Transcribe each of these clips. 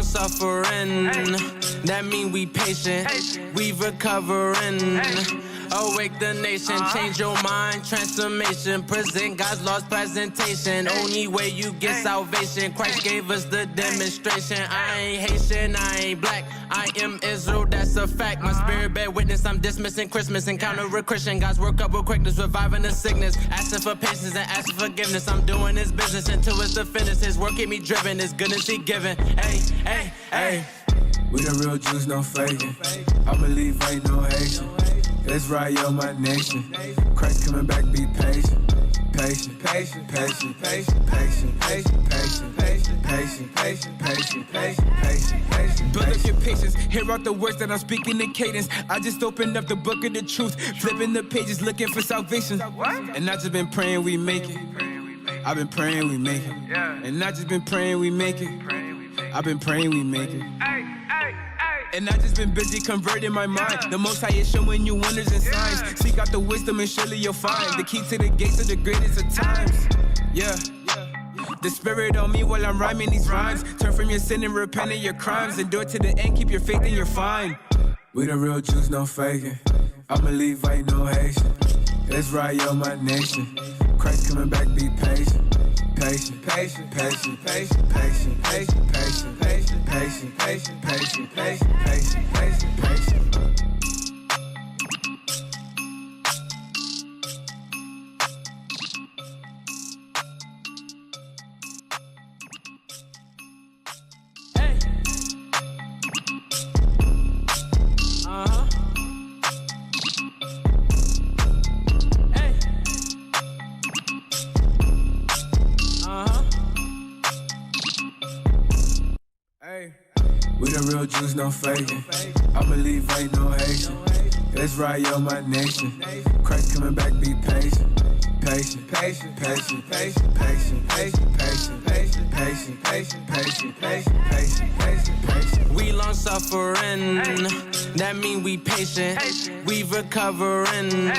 suffering. That mean we patient. We recovering. Awake the nation, change your mind, transformation. Present God's lost presentation. Only way you get salvation. Christ gave us the demonstration. I ain't Haitian, I ain't black. I am Israel, that's a fact. My spirit bear witness, I'm dismissing Christmas. Encounter a Christian, God's work up with quickness, reviving the sickness. Asking for patience and asking forgiveness. I'm doing His business until it's the finish. His work keep me driven, His goodness He giving. Hey, hey, hey. We the real Jews, no faking. I believe ain't no Haitian. Israel, yo, my nation. Christ coming back, be patient. Patient, patient, patient, patient, patient, patient, patient, patient, patient, patient, patient, patient, patient, patient. Build up your patience, hear out the words that I'm speaking in cadence. I just opened up the book of the truth, flipping the pages, looking for salvation. And I just been praying we make it. I've been praying we make it. And I just been praying we make it. I've been praying we make it. And I just been busy converting my mind. The Most High is showing you wonders and signs. Seek out the wisdom and surely you'll find the key to the gates of the greatest of times. Yeah. The Spirit on me while I'm rhyming these rhymes. Turn from your sin and repent of your crimes. Endure to the end, keep your faith and you're fine. We the real Jews, no faking. I believe ain't no Haitian. Israel, yo, my nation. Christ coming back, be patient. Patient, patient, patient, patient, patient, patient, patient, patient, patient, patient, patient, patient, patient, patient, patient. Hey. We the real Jews, no faking. I believe ain't no Haitian. Israel, yo, my nation. Christ coming back, be patient. Patient, patient, patient, patient, patient, patient, patient, patient, patient, patient, patient, patient, patient, patient, patient. We long suffering. That mean we patient. We recovering.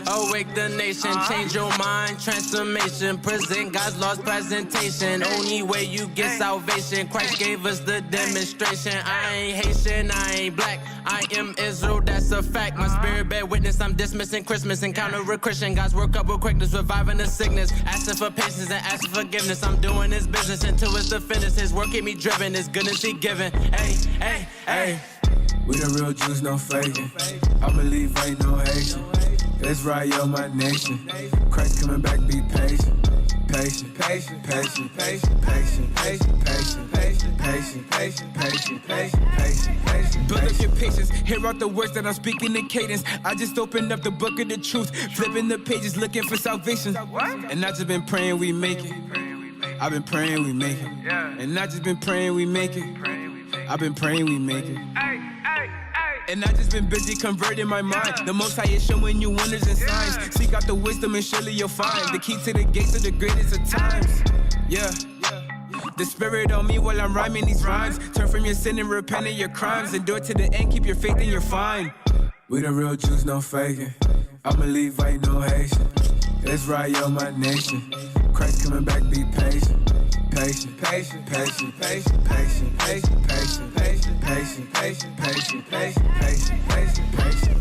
Awake the nation, change your mind, transformation. Present God's lost presentation. Only way you get salvation. Christ gave us the demonstration. I ain't Haitian, I ain't black. I am Israel, that's a fact. My spirit bear witness, I'm dismissing Christmas. Encounter a Christian, God's work up with quickness, reviving the sickness. Asking for patience and asking forgiveness. I'm doing His business until it's the finish. His work keep me driven, His goodness He giving. Hey, hey, hey. We the real Jews, no faking. I believe ain't no Haitian. Israel, yo, my nation. Christ coming back, be patient. Patient, patient, patient, patient, patient, patient, patient, patient, patient, patient, patient, patient, patient, patient. Build up your patience, hear out the words that I'm speaking in cadence. I just opened up the book of the truth, flipping the pages, looking for salvation. And I just been praying we make it. I've been praying we make it. And I just been praying we make it. I've been praying we make it. And I just been busy converting my mind. The Most High is showing you wonders and signs. Seek out the wisdom and surely you'll find the key to the gates of the greatest of times. Yeah. The Spirit on me while I'm rhyming these rhymes. Turn from your sin and repent of your crimes. Endure to the end, keep your faith and you're fine. We the real Jews, no faking. I believe ain't no Haitian. Israel, yo, my nation. Christ coming back, be patient. Patient, patient, patient, patient, patient, patient, patient, patient, patient, patient, patient, patient, patient, patient, patient.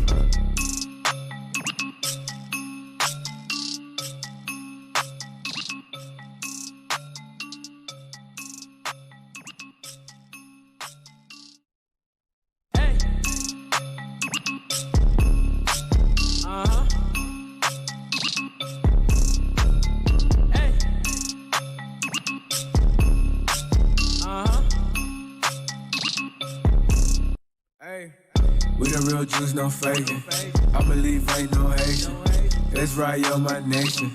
We the real Jews, no faking. I believe ain't no Haitian. Israel, yo, my nation.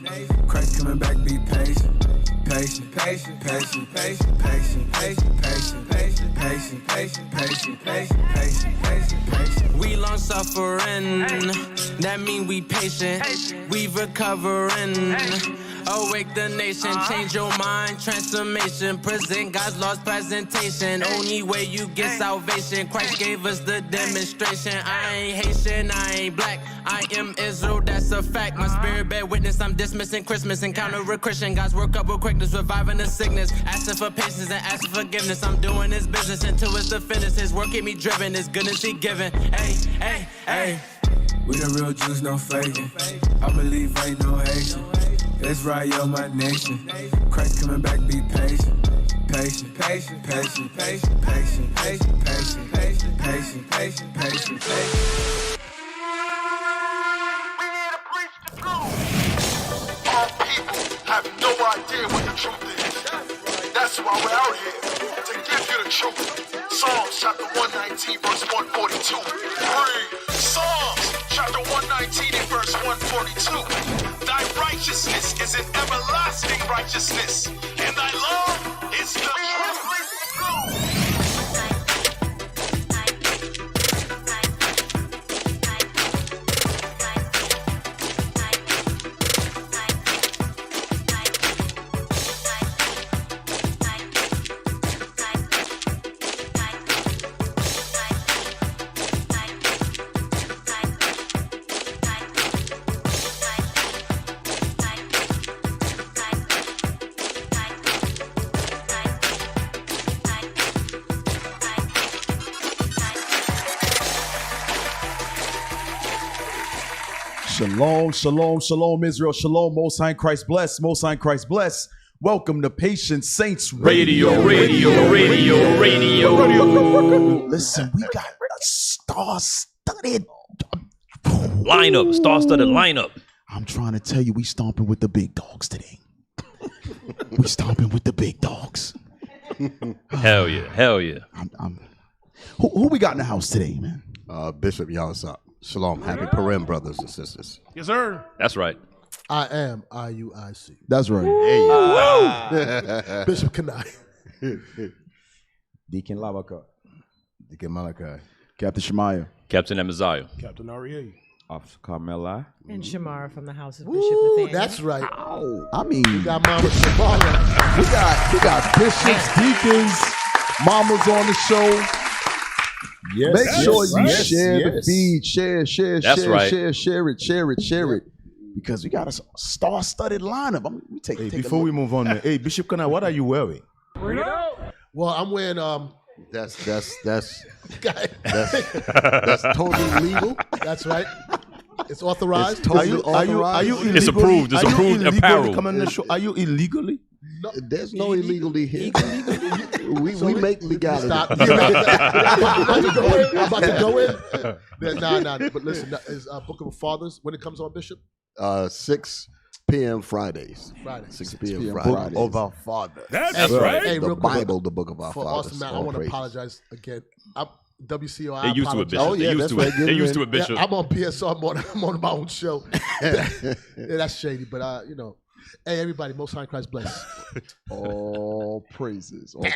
Christ coming back, be patient. Patient, patient, patient, patient, patient, patient, patient, patient, patient, patient, patient, patient, patient, patient, patient. We long suffering. That mean we patient. We recovering. Awake the nation, change your mind, transformation. Present God's lost presentation. Only way you get salvation. Christ gave us the demonstration. I ain't Haitian, I ain't black. I am Israel, that's a fact. My spirit bear witness, I'm dismissing Christmas. Encounter a Christian, God's work up with quickness, reviving the sickness. Asking for patience and asking forgiveness. I'm doing his business until it's the finish. His work keep me driven, his goodness he given. Hey, hey, hey. We the real Jews, no faking. I believe ain't no Haitian. Israel, yo, my nation. Christ coming back, be patient. Patient, patient, patient, patient, patient, patient, patient, patient, patient, patient, patient, patient. Our people have no idea what the truth is. That's why we're out here, to give you the truth. Psalms chapter 119, verse 142. Read. Psalms chapter 119 and verse 142. Thy righteousness is an everlasting righteousness, and thy law is the truth. Shalom, shalom, shalom, Israel, shalom, Most High in Christ bless, Most High in Christ bless. Welcome to Patient Saints Radio. Listen, we got a star-studded lineup. I'm trying to tell you, we stomping with the big dogs today. We stomping with the big dogs. Hell yeah. Who we got in the house today, man? Bishop Yawasop. Shalom. Happy Purim, brothers and sisters. Yes, sir. That's right. I am IUIC. That's right. Bishop Culinary. Deacon Lavaka. Deacon Malachi. Captain Shemaiah. Captain Amaziah. Captain Aria. Officer Carmela. And Shamara from the house of Bishop Ooh, Nathaniel. that's right. Oh, I mean, We got Mama Shamara. we got bishops, deacons, mamas on the show. Yes, Make sure you share the yes. feed. Share it. Because we got a star-studded lineup. We take Before we move on, hey, Bishop Kana, what are you wearing? Well, I'm wearing That's totally legal. That's right. It's authorized. It's totally Are you illegally? It's approved. It's are you approved illegally apparel. coming on the show? Are you illegally? No, There's no illegally here. we make legality. Stop. I'm about to go in. Nah. But listen, is Book of the Fathers when it comes on, Bishop? 6 p.m. Fridays. 6 p.m. Fridays. Fridays. Book of our Father. That's right. Hey, The real quick, Bible, the Book of our for Fathers. Austin, man, I All want to praises. apologize again. WCO, They used to it, Bishop. Oh, yeah, They used that's to right. it. They used to it, Bishop. Yeah, I'm on BSO. I'm on my own show. That's shady, but hey, everybody, Most High in Christ bless. all praises. Yeah.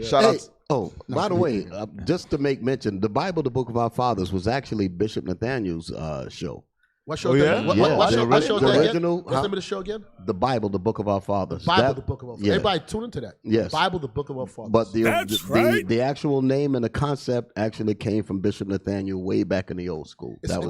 Shout out. By the way, just to make mention, the Bible, the Book of our Fathers, was actually Bishop Nathaniel's show. What show? Oh, yeah? What show is that again? original, What's the name of the show again? The Bible, the Book of our Fathers. Bible, the Book of our Fathers. yeah. Everybody tune into that. Yes. Bible, the Book of our Fathers. But the actual name and the concept actually came from Bishop Nathaniel way back in the old school. It's so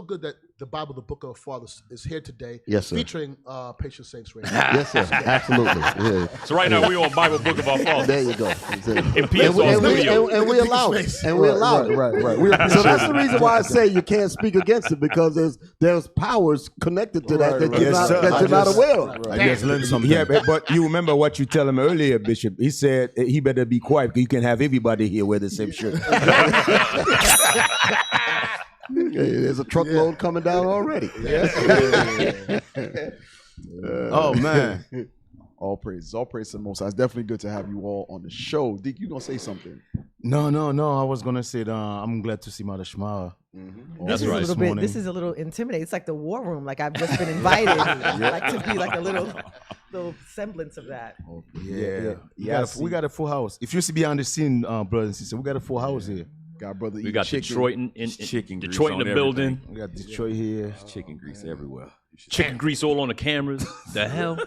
good that the Bible, the Book of our Fathers, is here today. Yes, sir. Featuring Patient Saints Radio. Yes, sir. Absolutely. Yeah. So right now we on Bible Book of our Fathers. There you go. In PSO studio. And we allow it. And we allow it. Right. So that's the reason why I say you can't speak against it, because there's powers connected to that you're not aware of. I just learned something. Yeah, but you remember what you tell him earlier, Bishop. He said he better be quiet because you can have everybody here wear the same shirt. There's a truckload coming down already. Oh, man. All praise to the Most High. It's definitely good to have you all on the show. Dick, you gonna say something? No. I was gonna say that I'm glad to see Mother Shema. That's right. This is a little intimidating. It's like the war room. Like I've just been invited, like to be like a little semblance of that. Yeah. We got a full house. If you see behind the scene, brothers and sisters, we got a full house here. We got Detroit in chicken Detroit in the building. We got Detroit here. Chicken grease everywhere. Chicken grease all on the cameras. The hell?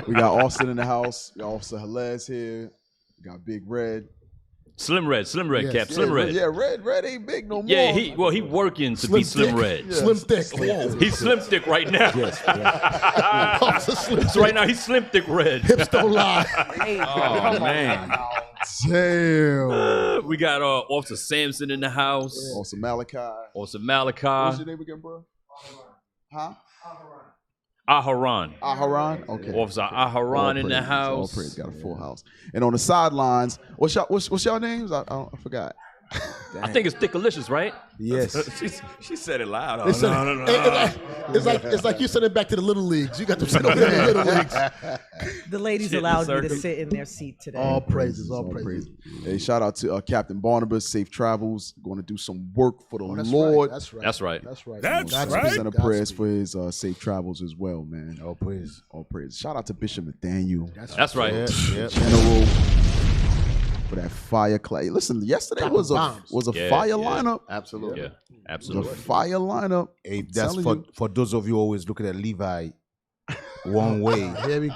We got Austin in the house. We got Officer Halez here. We got Big Red. Slim Red, Yes. Cap, Slim Red. Yeah, Red ain't big no more. Yeah, he working to be Slim Red. Yeah. Slim thick. He's Slim Thick right now. Yes. So right now he's Slim Thick Red. Hips don't lie. Oh man. Damn. We got Officer Sampson in the house. Officer Malachi. Officer What's Malachi. your name again, bro? Huh? Aharon. Aharon? Okay. Officer Aharon in the All house. praise. Got a full house. And on the sidelines, what's y'all names? I forgot. I think it's Thickalicious, right? Yes. She said it loud. It's like you sent it back to the little leagues. You got to send it over to the little leagues. The ladies allowed me to sit in their seat today. All praises, all praises. Hey, shout out to Captain Barnabas. Safe travels. Going to do some work for the That's Lord. Right. That's right. That's right. That's right. That's Godspeed. right. Send a prayers for his safe travels as well, man. All praise. All praise. Shout out to Bishop Nathaniel, That's right. Yeah. General, for that fire clay. Listen, yesterday was a Yeah, fire yeah. lineup. Absolutely. Yeah, It was a absolutely. fire lineup. Hey, I'm that's telling for those of you always looking at Levi one way. Here we go.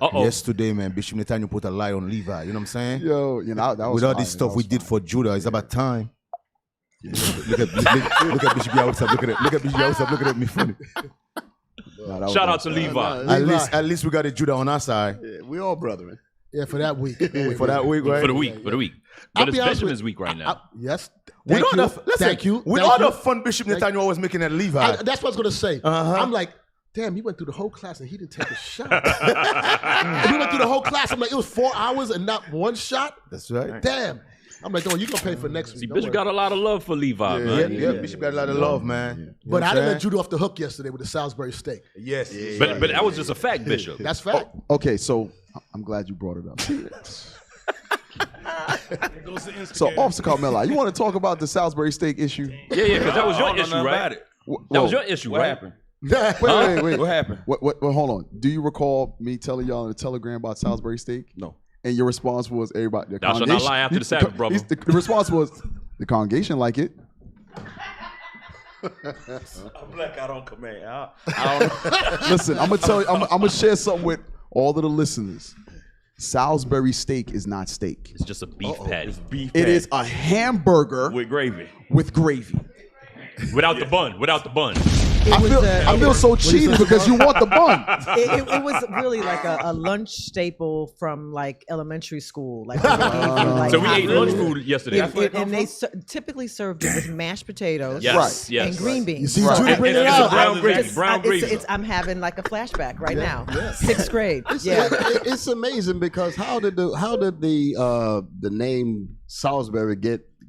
Uh-oh. Yesterday, man, Bishop Nathaniel put a lie on Levi. You know what I'm saying? Yo, that was With all fire. this stuff That we was did fire. for Judah, it's about time. Look at Bishop Yawusab. Look at Bishop Yawusab. Looking at me funny. Nah, that was Shout dope. out to Levi. At least we got a Judah on our side Yeah, we all brethren. Yeah, for that week. for that week, right? For the week. But I'll it's be honest Benjamin's with- week right now. Yes. With Thank all you. the, listen, Thank you. With Thank all you. the fun Bishop Nathaniel always making at Levi. That's what I was going to say. I'm like, damn, he went through the whole class and he didn't take a shot. And we went through the whole class. I'm like, it was 4 hours and not one shot? That's right. Damn. I'm like, oh, you're going to pay for next week. See, Don't Bishop worry. got a lot of love for Levi, Yeah, man. Bishop got a lot of love, man. You know But what I I'm didn't let saying? Judah off the hook yesterday with the Salisbury steak. Yes. But that was just a fact, Bishop. That's fact. Okay, so I'm glad you brought it up. So, Officer Carmela, you want to talk about the Salisbury steak issue? Yeah, because that was your issue, right? It. That was your issue, What right? happened? Wait. What happened? What, hold on. Do you recall me telling y'all in the telegram about Salisbury steak? No. And your response was everybody. Thou shalt not lie after the Sabbath, brother. The response was the congregation like it. I'm black out on command. I don't Listen, I'm gonna tell you. I'm gonna share something with all of the listeners. Salisbury steak is not steak. It's just a beef patty. It's beef. It patty is a hamburger with gravy. with gravy. Without the bun. Without the bun. I feel so cheated because you want the bun. It was really like a lunch staple from like elementary school. Like, like So we hot ate lunch food. food yesterday. And they typically served it with mashed potatoes Yes, yes. and green beans. You see, So Judah bring it It's out. a brown gravy. it's- Brown gravy. I'm having like a flashback right now. 6th grade. Yeah. It's amazing because how did the name Salisbury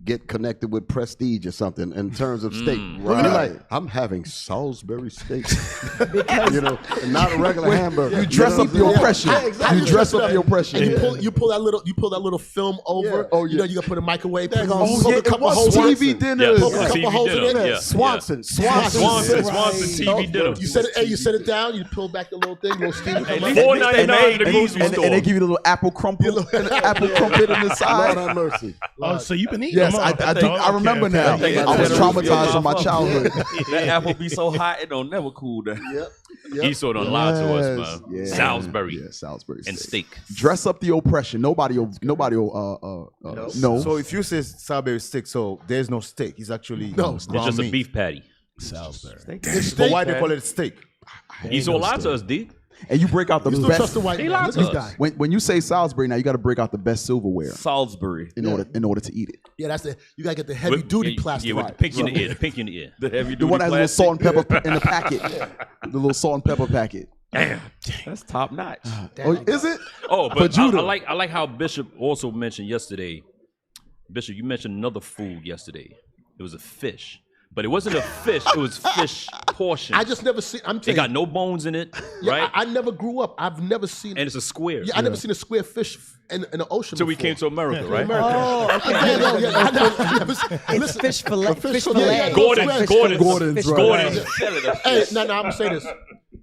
get connected with prestige or something in terms of steak? right. You're like, I'm having Salisbury steak, Because you know, and not a regular hamburger. You dress up the oppression. exactly. You dress up the oppression. And you pull that little film over. Yeah. Oh, You know, you got to put a microwave. Put Oh, a yeah, couple it was holes in it. TV dinners. Poke a Yes, couple TV holes in dinner. it. Yeah. Swanson. Swanson Right. TV dinner. You set it down. You pull back the little thing, little steam. Hey, come out. $4.99 at the grocery And store. they give you the little apple crumpet, apple crumpet in the Lord side. have mercy. Oh, so you've been eating Yes, them I up. do. I remember now. I think I was it's traumatized from my childhood. That apple be so hot it don't never cool down. Esau done lied to us, Yes, man. yeah. Salisbury Yeah, Salisbury and steak. Dress up the oppression. Nobody will no. So if you say Salisbury steak, so there's no steak. It's actually It's just a beef patty. Salisbury. But why they call it steak? Esau lied to us, D. And you break out the You still best. trust the white He man. lied Look to at this us. guy. When you say Salisbury, now you got to break out the best silverware Salisbury. in order to eat it. Yeah, that's the. You gotta get the heavy duty plastic. Yeah, with the pink in the ear. The pink in the ear. The heavy The duty one that has a little plastic. salt and pepper in the packet. The little salt and pepper packet. Damn. That's top notch. Oh, is it? Oh, For but Judah. I like how Bishop also mentioned yesterday. Bishop, you mentioned another food yesterday. It was a fish. But it wasn't a fish, it was fish portions. I just never seen. I'm It telling got you. no bones in it, Yeah, right? I never grew up. I've never seen. And it's a square. Yeah, I never seen a square fish in the ocean. Till we before. came to America, right? Oh, okay. I never It's fish fillet. Fish fillet. fillet. Gordon's. Fish Gordon's. fillet. Hey, no, I'm gonna say this.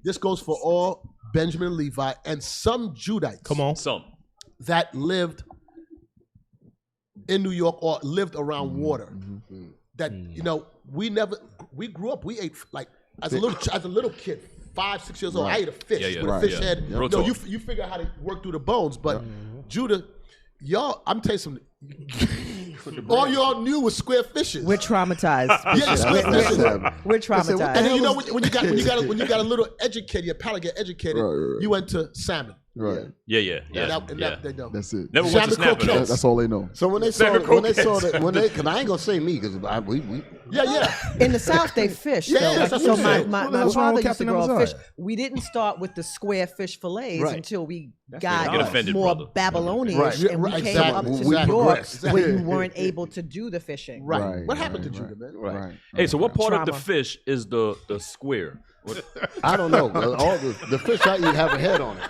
This goes for all Benjamin and Levi and some Judites. Come on. Some. That lived in New York or lived around water. That you know, we grew up. We ate like as a little kid, 5, 6 years old, I ate a fish with a fish head. Yeah. No, you figure out how to work through the bones, but Judah, y'all, I'm telling you something. All y'all knew was square fishes. We're traumatized. Yeah, square fishes. We're traumatized. And then you know when you got a little educated, your palate get educated, you went to salmon. Right. Yeah. They know. That's it. Never went to Salmon snapping. croquettes. That's all they know. So when they saw that, because I ain't gonna say me, because we. Yeah. In the South, they fish. Yeah, so that's what I'm saying. my What's wrong father with used to Captain grow up Amaziah? fish. We didn't start with the square fish fillets until we got Get offended, more brother. Babylonian, Right. and we Right. came Exactly. up to We New York progressed. where you weren't able to do the fishing. Right. What happened to Judah, man? Right. Hey, so what part of the Trauma. fish is the square? I don't know. All the fish I eat have a head on it.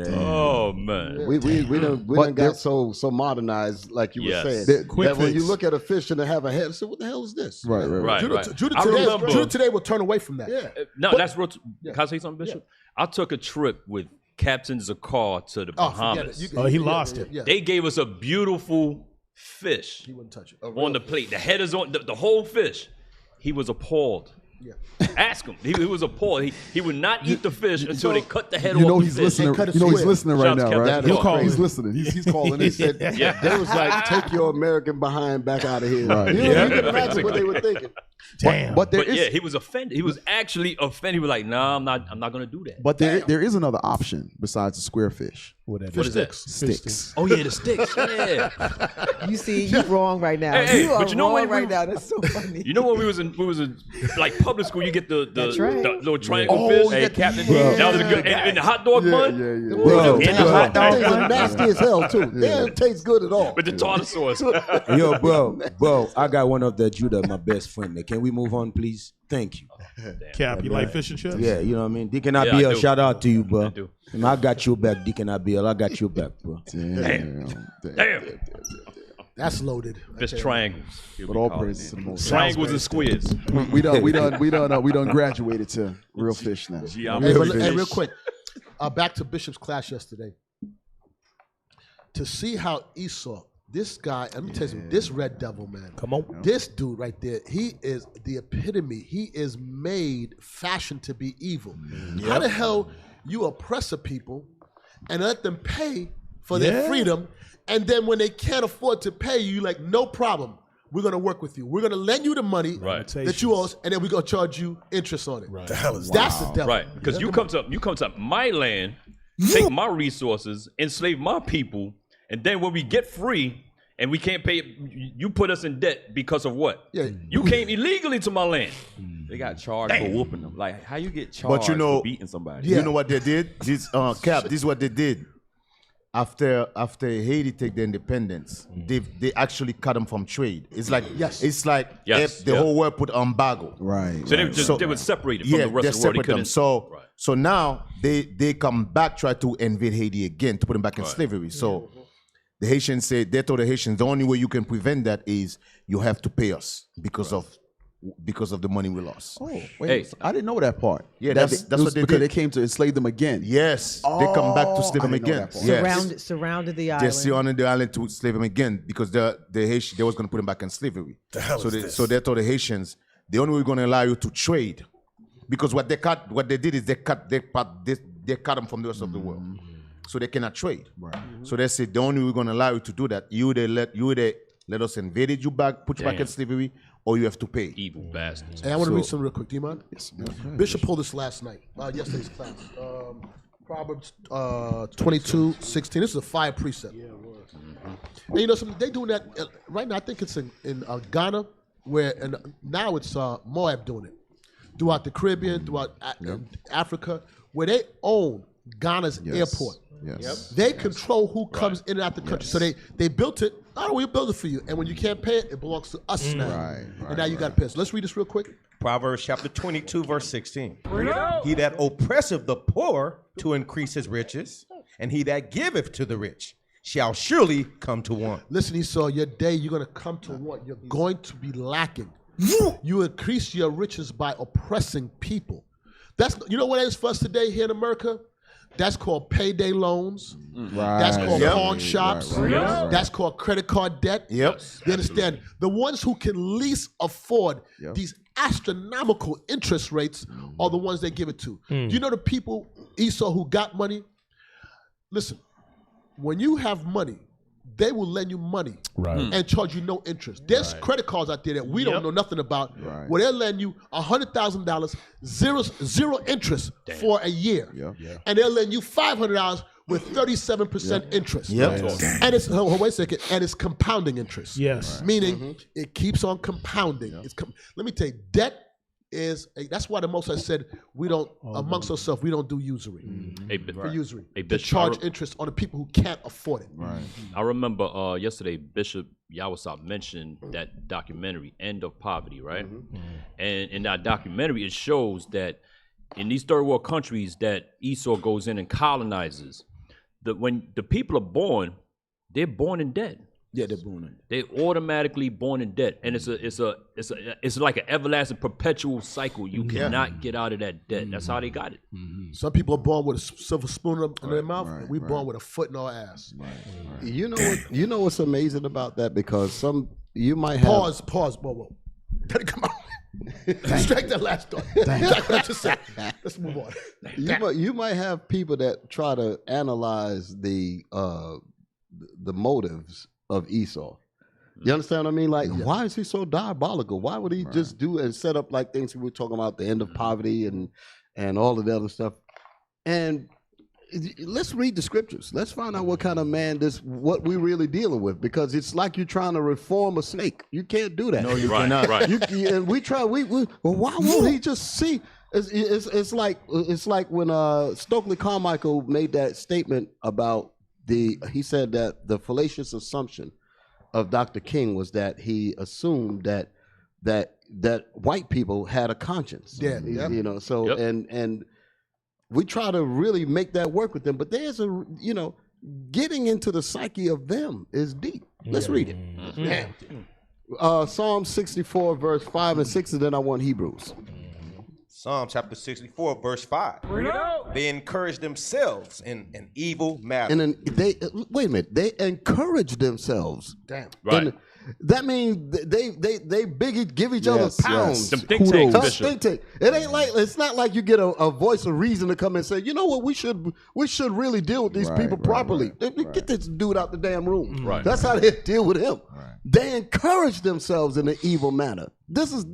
Oh man. We done got so modernized, like you were saying, that when you look at a fish and they have a head, say, what the hell is this? Right. Judah today will turn away from that. Yeah. No, that's real. Can I say something, Bishop? I took a trip with Captain Zakar to the Bahamas. He lost it. Yeah. They gave us a beautiful fish He wouldn't touch it. on the plate. The head is on the whole fish. He was appalled. Yeah. Ask him. He was appalled. He would not eat the fish until they cut the head off. You know the he's fish. listening. cut it You know he's square. listening right Shouts now, right? Captain Zakar. He's listening. He's calling. He in. said, they was like, take your American behind back out of here. Right. You know, you can imagine what they were thinking. Damn. But there But is. yeah, he was offended. He was actually offended. He was like, "Nah, I'm not gonna do that." But there is another option besides the square fish. What is that? Sticks. Oh yeah, the sticks. Yeah. You see, you're wrong right now. Hey, you are but you know wrong when right now. That's so funny. You know when we was in like public school, you get the little triangle Oh, fish. yeah. Hey, Captain. Bro. That was a good. And the hot dog bun. Yeah. Bro, In the hot dog things are bun. nasty as hell, too. They don't taste good at all. With the tartar sauce. Yo, bro, I got one of the Judah, my best friend, man. Can we move on, please? Thank you. Cap, you like fish and chips? Yeah, you know what I mean? Deacon Yeah, I Abiel, do. shout out to you, bro. I do. And I got your back, Deacon Abiel. I got your back, bro. Damn. That's loaded. Fish triangles. But all praises to the Most High. Triangles and squids. We done graduated to real fish now. Hey, real quick. Back to Bishop's class yesterday. To see how Esau, this guy, let me tell you something, this red devil, man. Come on. This dude right there, he is the epitome. He is fashioned to be evil. How the hell you oppress a people and let them pay for their freedom, and then when they can't afford to pay you, like, no problem. We're going to work with you. We're going to lend you the money that you owe us, and then we're going to charge you interest on it. Right. The hell is That's the devil. Right. Because you come to my land, take my resources, enslave my people, and then when we get free and we can't pay, you put us in debt because of what? Yeah. You came illegally to my land. They got charged for whooping them. Like, how you get charged But for beating somebody? You know what they did? This Cap, this is what they did. After Haiti take the independence, they actually cut them from trade. It's like if the whole world put embargo. Right. So they were separated from the rest of the world. Separate them. So now they come back, try to invade Haiti again to put them back in slavery. So the Haitians said, they told the Haitians, the only way you can prevent that is you have to pay us because of the money we lost. Oh, wait. I didn't know that part. Yeah, that's what they because did. they came to enslave them again. Yes, they come back to slave them again. Yes. Surrounded the They island. surrounded the island to slave them again because the Haitians, they was going to put them back in slavery. So they told the Haitians, the only way we're going to allow you to trade, because what they did is they cut them from the rest of the world, so they cannot trade. Right. So they said the only way we're going to allow you to do that, you let us invade you back, put you back in slavery, or you have to pay. Evil bastards. Hey, I want to read something real quick. Do you mind? Yes. Bishop pulled this last night, yesterday's class. Proverbs 22:16. This is a fire precept. Yeah, and you know something? They doing that right now. I think it's in Ghana, and now it's Moab doing it. Throughout the Caribbean, throughout Africa, where they own Ghana's airport. Yes. They control who comes in and out the country. So they built it. Oh, we'll build it for you. And when you can't pay it, it belongs to us now. And now you got to pay us. Let's read this real quick. Proverbs chapter 22, verse 16. He that oppresseth the poor to increase his riches, and he that giveth to the rich shall surely come to want. Listen, Esau, your day you're going to come to want. You're going to be lacking. You increase your riches by oppressing people. You know what it is for us today here in America? That's called payday loans. Right. That's called pawn shops. Right. That's called credit card debt. Yep. You understand? The ones who can least afford these astronomical interest rates are the ones they give it to. Do you know the people, Esau, who got money? Listen, when you have money, they will lend you money and charge you no interest. There's credit cards out there that we don't know nothing about where they'll lend you $100,000, zero interest for a year. And they'll lend you $500 with 37% interest. And it's, wait a second, and it's compounding interest. Meaning it keeps on compounding. Let me tell you, debt is, that's why the Most High said we don't, amongst ourselves, we don't do usury. For usury. To charge interest on the people who can't afford it. I remember yesterday Bishop Yawasop mentioned that documentary, End of Poverty, right? And in that documentary, it shows that in these third world countries that Esau goes in and colonizes, that when the people are born, they're born in debt. Yeah, they're born in. They automatically born in debt, and it's like an everlasting, perpetual cycle. You cannot get out of that debt. That's how they got it. Some people are born with a silver spoon in their mouth. We born with a foot in our ass. You know what? You know what's amazing about that? Because you might have pause, Bobo. Let it come out. Strike that last thought. Let's move on. You might have people that try to analyze the motives of Esau. You understand what I mean? Like, why is he so diabolical? Why would he just do and set up like things we were talking about, the end of poverty and all of the other stuff? And let's read the scriptures. Let's find out what kind of man what we're really dealing with, because it's like you're trying to reform a snake. You can't do that. No, you cannot. And we try. Well, why won't he just see? It's like when Stokely Carmichael made that statement about he said that the fallacious assumption of Dr. King was that he assumed that white people had a conscience. You know, so and we try to really make that work with them, but there's getting into the psyche of them is deep. Let's read it. Psalm 64 verse 5 and 6, and then I want Hebrews. Psalm chapter 64, verse 5. They encourage themselves in an evil matter. Wait a minute. They encourage themselves. Damn. Right. That means they give each other pounds. Some think tanks, Bishop. Think tank. It's not like you get a voice of reason to come and say, you know what, we should really deal with these people properly. Get this dude out the damn room. That's how they deal with him. They encourage themselves in an evil manner. This is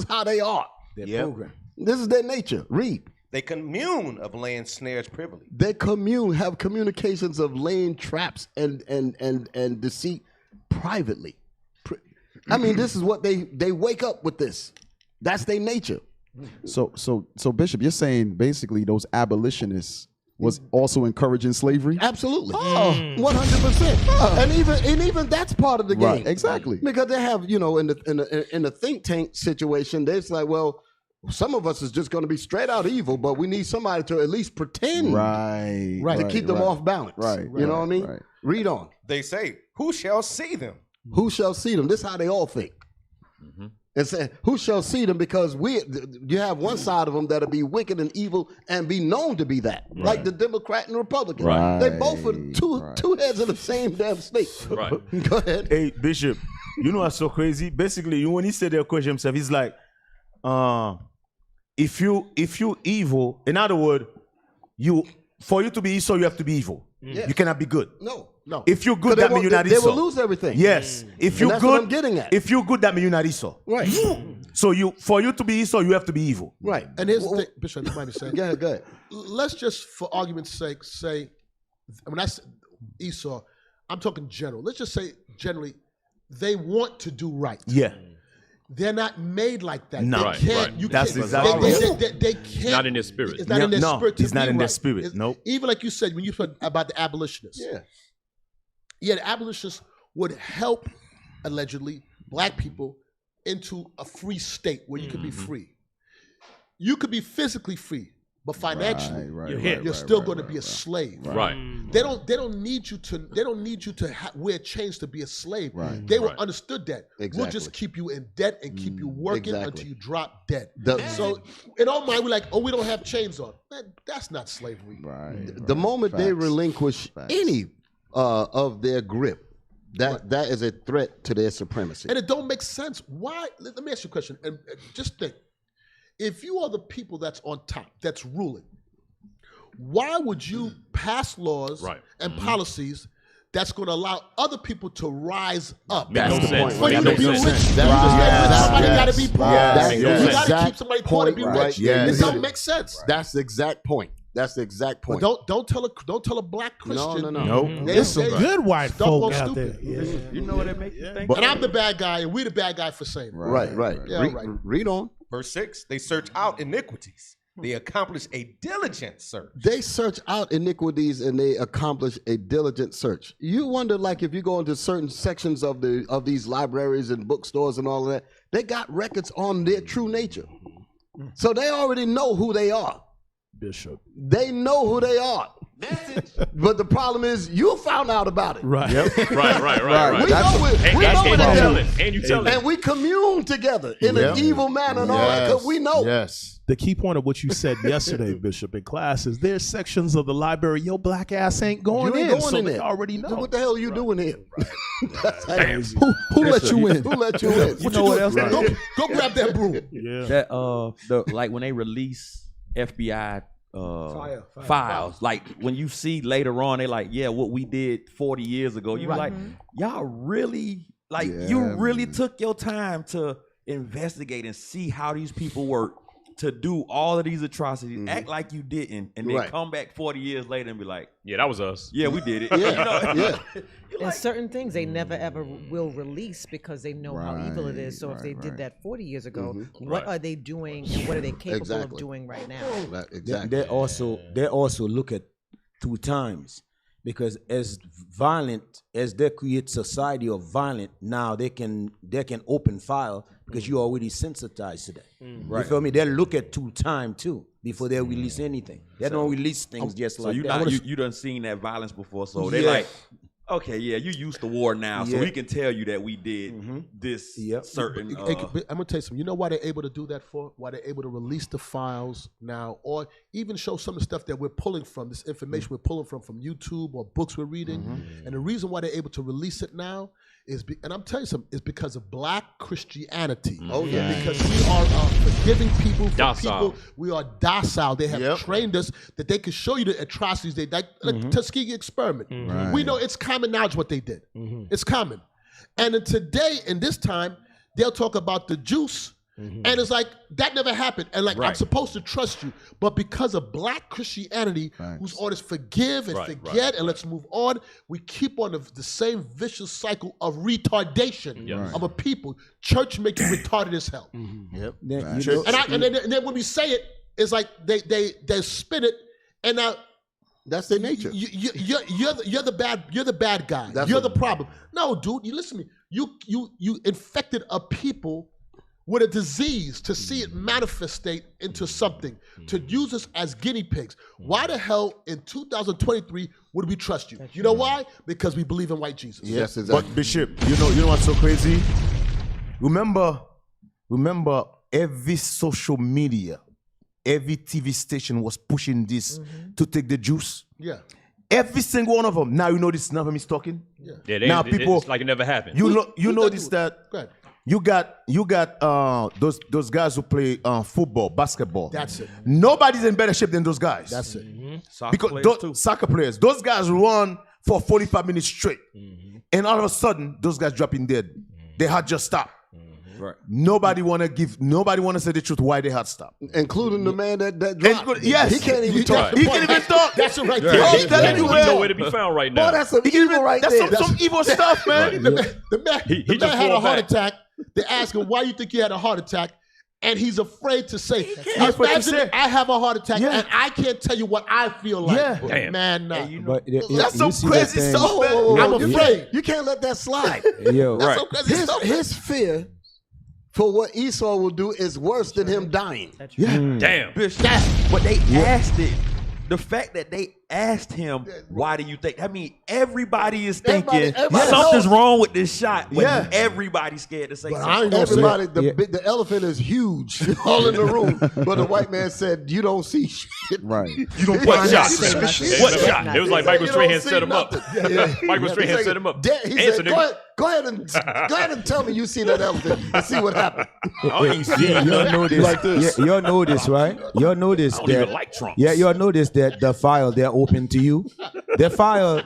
how they are. Their program. This is their nature. Read. They commune of laying snares privily. They have communications of laying traps and deceit privately. I mean, this is what they wake up with this. That's their nature. So Bishop, you're saying basically those abolitionists was also encouraging slavery? Absolutely. 100%. And even that's part of the game. Right, exactly. Because they have, in the think tank situation, it's like, well, some of us is just going to be straight out evil, but we need somebody to at least pretend to keep them off balance. You know what I mean? Right. Read on. They say, who shall see them? Who shall see them? This is how they all think. And say, who shall see them? Because you have one side of them that'll be wicked and evil and be known to be that, like the Democrat and Republican. They both are two heads of the same damn snake. Go ahead. Hey, Bishop, you know what's so crazy? Basically, when he said they'll question himself, he's like, if you evil, in other words, for you to be Esau, you have to be evil. You cannot be good. No. If you're good, that means you're not Esau. They will lose everything. Yes. If you're that's good, what I'm getting at. If you're good, that means you're not Esau. Right. So for you to be Esau, you have to be evil. Right. And here's the thing, Bishop, you might be saying. Go ahead. Let's just, for argument's sake, say, when I say Esau, I'm talking general. Let's just say generally, they want to do right. Yeah. They're not made like that. No, they can't. You That's can't, exactly they can't. It's not in their spirit. It's not in their spirit. It's not in their spirit. Nope. Even like you said when you said about the abolitionists. Yeah, the abolitionists would help, allegedly, black people into a free state where you could be free. You could be physically free, but financially, you're still going to be a slave. They don't need you to wear chains to be a slave. They were understood that. We'll just keep you in debt and keep you working until you drop dead. So in our mind, we're like, oh, we don't have chains on. That's not slavery. The moment they relinquish any of their grip, That is a threat to their supremacy. And it don't make sense. Why? Let me ask you a question. And just think. If you are the people that's on top, that's ruling, why would you pass laws and policies that's going to allow other people to rise up? That's the point. For you to be rich, somebody got to be poor. You got to keep somebody poor to be rich. It don't make sense. That's the exact point. That's the exact point. But don't tell a black Christian. No. There's some good white folk out there. You know what it makes you think? And I'm the bad guy, and we the bad guy for saying it. Right. Yeah, Read on. Verse 6, they search out iniquities. They accomplish a diligent search. They search out iniquities and they accomplish a diligent search. You wonder, like, if you go into certain sections of these libraries and bookstores and all of that, they got records on their true nature. So they already know who they are. Bishop. They know who they are. But the problem is, you found out about it. Right. Yep. Right. We know it. And you tell it. And we commune together in an evil manner and all that, because we know. Yes. The key point of what you said yesterday, Bishop, in class is there's sections of the library your black ass ain't going in, so they already know. What the hell are you doing here? Who let you in? Who let you in? You know what else? Go grab that broom. Yeah. That like when they release FBI files, like when you see later on, they like, yeah, what we did 40 years ago. You like, y'all really you really took your time to investigate and see how these people work to do all of these atrocities, act like you didn't, and then come back 40 years later and be like, yeah, that was us. Yeah, we did it. And certain things they never ever will release because they know how evil it is. So if they did that 40 years ago, what are they doing and what are they capable of doing right now? Exactly. They also look at 2 times, because as violent as they create society of violent, now they can open file because you're already sensitized to that. You feel me? They look at 2 times too before they release anything. They don't release things just like that. You done seen that violence before, so they like, okay, yeah, you used to war now, so we can tell you that we did this certain. I'm gonna tell you something. You know why they're able to do that for? Why they're able to release the files now, or even show some of the stuff that we're pulling from, this information we're pulling from YouTube or books we're reading. And the reason why they're able to release it now is, and I'm telling you something, is because of black Christianity. Because we are forgiving people, people. We are docile. They have trained us that they can show you the atrocities they did. Like Tuskegee experiment. We know it's common knowledge what they did. It's common. And in today, in this time, they'll talk about the juice. And it's like, that never happened. And like, I'm supposed to trust you. But because of black Christianity, whose orders forgive and forget and let's move on, we keep on the same vicious cycle of retardation of a people. Church make you retarded as hell. And then when we say it, it's like they spin it, and now that's their nature. You're the bad guy. You're the problem. No, dude, you listen to me. You infected a people with a disease to see it manifestate into something, to use us as guinea pigs. Why the hell in 2023 would we trust you? You know why? Because we believe in white Jesus. Yes, exactly. But Bishop, you know what's so crazy? Remember every social media, every TV station was pushing this to take the juice. Yeah. Every single one of them. Now you notice none of them is talking. Yeah. Now people, it's like it never happened. You notice that. Go ahead. You got those guys who play football, basketball. That's it. Nobody's in better shape than those guys. That's it. Soccer players, those guys run for 45 minutes straight, and all of a sudden, those guys dropping dead. Their heart just stopped. Right. Nobody wanna say the truth why they heart stopped, including the man that dropped. Yes, he can't even talk. He can't even talk. That's it right Yeah. there. I'm telling you, He's nowhere to be found right now. Boy, that's some evil right there. That's some evil stuff, man. The man had a heart attack. They ask him, why you think he had a heart attack? And he's afraid to say, imagine I have a heart attack and I can't tell you what I feel like. Yeah. Damn. Man, nah. But That's some crazy stuff, man. I'm afraid. You can't let that slide. Yo, That's some crazy stuff. His fear for what Esau will do is worse than him dying. Damn. But they asked it. the fact that they asked him, why do you think? I mean, everybody is thinking everybody something's knows. wrong with this shot, but Yeah. everybody's scared to say But something. Everybody, the elephant is huge, all in the room. But the white man said, "You don't see shit." Right. You don't What find shot? that suspicious. What shot? It was like Michael You don't Strahan see set him up. nothing. Michael Strahan set him up. He Answer, said, nigga. go ahead and tell me you see that elephant and see what happened. I ain't seen You'll nothing. notice, Like this. you'll notice, right? You'll notice I don't that. even like Trump. Yeah, you'll notice that the file they're open to you, the file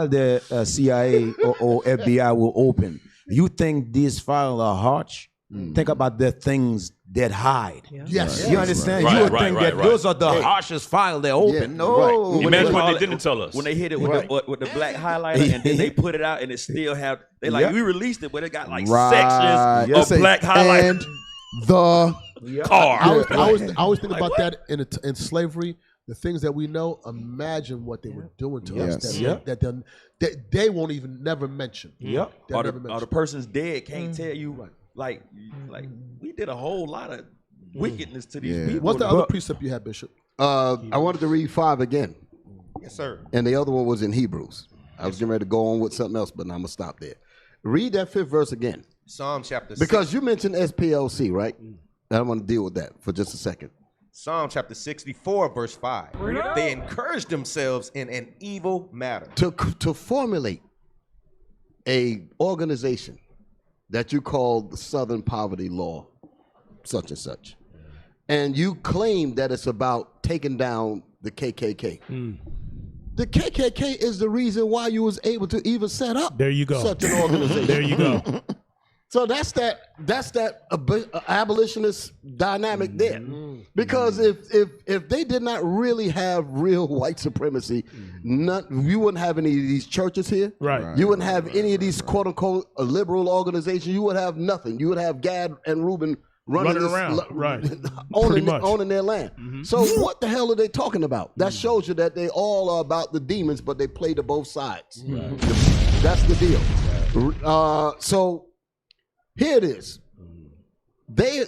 the CIA or FBI will open. You think these files are harsh? Think about the things that hide. Yes. You understand? Right, you would right, think right, that right. those are the harshest file they're open. Yeah, No. right. Imagine what call they it- didn't tell us. When they hit it with the black highlighter and then they put it out and it still have they like Yep. we released it, but it got like Right. sections Yes. of black highlighter. And the Car. I always think about that in slavery. The things that we know, imagine what they were doing to us that they won't even never mention. Yep. They'll Or never the mention. person's dead can't tell you like we did a whole lot of wickedness to these people. What's the other precept you had, Bishop? I wanted to read 5 again, Yes, sir. and the other one was in Hebrews. I was getting ready to go on with something else, but I'm gonna stop there. Read that 5th verse again, Psalm chapter because you mentioned SPLC, right? And I want to deal with that for just a second. Psalm chapter 64, verse 5. They encourage themselves in an evil matter. To formulate a organization that you call the Southern Poverty Law, such and such, and you claim that it's about taking down the KKK. The KKK is the reason why you was able to even set up There you go. such an organization. There you go. So that's that abolitionist dynamic there. Because if they did not really have real white supremacy, you wouldn't have any of these churches here. Right. You wouldn't have any of these quote unquote liberal organizations. You would have nothing. You would have Gad and Reuben running this, around. Right. owning their land. So what the hell are they talking about? That shows you that they all are about the demons, but they play to both sides. That's the deal. So here it is. They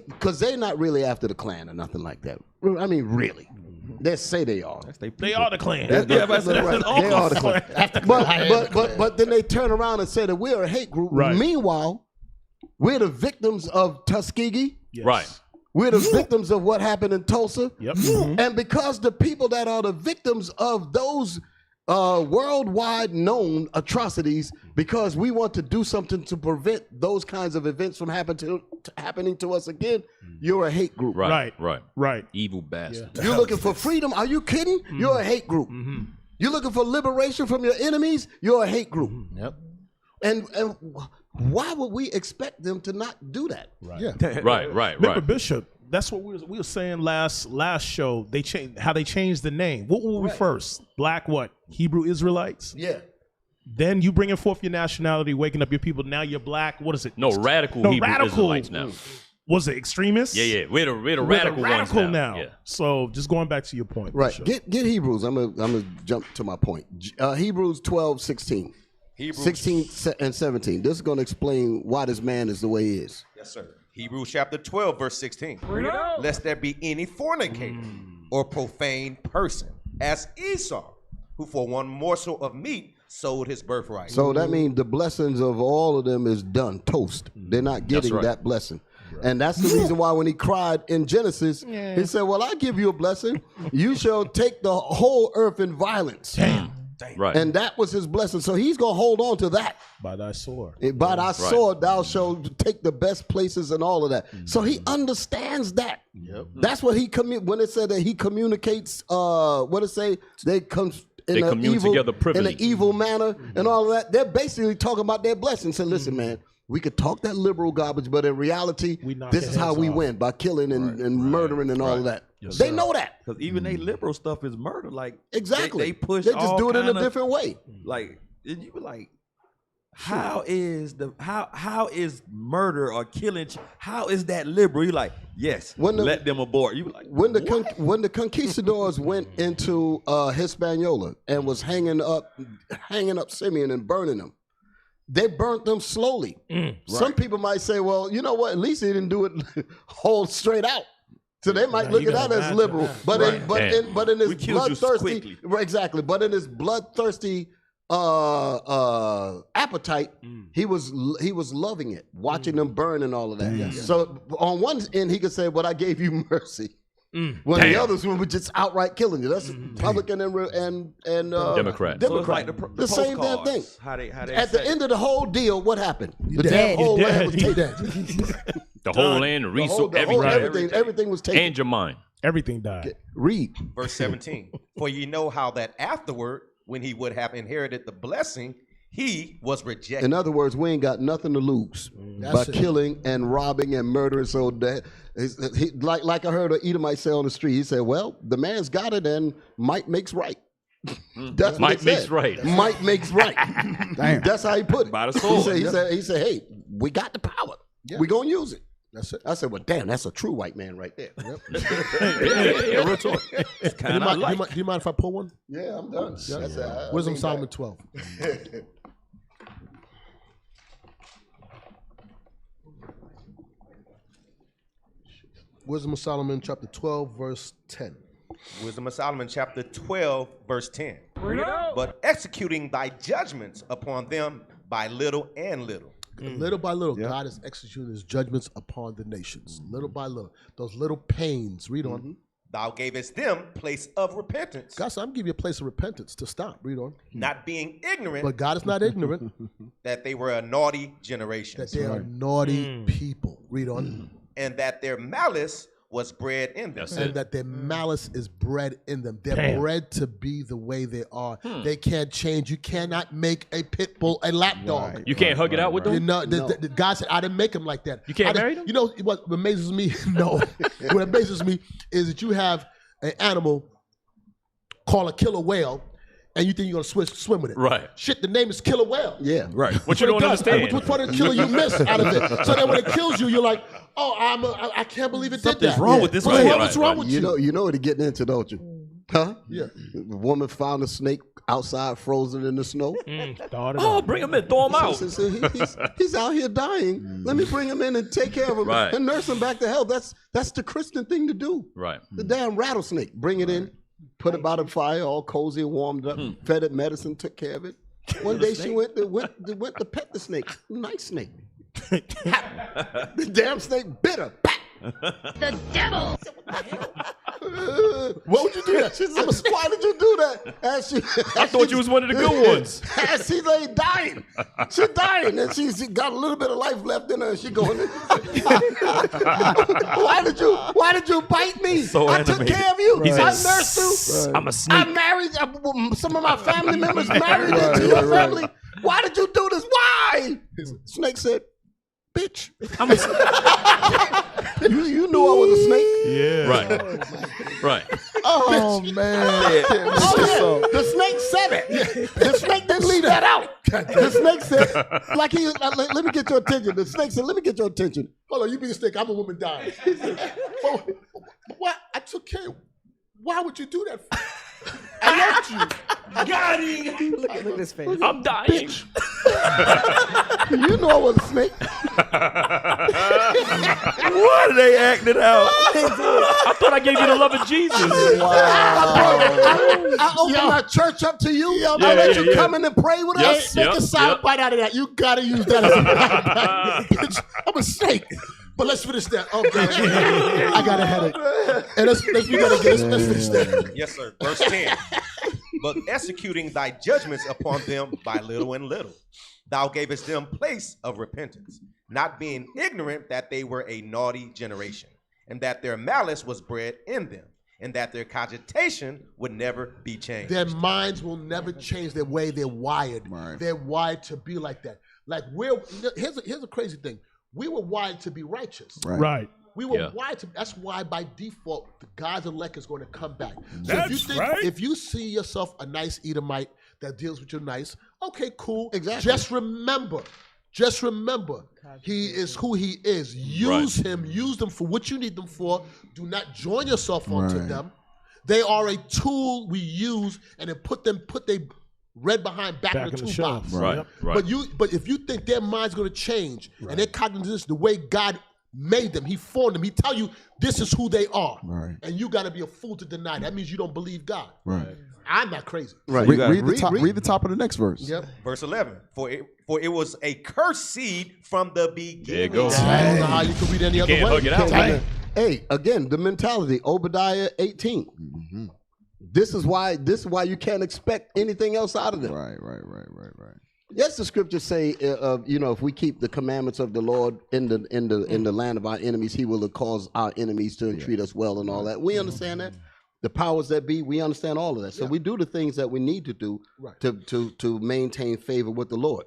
because they're not really after the Klan or nothing like that. I mean, really. They say they are. They are the Klan. They are the Klan. But then they turn around and say that we're a hate group. Right. Meanwhile, we're the victims of Tuskegee. Yes. Right. We're the victims of what happened in Tulsa. Yep. And because the people that are the victims of those worldwide known atrocities, because we want to do something to prevent those kinds of events from happening to us again, you're a hate group. Right. Evil bastard. You're looking for freedom. Are you kidding? You're a hate group. You're looking for liberation from your enemies. You're a hate group. Yep. And why would we expect them to not do that? Right. Yeah. Right. Remember, Bishop, that's what we were saying last show. They changed how they changed the name. What were we first? Black what? Hebrew Israelites? Yeah. Then you bringing forth your nationality, waking up your people. Now you're black. What is it? No, radical Hebrew Israelites now. Was it extremists? Yeah. We're the radical ones now. Yeah. So just going back to your point. Right. Bishop. Get Hebrews. I'm gonna jump to my point. Hebrews 12:16. 16 and 17. This is going to explain why this man is the way he is. Yes, sir. Hebrews chapter 12, verse 16. Lest there be any fornicator or profane person, as Esau, who for one morsel of meat sold his birthright. So that means the blessings of all of them is done, toast. They're not getting that blessing. And that's the reason why when he cried in Genesis, he said, well, I give you a blessing. You shall take the whole earth in violence. Damn. Right. And that was his blessing. So he's going to hold on to that. By thy sword. By thy sword, thou shalt take the best places and all of that. So he understands that. Yep. That's what when it said that he communicates, what it say? They commune together in an evil manner and all of that. They're basically talking about their blessing. So listen, man, we could talk that liberal garbage, but in reality, this is how we win, by killing and murdering and all of that. Yes, they sir. know that. Because even they liberal stuff is murder. Like exactly. They push. They just all do it in a kinda- different way. Like you be like, how is murder or killing? How is that liberal? You like, yes. Let them abort. You be like, when the conquistadors went into Hispaniola and was hanging up Simeon and burning them, they burnt them slowly. Some people might say, well, you know what? At least they didn't do it whole straight out. So they might look at that as liberal, but in his bloodthirsty, exactly. But in his bloodthirsty appetite, he was loving it, watching them burn and all of that. So on one end, he could say, "But I gave you mercy." When the others were just outright killing you. That's Republican and Democrat. So it's like the same damn thing. How they At the end of the whole deal, what happened? You're The dead. damn whole You're land dead. was You're taken. The whole land, the resource, everything was taken. And your mind. Everything died. Read. Verse 17. For you know how that afterward, when he would have inherited the blessing, he was rejected. In other words, we ain't got nothing to lose by killing and robbing and murdering. So that like I heard an Edomite say on the street, he said, "Well, the man's got it, and might makes right." That's what Might makes right. Might makes right. Damn. That's how he put it. By the sword. He said, "Hey, we got the power. Yeah. We gonna use it." That's it. I said, "Well, damn, that's a true white man right there." Yeah, real talk. Do you mind if I pull one? Yeah, I'm done. Yeah. Wisdom Solomon 12. Wisdom of Solomon chapter 12, verse 10. Wisdom of Solomon chapter 12, verse 10. But executing thy judgments upon them by little and little. Little by little, God is executing his judgments upon the nations. Little by little. Those little pains. Read on. Thou gavest them place of repentance. God said, I'm giving you a place of repentance to stop. Read on. Not being ignorant. But God is not ignorant. That they were a naughty generation. That they are naughty people. Read on. And that their malice was bred in them. And that their malice is bred in them. They're bred to be the way they are. They can't change. You cannot make a pit bull a lap dog. You can't hug it out with them? You know, the God said, I didn't make them like that. You can't marry them? You know what amazes me? No. What amazes me is that you have an animal called a killer whale, and you think you're going to swim with it. Right. Shit, the name is killer whale. Yeah. Right. What you don't understand. Which part of the killer you miss out of it. So then when it kills you, you're like, oh, I can't believe it did that. Something's wrong with this What's man. What's wrong with you? You know what they're getting into, don't you? Huh? Yeah. The woman found a snake outside frozen in the snow. Oh, bring him in. Throw him out. So he's out here dying. Let me bring him in and take care of him and nurse him back to health. That's the Christian thing to do. Right. The damn rattlesnake. Bring it in, put it by the fire, all cozy and warmed up, fed it medicine, took care of it. One day she went to pet the snake. Nice snake. The damn snake bit her. The devil! What would you do that? Why did you do that? I thought you was one of the good ones. As she lay dying. She dying, and she got a little bit of life left in her, and she going, why did you bite me? So I took care of you. He I said, nursed you. I'm a snake. I married some of my family members married into your family. Why did you do this? Why? Snake said, bitch. You knew I was a snake. Yeah. Right. Right. Oh, man. The snake said it. The snake didn't leave that out. The snake said, let me get your attention. The snake said, let me get your attention. Hold on, you be a snake. I'm a woman dying. He said, oh, what? I took care of you. Why would you do that? I loved you. Got him. Look at this face. I'm dying. You know I was a snake. What are they acting out? I thought I gave you the love of Jesus. Wow. I opened my church up to you. I let you come in and pray with us. Make a sound bite out of that. You gotta use that as a bitch. I'm a snake. But let's finish that. Okay. I got a headache. And let's finish that. Yes, sir. Verse 10. But executing thy judgments upon them by little and little, thou gavest them place of repentance, not being ignorant that they were a naughty generation, and that their malice was bred in them, and that their cogitation would never be changed. Their minds will never change the way they're wired. Right. They're wired to be like that. Like here's a crazy thing. We were wired to be righteous. Right. We were wired to. That's why by default, the God's elect is going to come back. So That's right. If you see yourself a nice Edomite that deals with you nice, okay, cool. Exactly. Just remember, he is who he is. Use him. Use them for what you need them for. Do not join yourself onto them. They are a tool we use, and then put they red behind back in the toolbox. Right. But if you think their mind's going to change and their cognition, the way God made them. He formed them. He tell you this is who they are. Right. And you got to be a fool to deny. That means you don't believe God. Right. I'm not crazy. Right. Read the top of the next verse. Yep. Verse 11. For it was a cursed seed from the beginning. There you go. I don't know how you can read any other way. Hug it out, man. Hey, again, the mentality, Obadiah 18. Mm-hmm. This is why you can't expect anything else out of them. Right. Yes, the scriptures say, if we keep the commandments of the Lord in the land of our enemies, He will cause our enemies to treat us well and all that. We understand that. The powers that be, we understand all of that. So we do the things that we need to do to maintain favor with the Lord.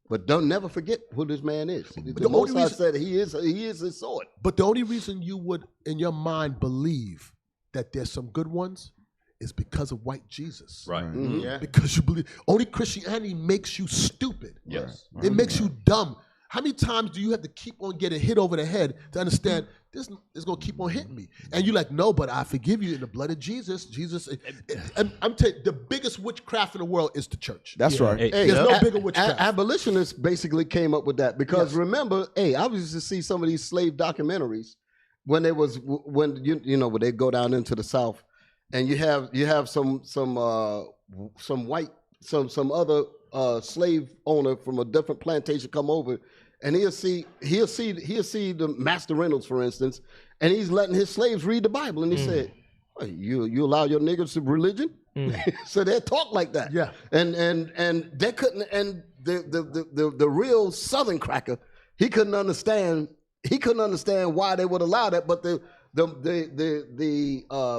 But don't never forget who this man is. The Most High said he is his sword. But the only reason you would, in your mind, believe that there's some good ones is because of white Jesus. Right. Mm-hmm. Yeah. Because you believe. Only Christianity makes you stupid. Yes. It makes you dumb. How many times do you have to keep on getting hit over the head to understand this is going to keep on hitting me? And you're like, no, but I forgive you in the blood of Jesus. Jesus, I'm telling you, the biggest witchcraft in the world is the church. That's right. Hey, There's no bigger witchcraft. Abolitionists basically came up with that because remember, I used to see some of these slave documentaries when they go down into the South, and you have some other slave owner from a different plantation come over, and he'll see the Master Reynolds, for instance, and he's letting his slaves read the Bible, and he said, well, you allow your niggers to religion? So they talk like that. Yeah. And they couldn't, and the real Southern cracker, he couldn't understand why they would allow that, but the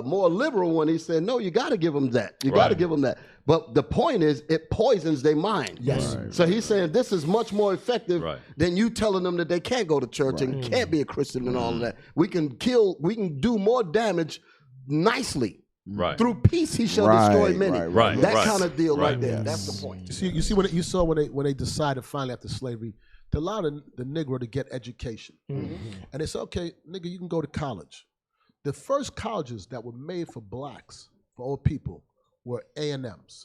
more liberal one, he said, no, you got to give them that. You got to give them that. But the point is, it poisons their mind. Yes. So he's saying this is much more effective than you telling them that they can't go to church and can't be a Christian and all of that. We can do more damage nicely. Right. Through peace, he shall destroy many. That kind of deal right there. That's the point. You see what you saw when they decided finally after slavery to allow the Negro to get education. And they said, okay, nigga, you can go to college. The first colleges that were made for blacks, for old people, were A&Ms,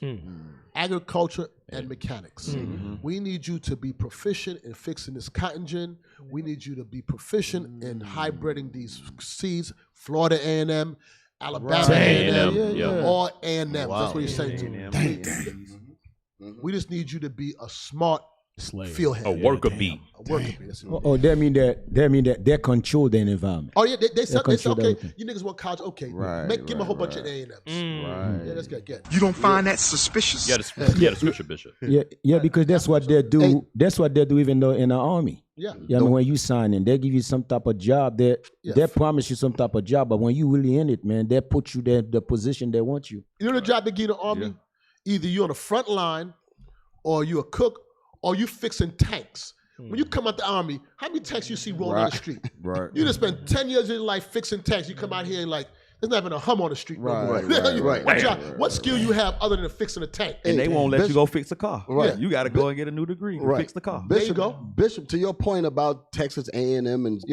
agriculture and mechanics. We need you to be proficient in fixing this cotton gin. We need you to be proficient in hybriding these seeds, Florida A&M, Alabama A&M, all A&M. That's what he's saying to them. We just need you to be a smart field hand. A worker bee. A worker bee. That's what That mean that they control the environment. Oh yeah, they said okay, everything. you niggas want college, okay, give them a whole bunch of A&Ms. Yeah, let's get. You don't find that suspicious? Yeah, the scripture, Bishop. Yeah, because that's what they do. Hey. That's what they do even though in the army. Yeah. I mean, when you sign in, they give you some type of job. They promise you some type of job, but when you really in it, man, they put you there the position they want you. You know the job they give the army? Either you're on the front line, or you're a cook, or you fixing tanks. When you come out the army, how many tanks you see rolling on the street? You just spend 10 years of your life fixing tanks. You come out here and like, there's not even a hum on the street. What skill you have other than fixing a tank? And they won't let you go fix a car. You got to go and get a new degree to fix the car. There you go. Bishop, to your point about Texas A&M and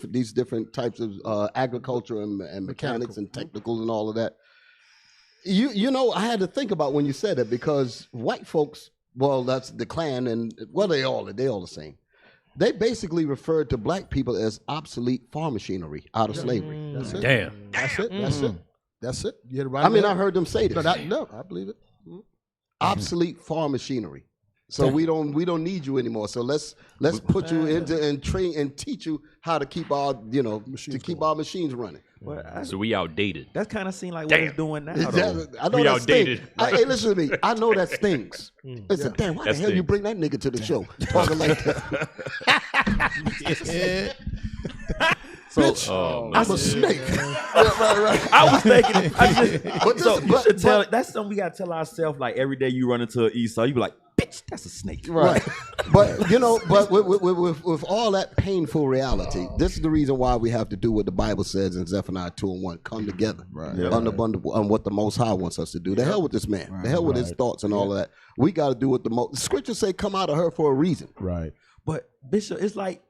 these different types of agriculture and mechanics and technical and all of that. You know, I had to think about when you said it because white folks, well, that's the Klan, and they all the same. They basically referred to black people as obsolete farm machinery out of slavery. That's it. Damn. That's it. You had it right. I mean, I heard them say this. No, I believe it. Obsolete farm machinery. So we don't need you anymore. So let's put you into and train and teach you how to keep our our machines running. So we outdated. That kind of seemed like what it's doing now. I know we that outdated. Hey, listen to me. I know that stings. Listen, damn, why the hell you bring that nigga to the show talking like that? Bitch, I'm a snake. I was thinking. That's something we gotta tell ourselves. Like every day you run into an Esau, you be like, "Bitch, that's a snake." Right. But with all that painful reality, this is the reason why we have to do what the Bible says in Zephaniah 2:1: come together on what the Most High wants us to do. The hell with this man. The hell with his thoughts and all of that. We got to do what the scriptures say. Come out of her for a reason. Right. But Bishop, it's like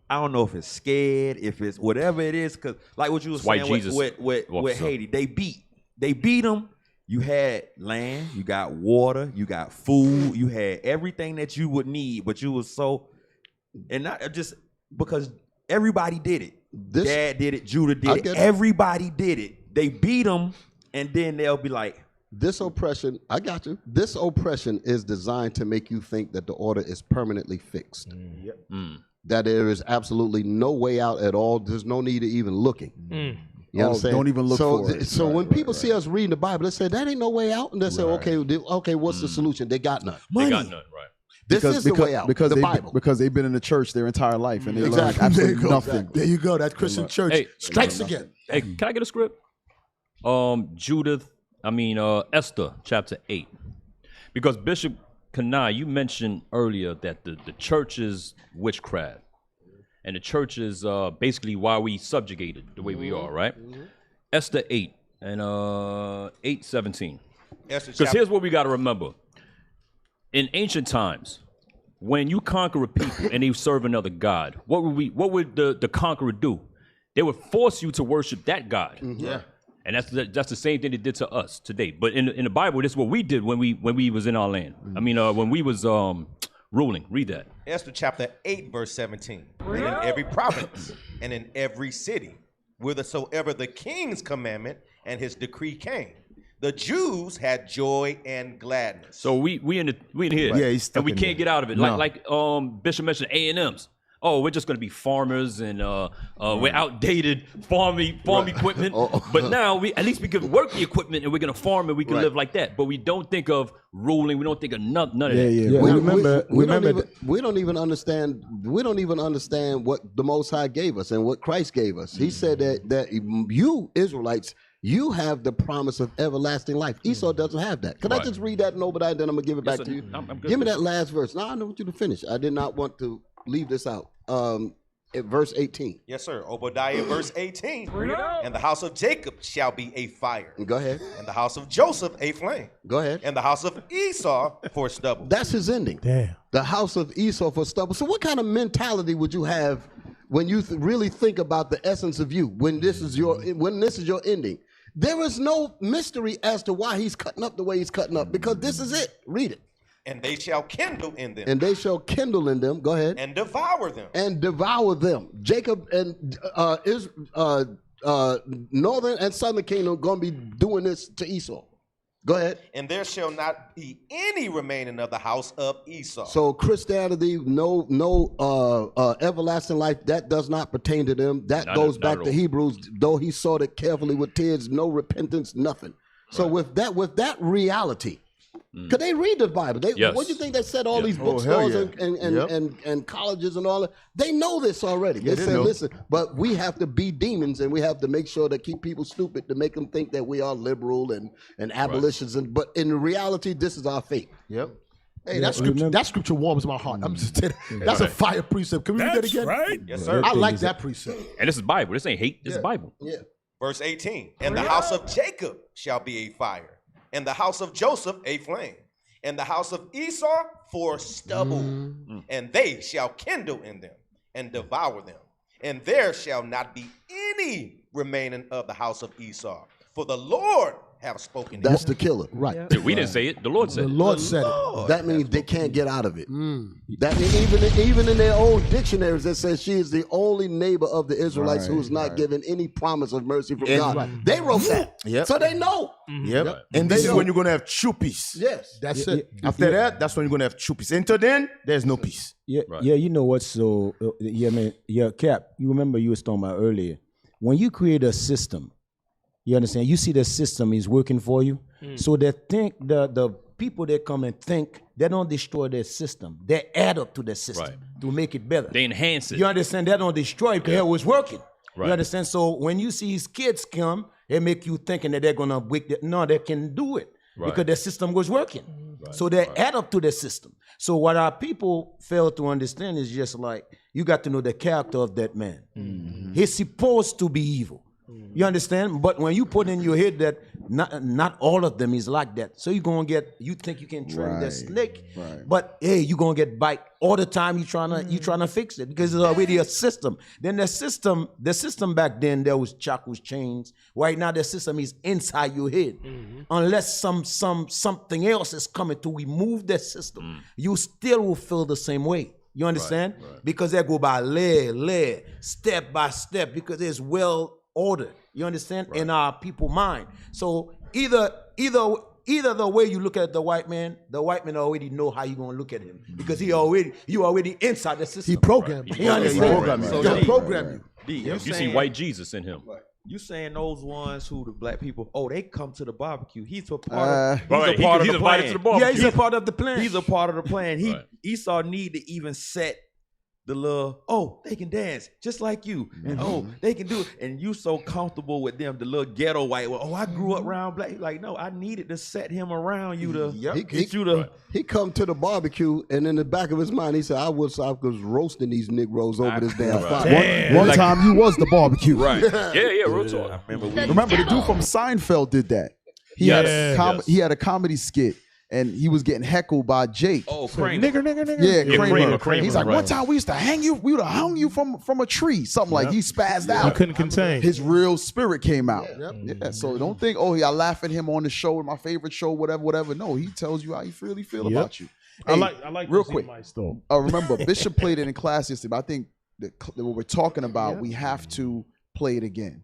I don't know if it's scared, if it's whatever it is, because like what you were saying with Haiti, they beat them. You had land, you got water, you got food, you had everything that you would need, but you was so and not just because everybody did it. Dad did it. Judah did it. Everybody did it. They beat them, and then they'll be like, this oppression, I got you. This oppression is designed to make you think that the order is permanently fixed. That there is absolutely no way out at all. There's no need of even looking. You know what I'm saying? Don't even look for it. So when people see us reading the Bible, they say, that ain't no way out. And they say, okay, what's the solution? They got none. They got none, right. This is the way out, the Bible. Because they've been in the church their entire life and they learned absolutely nothing. There you go. That Christian church strikes again. Hey, can I get a script? Esther, chapter 8. Because Bishop Culinary, you mentioned earlier that the church is witchcraft. And the church is basically why we subjugated the way we are, right? Esther 8 and 8:17. Because here's what we got to remember. In ancient times, when you conquer a people and they serve another god, what would the conqueror do? They would force you to worship that god. Yeah. And that's the same thing they did to us today. But in the Bible, this is what we did when we was in our land. I mean, when we was ruling. Read that. Esther chapter 8, verse 17. And in every province and in every city, whithersoever the king's commandment and his decree came, the Jews had joy and gladness. So we in here, Yeah, he's stuck and we in can't there. get out of it. No. Like Bishop mentioned A&Ms. Oh, we're just going to be farmers and we're outdated farm equipment. But now at least we can work the equipment and we're going to farm and we can live like that. But we don't think of ruling. We don't think of none of that. Yeah. We don't even understand. We don't even understand what the Most High gave us and what Christ gave us. He said that you Israelites, you have the promise of everlasting life. Esau doesn't have that. Could I just read that in Obadiah, then I'm going to give it back to you? Give me that last verse. No, I don't want you to finish. I did not want to leave this out. At verse 18. Yes, sir. Obadiah, verse 18. And the house of Jacob shall be a fire. Go ahead. And the house of Joseph a flame. Go ahead. And the house of Esau for stubble. That's his ending. Damn. The house of Esau for stubble. So what kind of mentality would you have when you really think about the essence of you, when this is your ending? There is no mystery as to why he's cutting up the way he's cutting up, because this is it. Read it. And they shall kindle in them. And they shall kindle in them. Go ahead. And devour them. And devour them. Jacob and northern and southern kingdom are going to be doing this to Esau. Go ahead. And there shall not be any remaining of the house of Esau. So Christianity, no everlasting life, that does not pertain to them. That goes back to Hebrews. Though he sought it carefully with tears, no repentance, nothing. So with that reality, could they read the Bible? What do you think they said all these bookstores and colleges and all that? They know this already. They say, listen, but we have to be demons and we have to make sure to keep people stupid to make them think that we are liberal and abolitionists. But in reality, this is our fate. Yep. Hey, that scripture warms my heart. I'm just telling you, that's a fire precept. Can we read that again? Right. Yes, sir. I like that precept. And this is Bible. This ain't hate. This is Bible. Yeah. Verse 18. And the house of Jacob shall be a fire. And the house of Joseph a flame, and the house of Esau for stubble, and they shall kindle in them and devour them, and there shall not be any remaining of the house of Esau, for the Lord have spoken. That's the killer, right? Yeah. We didn't say it. The Lord said it. The Lord said it. That means they can't get out of it. That means even in their own dictionaries, it says she is the only neighbor of the Israelites who's not given any promise of mercy from God. They wrote that, so they know. And this is when you're gonna have true peace. Yes, that's it. After that, that's when you're gonna have true peace. Until then, there's no peace. Yeah, you know what? So, Cap, you remember you was talking about earlier. When you create a system, you understand? You see the system is working for you. So they think the people that come and think, they don't destroy their system. They add up to the system to make it better. They enhance it. You understand? They don't destroy it because it was working. You understand? So when you see these kids come, they make you thinking that they're gonna break it. No, they can do it because the system was working. So they add up to the system. So what our people fail to understand is just like, you got to know the character of that man. He's supposed to be evil. You understand? But when you put in your head that not all of them is like that, so you think you can train the snake, but hey, you're gonna get bite all the time. You trying to fix it because it's already a system. Then the system back then there was shackles, chains. Right now the system is inside your head. Unless something else is coming to remove that system, you still will feel the same way. You understand? Because they go by layer, step by step, because it's well ordered. You understand? In our people mind. So either the way you look at the white man already know how you gonna look at him, because you already inside the system. He programmed you. You understand? He'll program you. You see white Jesus in him. You saying those ones who the black people? Oh, they come to the barbecue. He's a part of. He's invited to the barbecue. Yeah, he's a part of the plan. He's a part of the plan. Esau need to even set the little. Oh, they can dance just like you, and they can do it. And you so comfortable with them, the little ghetto white. Well, I grew up around black. He's like, no, I needed to set him around you to get you to. He come to the barbecue, and in the back of his mind, he said, I was roasting these Negroes over this damn fire. One time you was the barbecue. Right. Yeah, real talk. I remember the dude from Seinfeld did that. He had a comedy skit. And he was getting heckled by Jake. Oh, Kramer. Nigger. Yeah, Kramer. He's like, right. one time we used to hang you. We would have hung you from a tree. Something like he spazzed out. He couldn't contain. His real spirit came out. Yeah. So don't think, I laugh at him on the show, my favorite show, whatever. No, he tells you how he really feel about you. Hey, I like real quick. Remember, Bishop played it in class yesterday, but I think that what we're talking about, we have to play it again.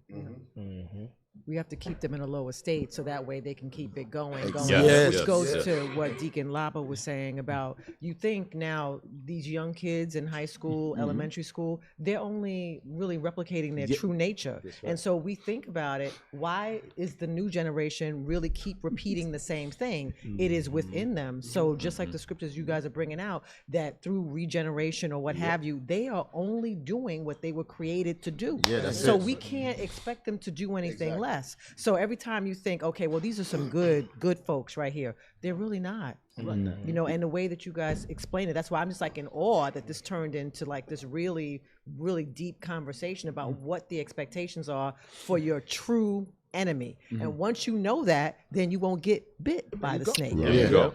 We have to keep them in a lower state so that way they can keep it going. Yes. Goes to what Deacon Laba was saying about, you think now these young kids in high school, elementary school, they're only really replicating their true nature. Right. And so we think about it, why is the new generation really keep repeating the same thing? It is within them. So just like the scriptures you guys are bringing out, that through regeneration or what have you, they are only doing what they were created to do. So we can't expect them to do anything less. So every time you think, okay, well, these are some good folks right here, they're really not. You know, and the way that you guys explain it, that's why I'm just like in awe that this turned into like this really, really deep conversation about what the expectations are for your true enemy. And once you know that, then you won't get bit by the snake. There you go.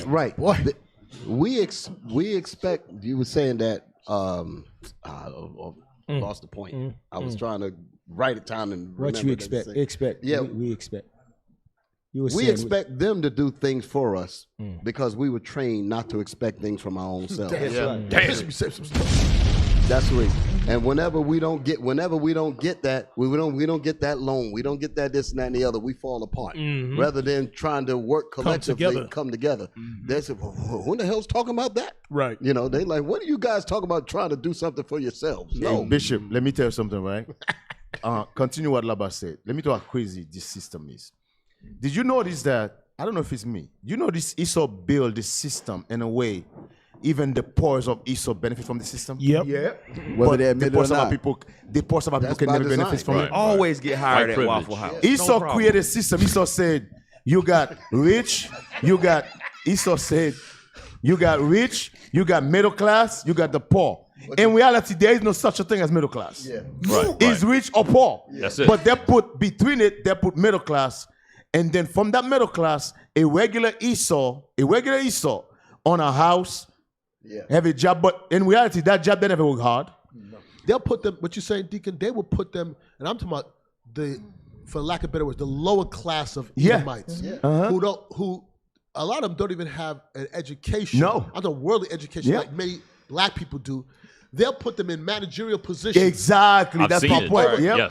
Right. We expect, you were saying that, lost the point. I was trying to write it down and what you expect. Yeah, we expect. We expect them to do things for us because we were trained not to expect things from our own selves. That's right. And whenever we don't get that, we don't get that loan, we don't get that this and that and the other, we fall apart. Rather than trying to work collectively, come together. They say, well, who the hell's talking about that? Right. You know, they like, what are you guys talking about trying to do something for yourselves? No. Hey, Bishop, let me tell you something, right? Continue what Laba said. Let me tell you how crazy this system is. Did you notice that, I don't know if it's me, you know this Esau built this system in a way, even the poors of Esau benefit from the system? Yep. Yeah. Whether they admit it or not. The poor some people can never benefit from it. Always get hired at Waffle House. Esau created a system. Esau said, you got rich, Esau said, you got rich, you got middle class, you got the poor. In reality, there is no such a thing as middle class. Yeah. Is rich or poor. That's it. But they put between it, they put middle class. And then from that middle class, a regular Esau on a house, have a job. But in reality, that job, they never work hard. No. They'll put them, what you're saying, Deacon, they will put them, and I'm talking about for lack of better words, the lower class of Edomites. Who a lot of them don't even have an education. No. I'm talking worldly education like many black people do. They'll put them in managerial positions. Exactly, that's my point. Yes,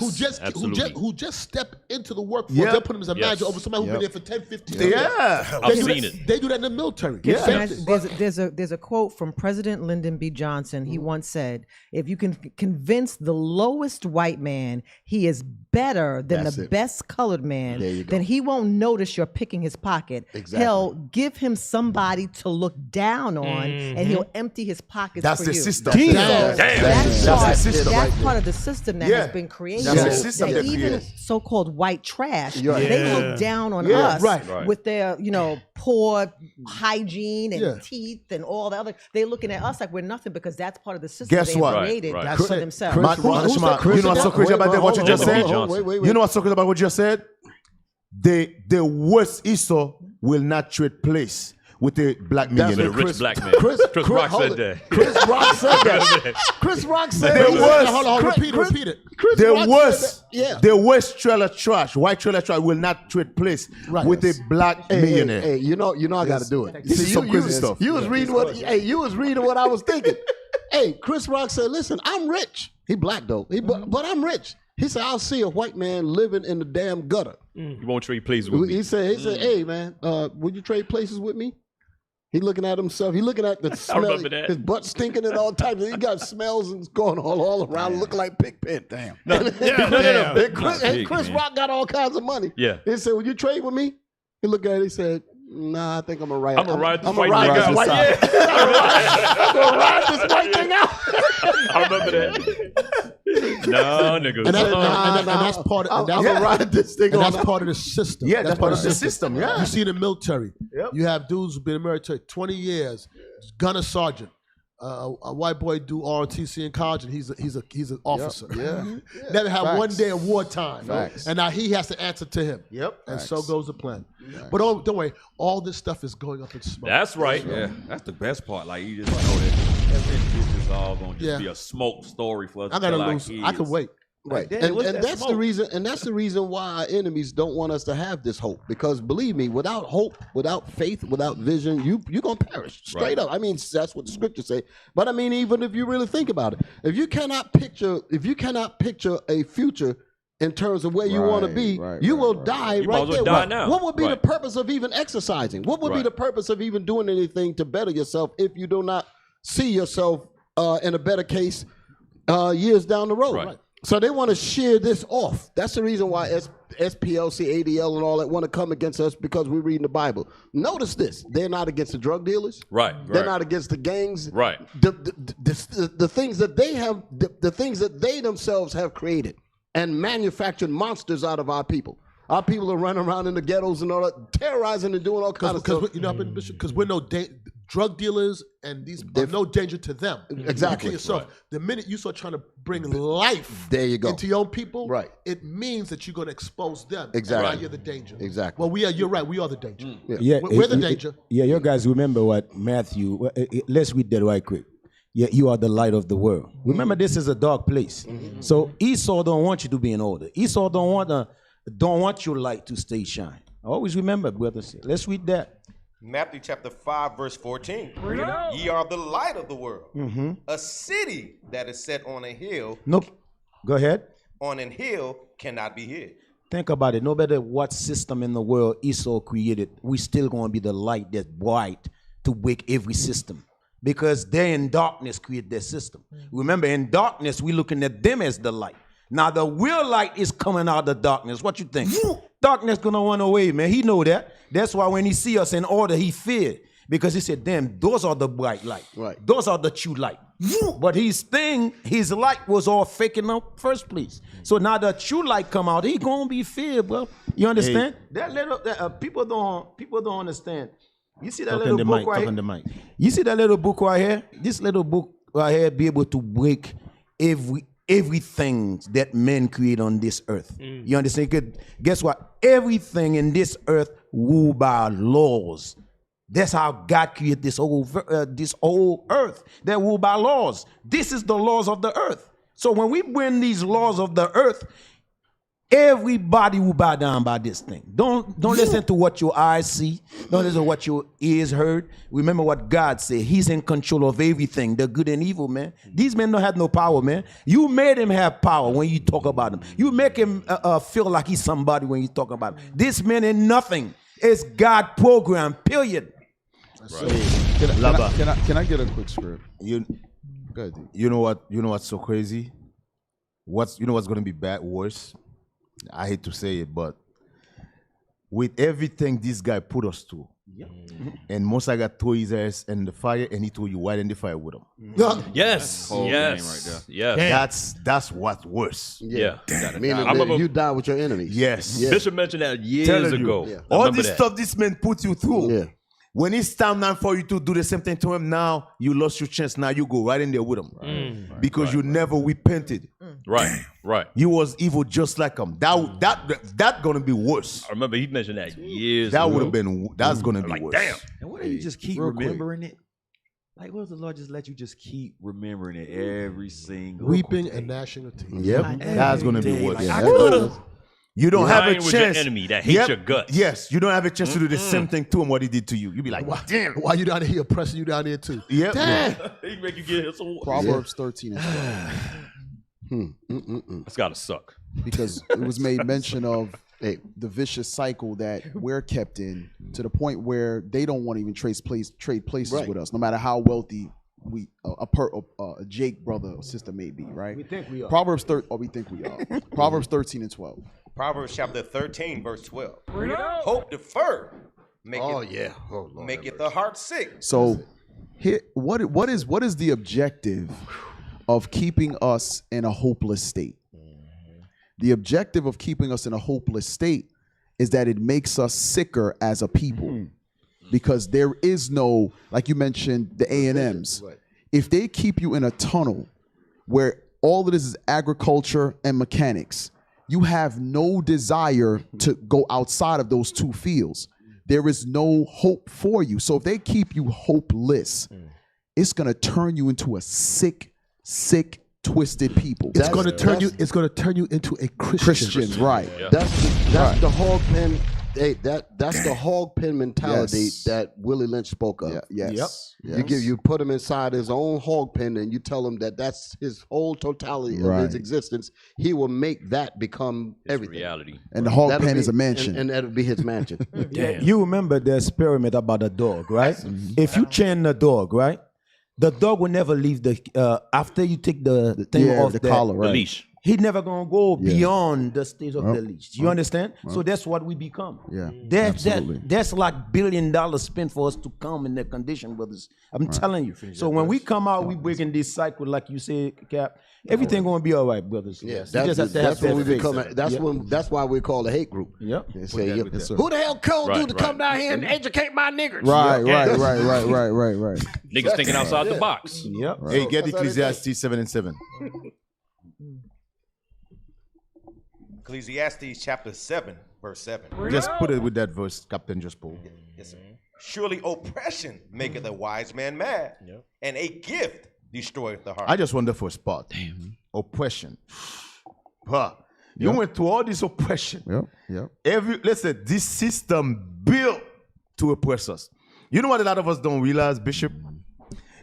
who just step into the workforce. They'll put them as a manager over somebody who's been there for 10, 15 years. I've seen it. They do that in the military. There's a quote from President Lyndon B. Johnson. He once said, if you can convince the lowest white man he is better than the best colored man, then he won't notice you're picking his pocket. He'll give him somebody to look down on, and he'll empty his pockets That's for the you. system. That's part of the system that has been created. That's the system that even so-called white trash, they look down on us with their, poor hygiene and teeth and all the other. They're looking at us like we're nothing because that's part of the system they created for themselves. You know what's so crazy about what you just said? You know what's so crazy about what you just said? The worst Esau will not trade place with the black With a millionaire. rich black man. Chris Rock hold said it. that. Chris Rock said that. Chris Rock said There that. was- Hold on, Chris- repeat it. Chris There Rock was, said that. Yeah. there was trailer trash. White trailer trash will not trade place with a black millionaire. Hey, you know, I got to do it. This is some crazy stuff. You was reading what? Hey, you was reading what I was thinking. Hey, Chris Rock said, "Listen, I'm rich. He black though. But I'm rich." He said, "I'll see a white man living in the damn gutter." You won't trade places with me. He said, "Hey man, would you trade places with me?" He looking at himself. He looking at the smell. remember that. His butt stinking and all types. He got smells and going all around, looking like pig pen. Damn. No. And Chris Rock got all kinds of money. Yeah. He said, "Would you trade with me?" He looked at it. He said, "Nah, I think I'm gonna ride. I'm gonna ride this I'm white gonna thing ride out. this white. I'm gonna ride this white thing out." I remember that. No, nigga. And that's part of I'm gonna ride this thing and on that's out. part of the system. Yeah, that's part of the system. Yeah. You see in the military, Yep. you have dudes who've been in the military 20 years, gunner sergeant. A white boy do ROTC in college, and he's an officer. Yeah. Never had Facts. one day of wartime, Facts. and now he has to answer to him. Yep. And so Facts. goes the plan. But don't worry, all this stuff is going up in smoke. That's right. Yeah, that's the best part. Like you just know that it's just all gonna just be a smoke story for us. I to gotta tell our lose. kids. I can wait. Right, Damn, and what's that that's the smoke? reason, and that's the reason why our enemies don't want us to have this hope. Because believe me, without hope, without faith, without vision, you're gonna perish straight up. I mean, that's what the scriptures say. But I mean, even if you really think about it, if you cannot picture a future in terms of where you want to be, you will die You might right as well there. die now. What would be the Right. purpose of even exercising? What would be the purpose of even doing anything to better yourself if you do not see yourself in a better case years down the road? Right. So they want to shear this off. That's the reason why SPLC, ADL, and all that want to come against us, because we're reading the Bible. Notice this: they're not against the drug dealers. Right. They're not against the gangs. Right. The things that they have, the things that they themselves have created and manufactured monsters out of our people. Our people are running around in the ghettos and all that, terrorizing and doing all kinds of stuff. Because we're no drug dealers, and these are no danger to them. Exactly. You yourself. The minute you start trying to bring life there you go. into your own people, Right. it means that you're going to expose them. Exactly. And now you're the danger. Exactly. Well, you're right. We are the danger. Yeah, We're the danger. Yeah, you guys remember what Matthew? Let's read that right quick. Yeah, you are the light of the world. Remember, this is a dark place. So Esau don't want you to be in order. Esau don't want your light to stay shine. Always remember, brothers. Let's read that. Matthew chapter 5, verse 14. Ye are the light of the world. A city that is set on a hill. Nope. Go ahead. On an hill cannot be hid. Think about it. No matter what system in the world Esau created, we still going to be the light that's bright to break every system. Because they in darkness create their system. Remember, in darkness, we looking at them as the light. Now, the real light is coming out of the darkness. What you think? Darkness going to run away, man. He know that. That's why when he see us in order, he feared. Because he said, damn, those are the bright light. Right. Those are the true light. But his light was all fake in the first place. So now the true light come out, he going to be feared, bro. You understand? That little, people don't understand. You see that little book right here? You see that little book right here? This little book right here be able to break everything that men create on this earth. You understand? 'Cause guess what? Everything in this earth ruled by laws. That's how God created this whole earth. They're ruled by laws. This is the laws of the earth. So when we bring these laws of the earth, everybody will bow down by this thing. Don't listen to what your eyes see. Don't listen to what your ears heard. Remember what God said. He's in control of everything, the good and evil, man. These men don't have no power, man. You made him have power when you talk about him. You make him feel like he's somebody when you talk about him. This man ain't nothing. It's God program, period. So, can I get a quick script? You know what's so crazy? What's going to be worse? I hate to say it, but with everything this guy put us through, and Musa got threw his ass in the fire, and he threw you right in the fire with him. Yes, That's what's worse. Yeah. Meaning you die with your enemies. Yes. Bishop mentioned that years ago. All this stuff this man put you through. When it's time now for you to do the same thing to him, now you lost your chance. Now you go right in there with him because you never repented. Right, right. You was evil just like him. That gonna be worse. I remember he mentioned that years That ago. would have been. That's gonna be worse. Damn. And what if you just keep real quick. remembering it? Like, what if the Lord just let you just keep remembering it every single Weeping day? and gnashing of teeth. Yep, that's gonna be day, worse. like, I Woo! You don't have a Lying with your chance. enemy that hates your guts. Yes, you don't have a chance to do the same thing to him what he did to you. You be like, damn. Why you down here? He oppressing you down here too. Yep. Damn. He make you get some. Proverbs 13 and 12. That's gotta suck. Because it was made mention of the vicious cycle that we're kept in, to the point where they don't want to even trade places with us, no matter how wealthy we a Jake brother or sister may be, right? We think we are. Proverbs 13. We think we are. Proverbs 13 and 12. Proverbs chapter 13, verse 12. Hope deferred. Make it the heart sick. So, here, what is the objective of keeping us in a hopeless state? The objective of keeping us in a hopeless state is that it makes us sicker as a people. Because there is no, like you mentioned, the A&Ms. Right. If they keep you in a tunnel where all of this is agriculture and mechanics, you have no desire to go outside of those two fields. There is no hope for you. So if they keep you hopeless, it's going to turn you into a sick, twisted people. It's going to turn you. It's going to turn you into a Christian. Right? Yeah. That's the hog pen. Hey, that's the hog pen mentality that Willie Lynch spoke of. Yes. You put him inside his own hog pen, and you tell him that that's his whole totality of his existence. He will make that become everything. Reality. And the hog That'll pen be- is a mansion. and that'll be his mansion. You remember the experiment about the dog, right? If you chain the dog, right, the dog will never leave the after you take the thing off the collar, right? The leash. He never gonna go beyond the stage of the leash. You understand? So that's what we become. Yeah, That's like $1 billion spent for us to come in that condition, brothers. I'm telling you. So when we come out, we breaking this cycle, like you say, Cap. Everything gonna be all right, brothers. Yes, You just have to have that's when we that faith. become. That's why we call a hate group. Yep. They say, Yes, sir. who the hell told you Right, to right. come down here and educate my niggers? Right. Niggas thinking outside the box. Yep. Hey, get Ecclesiastes 7 and 7. Ecclesiastes chapter 7, verse 7. Just put it with that verse, Captain just pulled. Yes, sir. Surely oppression maketh a wise man mad, and a gift destroyeth the heart. I just wonder for a spot. Oppression. Huh. You went through all this oppression. Yep. Listen, this system built to oppress us. You know what a lot of us don't realize, Bishop?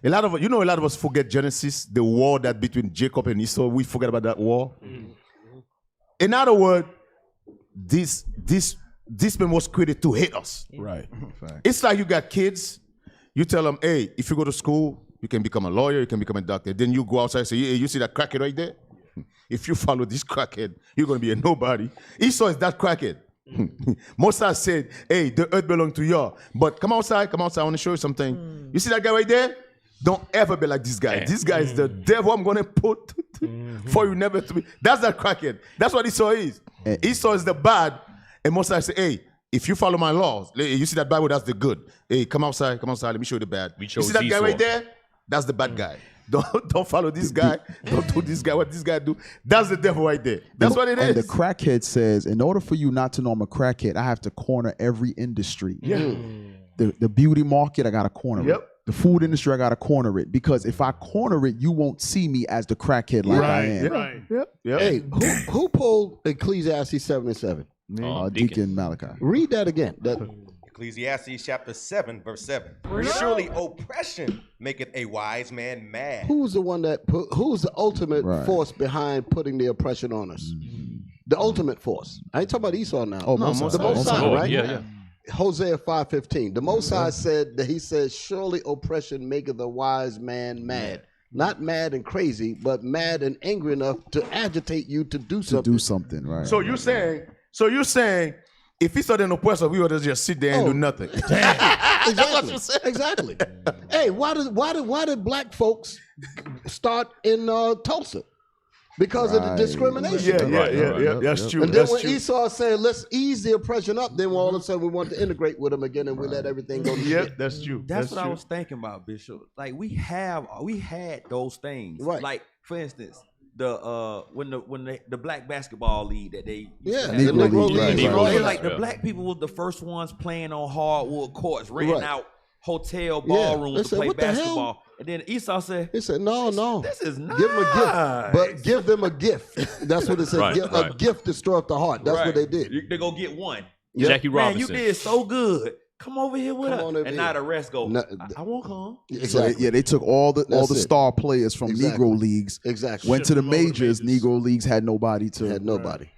A lot of us forget Genesis, the war that between Jacob and Esau. We forget about that war. In other words, this man was created to hate us. Right. It's like you got kids. You tell them, hey, if you go to school, you can become a lawyer, you can become a doctor. Then you go outside and say, hey, you see that crackhead right there? If you follow this crackhead, you're going to be a nobody. Esau is that crackhead. Moses said, hey, the earth belongs to y'all. But come outside, I want to show you something. You see that guy right there? Don't ever be like this guy. This guy is the devil I'm going to put for you never to be. That's that crackhead. That's what Esau is. Esau is the bad. And Moses said, hey, if you follow my laws, you see that Bible, that's the good. Hey, come outside, let me show you the bad. You see that guy right there? That's the bad guy. Don't follow this guy. Don't do this guy. What this guy do? That's the devil right there. That's what it is. And the crackhead says, in order for you not to know I'm a crackhead, I have to corner every industry. Yeah. The beauty market, I got to corner Yep. it. The food industry, I got to corner it. Because if I corner it, you won't see me as the crackhead like I am. Right. Yep. Hey, who pulled Ecclesiastes 7 and 7? Deacon Malachi. Read that again. Ecclesiastes chapter 7, verse 7. Surely oppression maketh a wise man mad. Who's the ultimate force behind putting the oppression on us? The ultimate force. I ain't talking about Esau now. Oh, no, the Most High, right? Yeah. Hosea 5:15. The Most High said that he says, surely oppression maketh a wise man mad. Not mad and crazy, but mad and angry enough to agitate you to do something. Right. So you're saying, if Esau didn't oppress us, we would just sit there and do nothing. That's what you're saying. Exactly. Hey, why did black folks start in Tulsa? Because of the discrimination. Yeah. That's true. And then when Esau said, let's ease the oppression up, then all of a sudden we want to integrate with them again and we let everything go to shit. That's true. That's what I was thinking about, Bishop. Like we had those things. Right. Like, for instance, the black basketball league that they Negro League. They like the black people was the first ones playing on hardwood courts, renting out hotel ballrooms to play basketball. And then Esau said, he said, no, this is nice. Give them a gift, but give them a gift. That's what it said. A gift to stir up the heart. That's what they did. They go get one. Jackie Robinson. Man, you did so good. Come over here with us. And now the rest go, I won't come. Exactly. So they took all the star players from Negro leagues. Exactly. Went to the majors. Negro leagues had nobody to. Had nobody.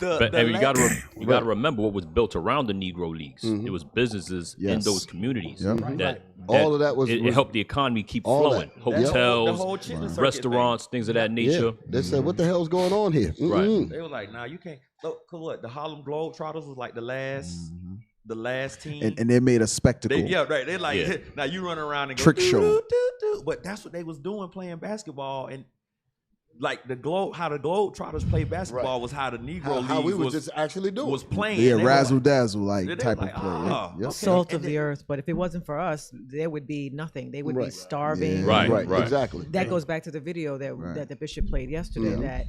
And you got to remember what was built around the Negro leagues. It was businesses in those communities that all of that was it helped the economy keep flowing. Hotels, restaurants, things of that nature. They said, "What the hell's going on here?" Right. They were like, "Nah, you can't." Cause what? The Harlem Globetrotters was like the last team, and they made a spectacle. They're like, now you run around and go, trick show. But that's what they was doing, playing basketball. And like how the Globetrotters play basketball was how the Negro how we League was just actually doing was playing. Yeah, razzle dazzle type of play. Salt of the earth. But if it wasn't for us, there would be nothing. They would be starving. Yeah. Right. Exactly. That goes back to the video that the bishop played yesterday.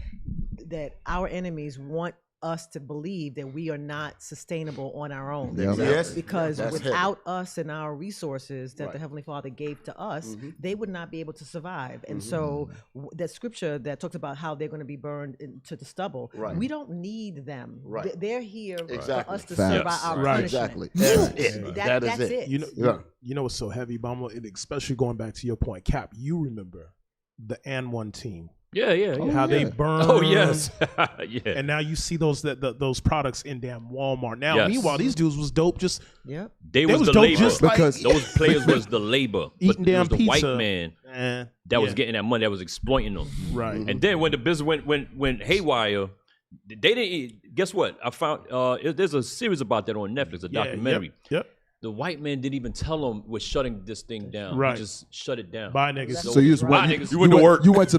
That our enemies want us to believe that we are not sustainable on our own. Yes. Because without us and our resources that the Heavenly Father gave to us, they would not be able to survive. And so that scripture that talks about how they're going to be burned into the stubble, we don't need them. They're here for us to serve by our punishment. Exactly. That's it. You know what's so heavy, Bama? And especially going back to your point, Cap, you remember the and one team. Yeah. They burn. Oh yes. And now you see those products in damn Walmart. Now, meanwhile, these dudes was dope. Just they was the dope labor just because those players was the labor. Eating but it damn was the pizza. white man that was getting that money, that was exploiting them. Right. And then when the business went haywire, they didn't. Guess what? I found there's a series about that on Netflix, a documentary. Yep. The white man didn't even tell them we're shutting this thing down. Right. He just shut it down. Bye, niggas. So you went to work. You went to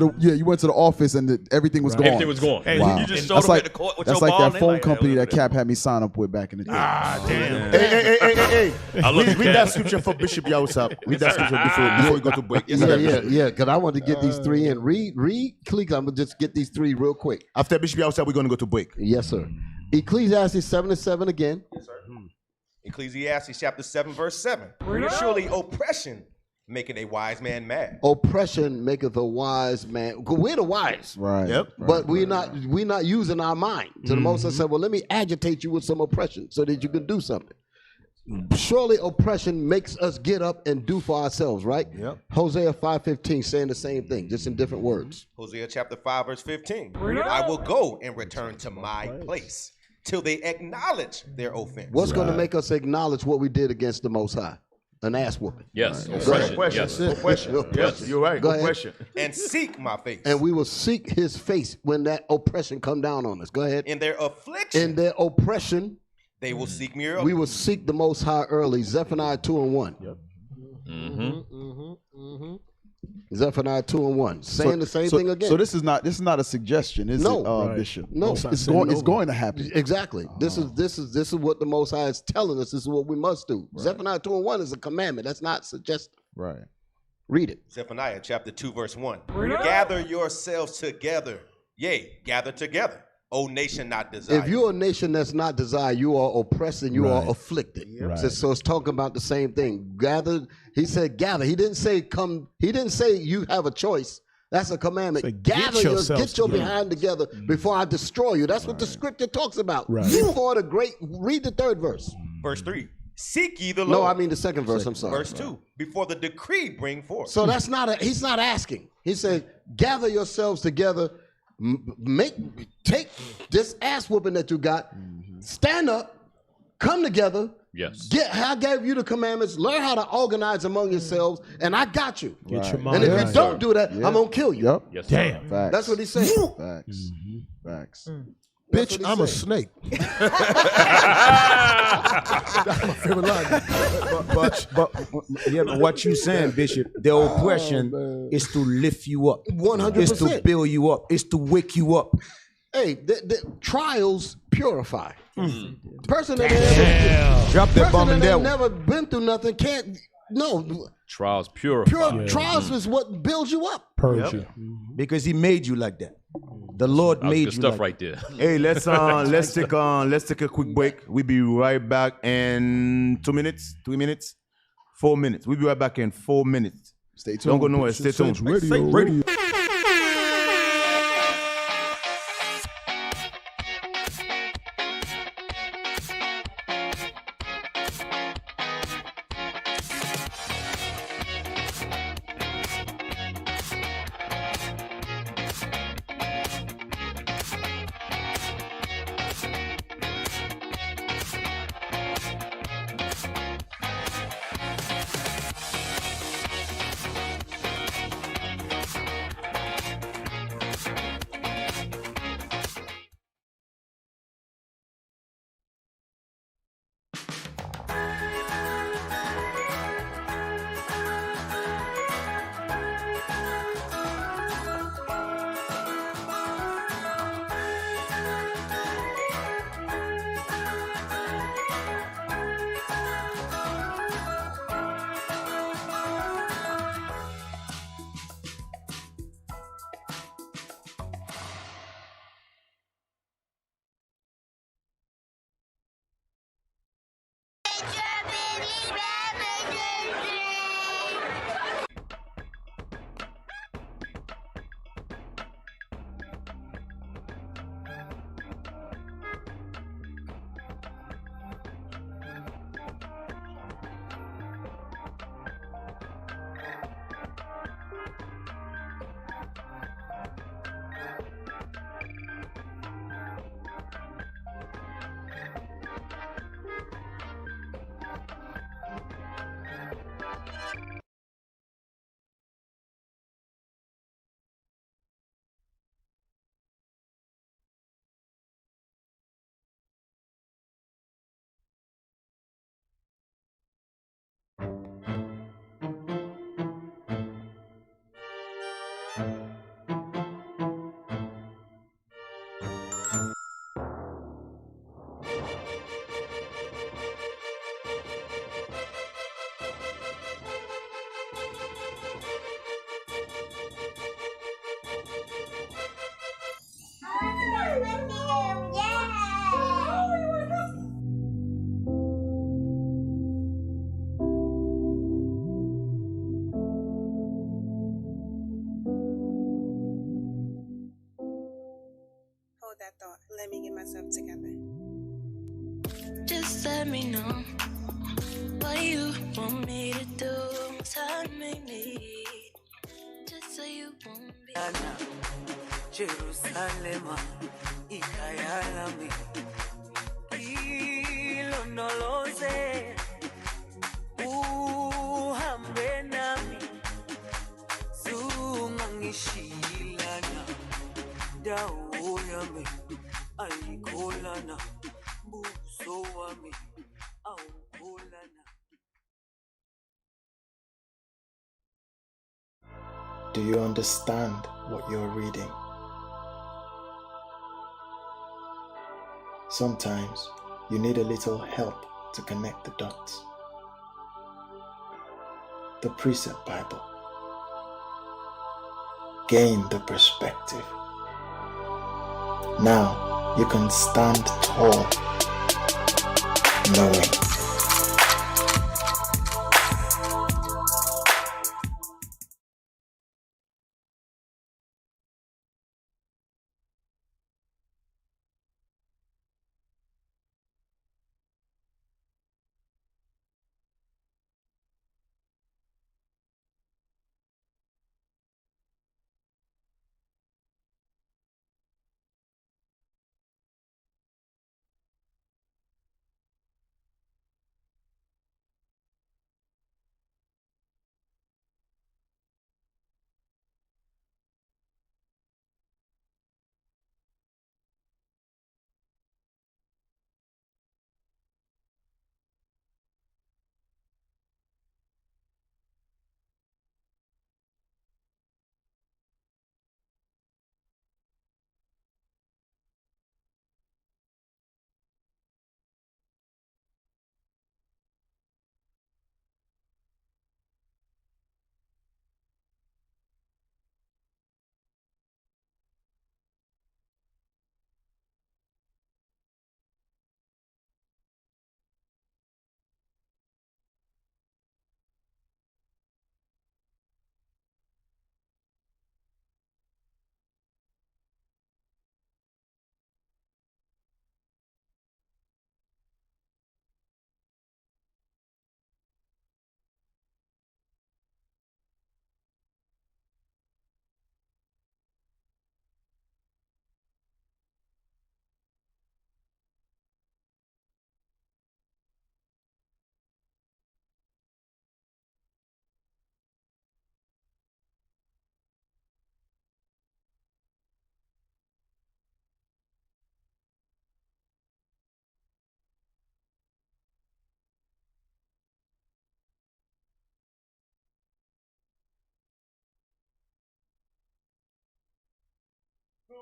the office and everything was gone. Everything was gone. Hey, Wow. you just showed That's them like at the court with that's your like ball, that phone and company like, that Cap had me sign up with back in the day. Damn. Hey. I love Read that scripture for Bishop Yawusap. Read that scripture before we go to break. Yeah. Because I want to get these three in. Read, click. I'm gonna just get these three real quick. After Bishop Yawusap, we're going to go to break. Yes, sir. Ecclesiastes 7:7 again. Yes, sir. Ecclesiastes chapter 7, verse 7. Surely oppression maketh a wise man mad. Oppression maketh a wise man. We're the wise, Right. Yep. but we're not using our mind. So the Most High said, "Well, let me agitate you with some oppression, so that you can do something." Surely oppression makes us get up and do for ourselves, right? Yep. Hosea 5:15 saying the same thing, just in different words. Hosea chapter 5, verse 15. I will go and return to my place till they acknowledge their offense. What's going to make us acknowledge what we did against the Most High? An ass whooping. Yes. Oppression. Yes, you're right. Go ahead. Oppression. And seek my face. And we will seek his face when that oppression come down on us. Go ahead. In their affliction. In their oppression, they will seek me early. we will seek the Most High early. Zephaniah 2:1. Yep. Zephaniah 2:1. Saying the same thing again. So this is not a suggestion, is it, Bishop? No. It's going to happen. Exactly. This is what the Most High is telling us. This is what we must do. Right. Zephaniah 2:1 is a commandment. That's not suggestive. Right. Read it. Zephaniah chapter 2, verse 1. Gather yourselves together. Yea, gather together. O nation not desired. If you're a nation that's not desired, you are oppressed and you are afflicted. Right. So it's talking about the same thing. Gather. He said gather. He didn't say come. He didn't say you have a choice. That's a commandment. So gather get your behind together before I destroy you. That's what the scripture talks about. Right. Before the great. Read the third verse. Verse 3. Seek ye the Lord. No, I mean the second verse. I'm sorry. Verse 2. Before the decree bring forth. So that's not he's not asking. He said, gather yourselves together. Take this ass whooping that you got, stand up, come together. Yes. I gave you the commandments. Learn how to organize among yourselves, and I got you. Get your mind and if right. you don't do that, I'm gonna kill you. Yep. Yes, damn. Facts. That's what he said. Facts. Facts. Bitch, I'm a snake. That's my favorite line. But what you saying, Bishop, the oppression is to lift you up. 100%. It's to build you up. It's to wake you up. Hey, the trials purify. Person that Drop that bomb in there. never been through nothing can't. No. Trials purify. Trials is what builds you up. Purge you. Because he made you like that. The Lord That was made good you stuff like right there. Hey, let's take a quick break. We'll be right back in 2 minutes, 3 minutes, 4 minutes. We'll be right back in 4 minutes. Stay tuned. Don't go nowhere. Stay tuned. Radio. Hold that thought. Let me get myself together. Just let me know what you want me to do. Tell me, just so you won't be. Jerusalem, ikayalami, ilonoloze, uhambe nami, zungangishilana, dawo yami, ayikholana, buso wami, awukholana. Do you understand what you're reading? Sometimes you need a little help to connect the dots. The Precept Bible. Gain the perspective. Now you can stand tall, knowing.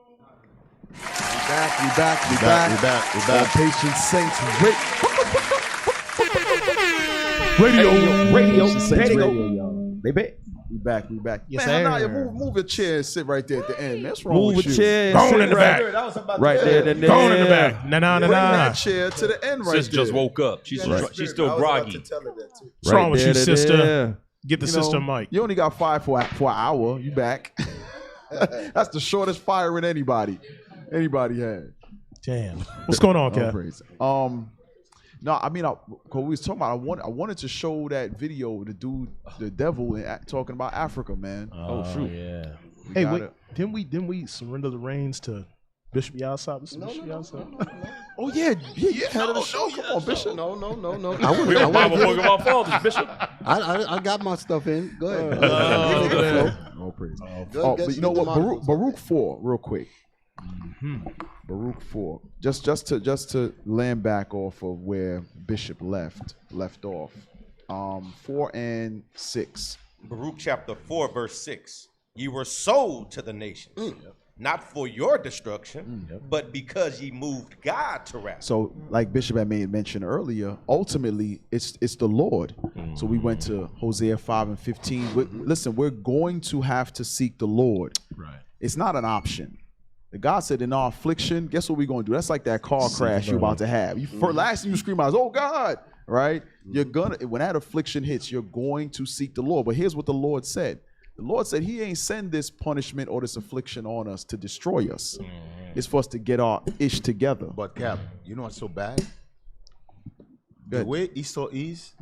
We back. On Patient Saints Radio. Radio. Baby. We back. Yes, man, sir. Hanaya, move your chair and sit right there at the end. Man, what's wrong Move with a you? chair. Going in the back. Right there. Going in the back. Nah. Bring that chair to the end right Sis there. just woke up. She's still groggy. What's wrong with you, sister? Get the sister mic. You only got 5 for an hour. You back. That's the shortest firing anybody had. Damn. What's going on, Oh, Cap? praise. No, I mean, cause we was talking about. I wanted to show that video, the dude, the devil, talking about Africa, man. Oh, shoot. Yeah. Hey, wait. Didn't we surrender the reins to Bishop Yasop? Oh yeah, head of the show. Come on, Bishop. No. We don't Bible book of our fathers, Bishop. I got my stuff in. Go ahead. No praise. Go, but you know what? Baruch 4, real quick. Baruch 4. Just to land back off of where Bishop left off. 4 and 6. Baruch chapter 4, verse 6. Ye were sold to the nations, not for your destruction, but because ye moved God to wrath. So, like Bishop had made mention earlier, ultimately it's the Lord. So we went to Hosea 5 and 15. Listen, we're going to have to seek the Lord. Right. It's not an option. God said, in our affliction, guess what we're going to do? That's like that car crash you're about to have. Last thing you scream out is, oh God, right? You're gonna, when that affliction hits, you're going to seek the Lord. But here's what the Lord said. The Lord said he ain't send this punishment or this affliction on us to destroy us. It's for us to get our ish together. But Cap, you know what's so bad? The way Esau is,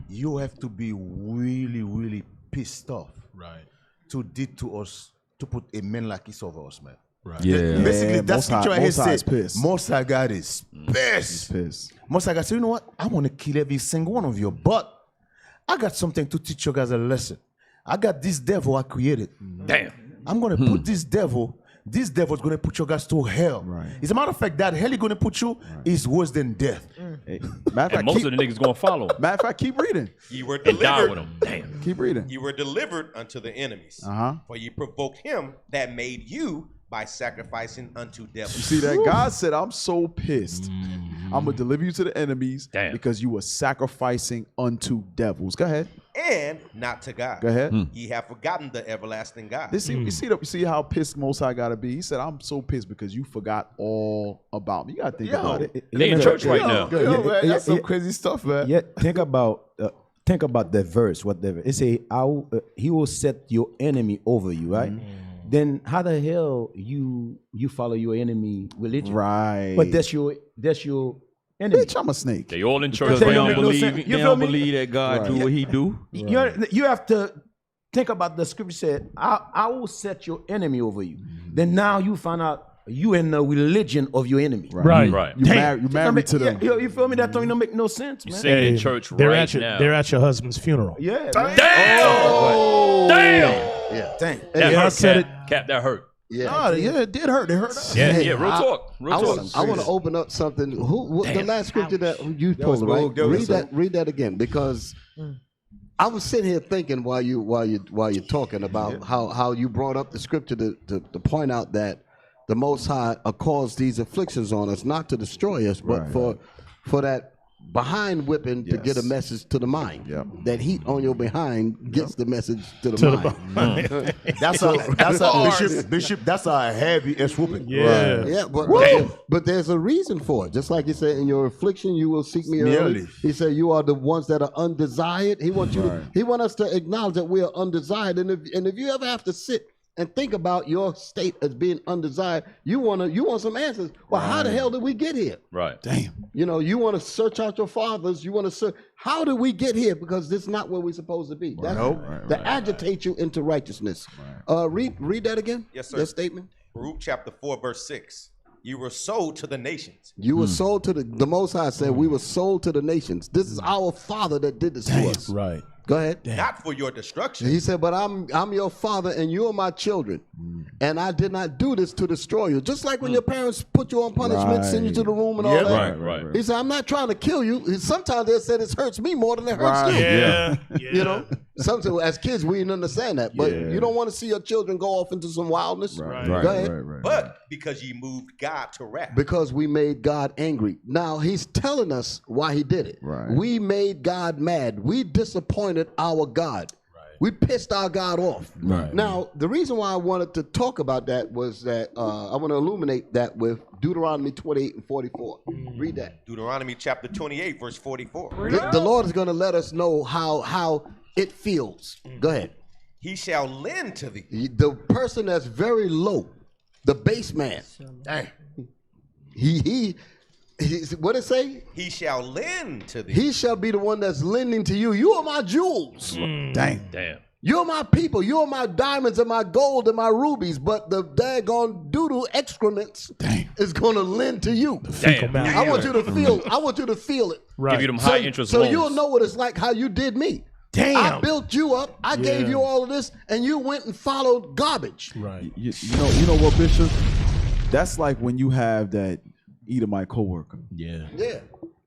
you have to be really, really pissed off. Right. To did to us, to put a man like Esau over us, man. Right. Yeah. Basically, that's what I Most said. Most High God is pissed. Most High God said, you know what? I want to kill every single one of you, but I got something to teach you guys a lesson. I got this devil I created. Damn. I'm going to put this devil's going to put you guys to hell. Right. As a matter of fact, that hell he's going to put you is worse than death. Hey, And most of the niggas gonna follow. Matter of fact, keep reading. Ye were And die delivered. with them. Damn. Keep reading. Ye were delivered unto the enemies. For ye provoked him that made you by sacrificing unto devils. You see that? God said, I'm so pissed. I'm going to deliver you to the enemies because you were sacrificing unto devils. Go ahead. And not to God. Go ahead. Ye have forgotten the everlasting God. You see how pissed Most High got to be? He said, I'm so pissed because you forgot all about me. You got to think about it. They in church right now. Man, that's some crazy stuff, man. Yeah, think about the verse. What the verse? It say, he will set your enemy over you, right? Then how the hell you follow your enemy religion? Right. But that's your enemy. Bitch, I'm a snake. They all in church. They don't believe. They don't believe that God do what he do. You have to think about the scripture said, I will set your enemy over you. Then now you find out you in the religion of your enemy. Right. You married to them. You feel me? That don't make no sense, man. Sing in church They're right at your, now. They're at your husband's funeral. Yeah. Damn. Yeah. Dang. That Yeah, I hurt, said Cap. That hurt. Yeah. It did hurt. It hurt. Yeah. Real talk. I want to open up something. The last scripture that you pulled, right? Read that again, because I was sitting here thinking while you're talking about how you brought up the scripture to point out that the Most High caused these afflictions on us not to destroy us, but for that behind whipping to get a message to the mind. That heat on your behind gets the message to the mind. That's a bishop. That's a heavy ass whooping. But there's a reason for it. Just like you said, in your affliction, you will seek me early. He said, you are the ones that are undesired. He wants you. He wants us to acknowledge that we are undesired. And if you ever have to sit and think about your state as being undesired, you want some answers. Well, how the hell did we get here? Right. Damn. You want to search out your fathers. You want to search. How did we get here? Because this is not where we're supposed to be. That's to agitate you into righteousness. Read that again. Yes, sir. That statement. Baruch chapter 4, verse 6. You were sold to the nations. You were sold to the Most High said we were sold to the nations. This is our Father that did this to us. Right. Go ahead. Not for your destruction. He said, but I'm your father and you are my children. And I did not do this to destroy you. Just like when your parents put you on punishment, send you to the room and all that. Right. He said, I'm not trying to kill you. Sometimes they said it hurts me more than it hurts you. Yeah. You know? Sometimes as kids we didn't understand that, but you don't want to see your children go off into some wildness. Right. Go ahead. But because you moved God to wrath. Because we made God angry. Now he's telling us why he did it. Right. We made God mad. We disappointed our God. We pissed our God off. Right. Now, the reason why I wanted to talk about that was that I want to illuminate that with Deuteronomy 28 and 44. Read that. Deuteronomy chapter 28, verse 44. The Lord is going to let us know how it feels. Go ahead. He shall lend to thee. The person that's very low, the base man. He what it say? He shall lend to thee. He shall be the one that's lending to you. You are my jewels. Damn. You're my people. You're my diamonds and my gold and my rubies. But the daggone doodle excrements is going to lend to you. Damn. I want you to feel. I want you to feel it. Right. Give you them high interest So loans. you'll know what it's like how you did me. Damn. I built you up. I gave you all of this, and you went and followed garbage. Right. You know what, Bishop? That's like when you have that Edomite coworker. Yeah. Yeah.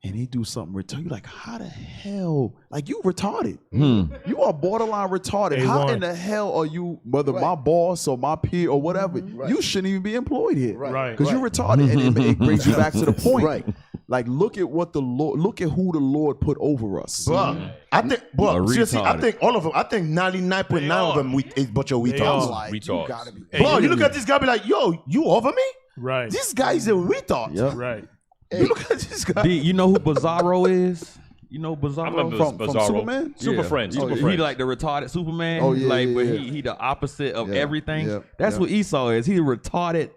And he do something retarded. You like, how the hell? Like, you retarded. You are borderline retarded. How in the hell are you, whether my boss or my peer or whatever, you shouldn't even be employed here. Right. Because you're retarded. And it brings you back to the point. Right. Like, look at who the Lord put over us. Bro, I think, seriously, I think all of them, I think 99.9 of them is a bunch of retards. Like, retards. You gotta be. Bro, you look at this guy, be like, yo, you over me? Right. This guy is a retard. Yep. Right. You look at this guy. You know who Bizarro is? You know I Bizarro remember From Bizarro. Superman? Super Friends. Super He Friends. like the retarded Superman. Oh, yeah, like, yeah, but yeah. he the opposite of Yeah, everything. yeah, That's yeah. what Esau is. He's a retarded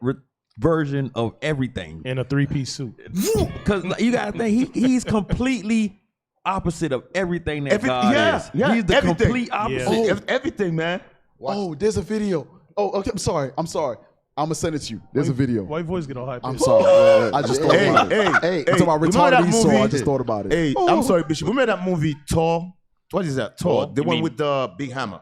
version of everything. In a 3-piece suit. Because you gotta think he's completely opposite of everything that God is. Yeah, He's the everything. complete opposite. Yeah. Everything, man. Oh, there's a video. Oh, okay. I'm sorry. I'm gonna send it to you. There's a video. Why your voice get all high? I'm sorry. I just thought about it. Hey, I'm talking about remember retarded that Esau. movie? I just thought about it. Hey, I'm sorry, Bishop. Remember that movie Thor? What is that? Thor, the one with the big hammer.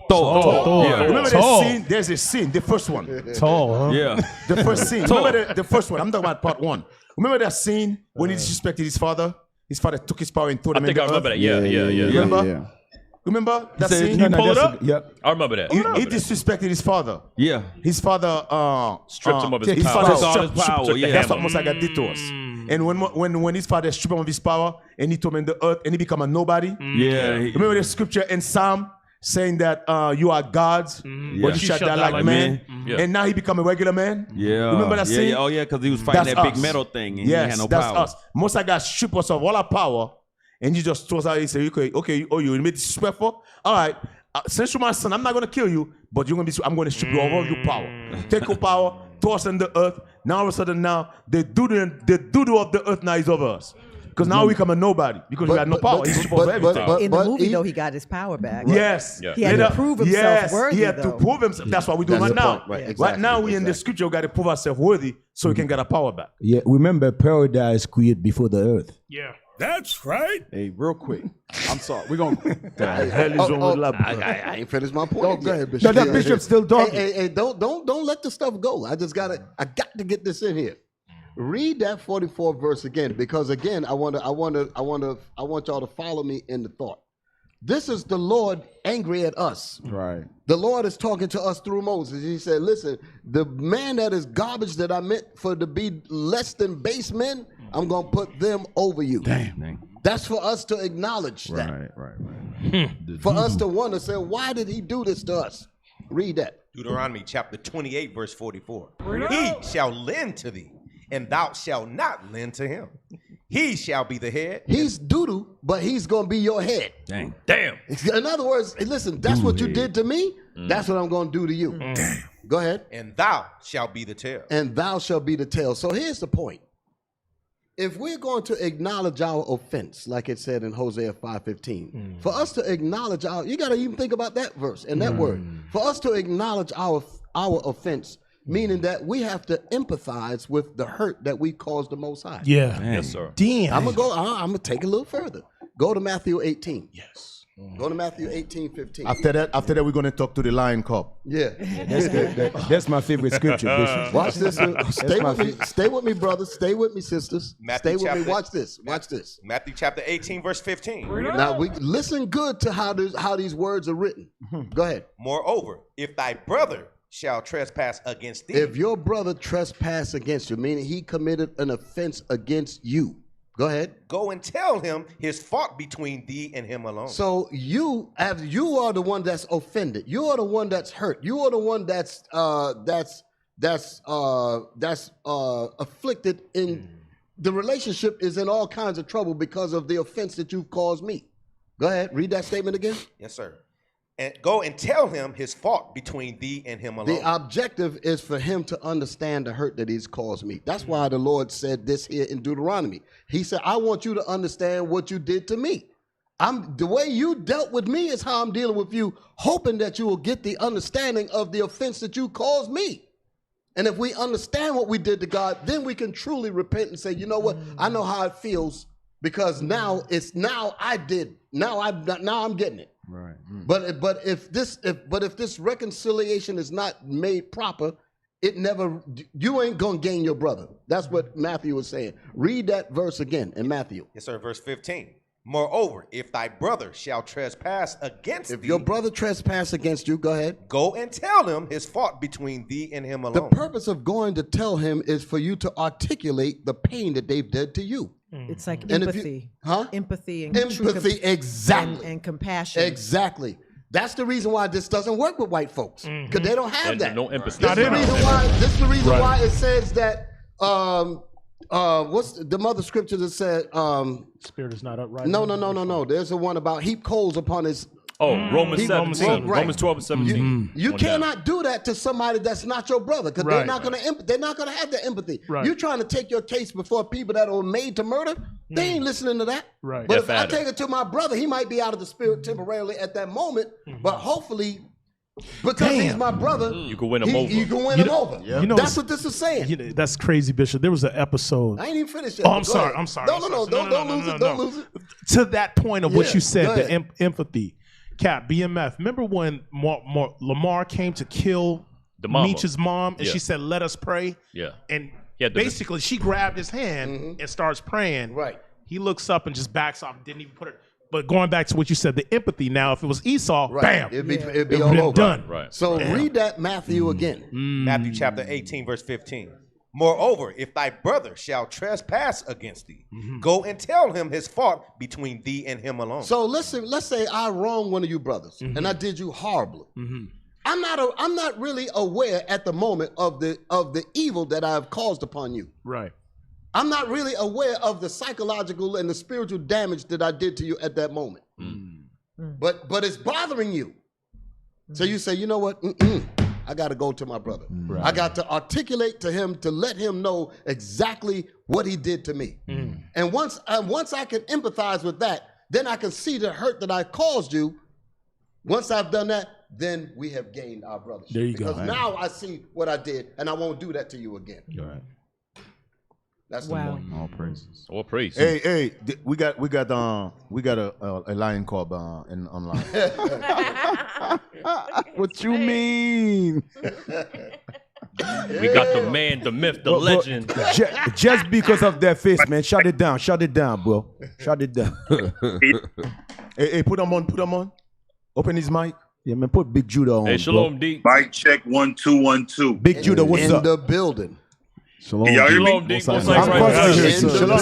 Thor. Yeah. Remember Thor. that scene? There's a scene, the first one. Tall, huh? Yeah. The first scene. Remember the first one? I'm talking about part one. Remember that scene when he disrespected his father? His father took his power and threw I him in think the I remember earth. that. Yeah. Remember? Yeah. Remember that said, scene? "Can you pull it up?" Yep. I remember that. He disrespected his father. Yeah. His father Stripped him of his father power. Took all his power, took the yeah. That's what hammer. Mosaic did to us. And when his father stripped him of his power and he took him in the earth and he became a nobody. Yeah. Remember the scripture in Psalm saying that you are gods, but Yeah. you shall die like men. Yeah. And now he become a regular man. Yeah. Remember that scene? Yeah. Oh yeah, because he was fighting That's that big us. metal thing and Yes, he had no that's power. us. Mosaic God stripped us of all our power and he just throws out. He said, okay, you made disrespectful. All right, since you're my son, I'm not gonna kill you, but I'm gonna strip you of all your power. Take your power, throw us in the earth. Now all of a sudden, the doo-doo of the earth now is over us. Because now we become a nobody because we had no power. He's stripped of everything. In the movie, though, he got his power back. Yes. Yeah. He had to prove himself worthy, He had though. to prove himself. That's what we're doing That's right the now. point. Right, Right exactly, now, we in the scripture, we got to prove ourselves worthy so we can get our power back. Yeah, remember paradise created before the earth. Yeah. That's right. Hey, real quick. I'm sorry. We're going to. I ain't finished my point. Go ahead, Bishop. No, that bishop's still talking. Hey, don't let the stuff go. I got to get this in here. Read that 44 verse again, because again, I want y'all to follow me in the thought. This is the Lord angry at us. Right. The Lord is talking to us through Moses. He said, listen, the man that is garbage that I meant for to be less than base men, I'm going to put them over you. Damn. That's for us to acknowledge that. Right. For us to wonder, say, why did he do this to us? Read that. Deuteronomy chapter 28, verse 44. He shall lend to thee, and thou shalt not lend to him. He shall be the head. He's doo-doo, but he's going to be your head. Dang. Damn. In other words, listen, that's what you did to me. That's what I'm going to do to you. Damn. Go ahead. And thou shalt be the tail. And thou shalt be the tail. So here's the point. If we're going to acknowledge our offense, like it said in Hosea 5:15, for us to acknowledge you got to even think about that verse and that word. For us to acknowledge our offense, meaning that we have to empathize with the hurt that we caused the Most High. Yeah. Yes, sir. Damn. I'm gonna take it a little further. Go to Matthew 18. Yes. Go to Matthew 18:15. After that, we're going to talk to the lion cub. Yeah. That's my favorite scripture, Bishop. Watch this. Stay with me, brothers. Stay with me, sisters. Stay with me. Watch this. Watch this. Matthew chapter 18, verse 15. Now we listen good to how these words are written. Go ahead. Moreover, if thy brother shall trespass against thee. If your brother trespass against you, meaning he committed an offense against you. Go ahead. Go and tell him his fault between thee and him alone. So you are the one that's offended. You are the one that's hurt. You are the one that's afflicted in the relationship is in all kinds of trouble because of the offense that you've caused me. Go ahead. Read that statement again. Yes, sir. And go and tell him his fault between thee and him alone. The objective is for him to understand the hurt that he's caused me. That's why the Lord said this here in Deuteronomy. He said, I want you to understand what you did to me. The way you dealt with me is how I'm dealing with you, hoping that you will get the understanding of the offense that you caused me. And if we understand what we did to God, then we can truly repent and say, you know what? I know how it feels because now I'm getting it. Right. But if this reconciliation is not made proper, you ain't gonna gain your brother. That's what Matthew was saying. Read that verse again in Matthew. Yes, sir. Verse 15. Moreover, if thy brother shall trespass against thee. If your brother trespass against you, go ahead. Go and tell him his fault between thee and him alone. The purpose of going to tell him is for you to articulate the pain that they've did to you. It's like And empathy. Empathy and empathy, exactly. And compassion. Exactly. That's the reason why this doesn't work with white folks. Because they don't have that. No empathy. This is the reason why it says that what's the mother scripture that said Spirit is not upright. No. There's the one about heap coals upon his Romans 17. Right. Romans 12 and 17. You cannot do that to somebody that's not your brother because they're not gonna have the empathy. Right. You're trying to take your case before people that are made to murder. They ain't listening to that. Right. But if I take it to my brother, he might be out of the spirit temporarily at that moment, but hopefully because he's my brother, you can win him over. You can win him over. Yeah. You know, that's what this is saying. That's crazy, Bishop. There was an episode. I ain't even finished yet. Oh, I'm sorry. No. Don't lose it. To that point of what you said, the empathy. Cap, BMF. Remember when Lamar came to kill Meech's mom, and she said, "Let us pray." Yeah. And basically, she grabbed his hand and starts praying. Right. He looks up and just backs off. Didn't even put it. But going back to what you said, the empathy. Now, if it was Esau, bam, it'd be all over. Done. Right. So read that Matthew again. Matthew chapter 18, verse 15. Moreover, if thy brother shall trespass against thee, go and tell him his fault between thee and him alone. So listen, let's say I wronged one of you brothers and I did you horribly. I'm not really aware at the moment of the evil that I've caused upon you. Right. I'm not really aware of the psychological and the spiritual damage that I did to you at that moment. But it's bothering you. So you say, you know what? I got to go to my brother. Right. I got to articulate to him to let him know exactly what he did to me. And once I can empathize with that, then I can see the hurt that I caused you. Once I've done that, then we have gained our brothership. There you go. Because now I see what I did, and I won't do that to you again. All right. That's the point. All praises. All praise. Hey, we got a lion cub online. What you mean? We got the man, the myth, the legend. Just because of their face, man. Shut it down, bro. Shut it down. hey, put him on. Open his mic. Yeah, man, put Big Judah on. Hey, Shalom, bro. D. Mic check 1 2 1 2. Big Judah, what's up? In the building. Shalom. Y'all hear me? Shalom,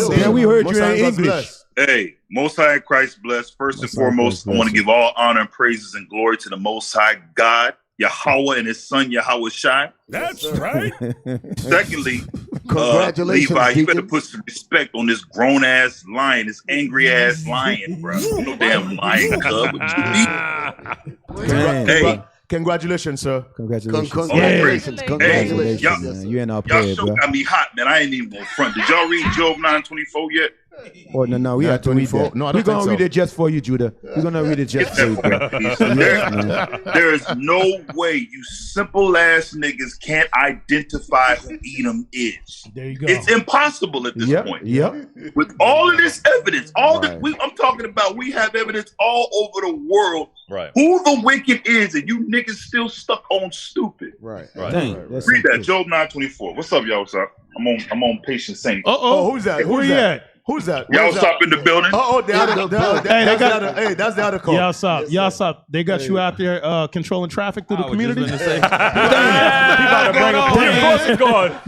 D. Yeah, we heard you in English. Hey, Most High Christ bless. First and foremost, I want to give all honor and praises and glory to the Most High God, Yahweh, and His Son Yahweh Shai. That's right. Secondly, Congratulations, Levi, you better Deacon. put some respect on this grown ass lion, this angry ass lion, bro. No damn lion cub. Hey. Congratulations, sir. Congratulations. Hey, You ain't our y'all player, show bro. got me hot, man. I ain't even gonna front. Did y'all read Job 9:24 yet? Oh no, we have to read 24. that. No, I We're don't gonna think read so. it just for you, Judah. We're gonna read it just for you, bro. There is no way you simple ass niggas can't identify who Edom is. There you go. It's impossible at this point. Yep. With all of this evidence, I'm talking about, we have evidence all over the world. Right. Who the wicked is, and you niggas still stuck on stupid. Right. Dang, Read that, Job 9:24. What's up, y'all? What's up? I'm on patient saint. Uh-oh. Who's that? Where Who's you that? at? Who's that? Y'all Where's what's up in the building? That's the other call. Y'all stop. They got you out there controlling traffic through the community.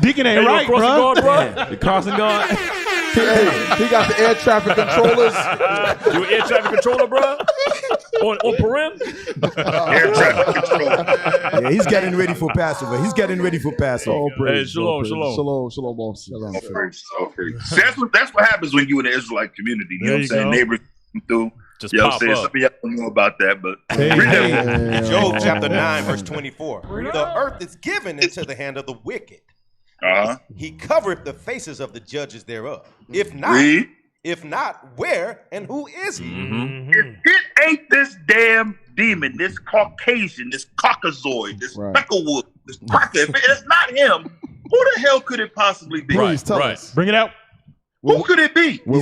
Deacon ain't right, bro. The crossing guard. He got the air traffic controllers. You an air traffic controller, bro? On Parim? Air traffic controller. Yeah, he's getting ready for Passover. Hey, shalom. Okay. See, that's what happens when you in the Israelite community. You know what I'm saying? Neighbors come through. Just you know what pop I'm saying? up. Some of y'all don't know about that, but Job chapter 9, verse 24. The earth is given into the hand of the wicked. He covereth the faces of the judges thereof. If not, where and who is he? If it ain't this damn demon, this Caucasian, this Caucasoid, this Specklewood, this Cracker, if it's not him, who the hell could it possibly be? Please tell us. Bring it out. Who could it be? All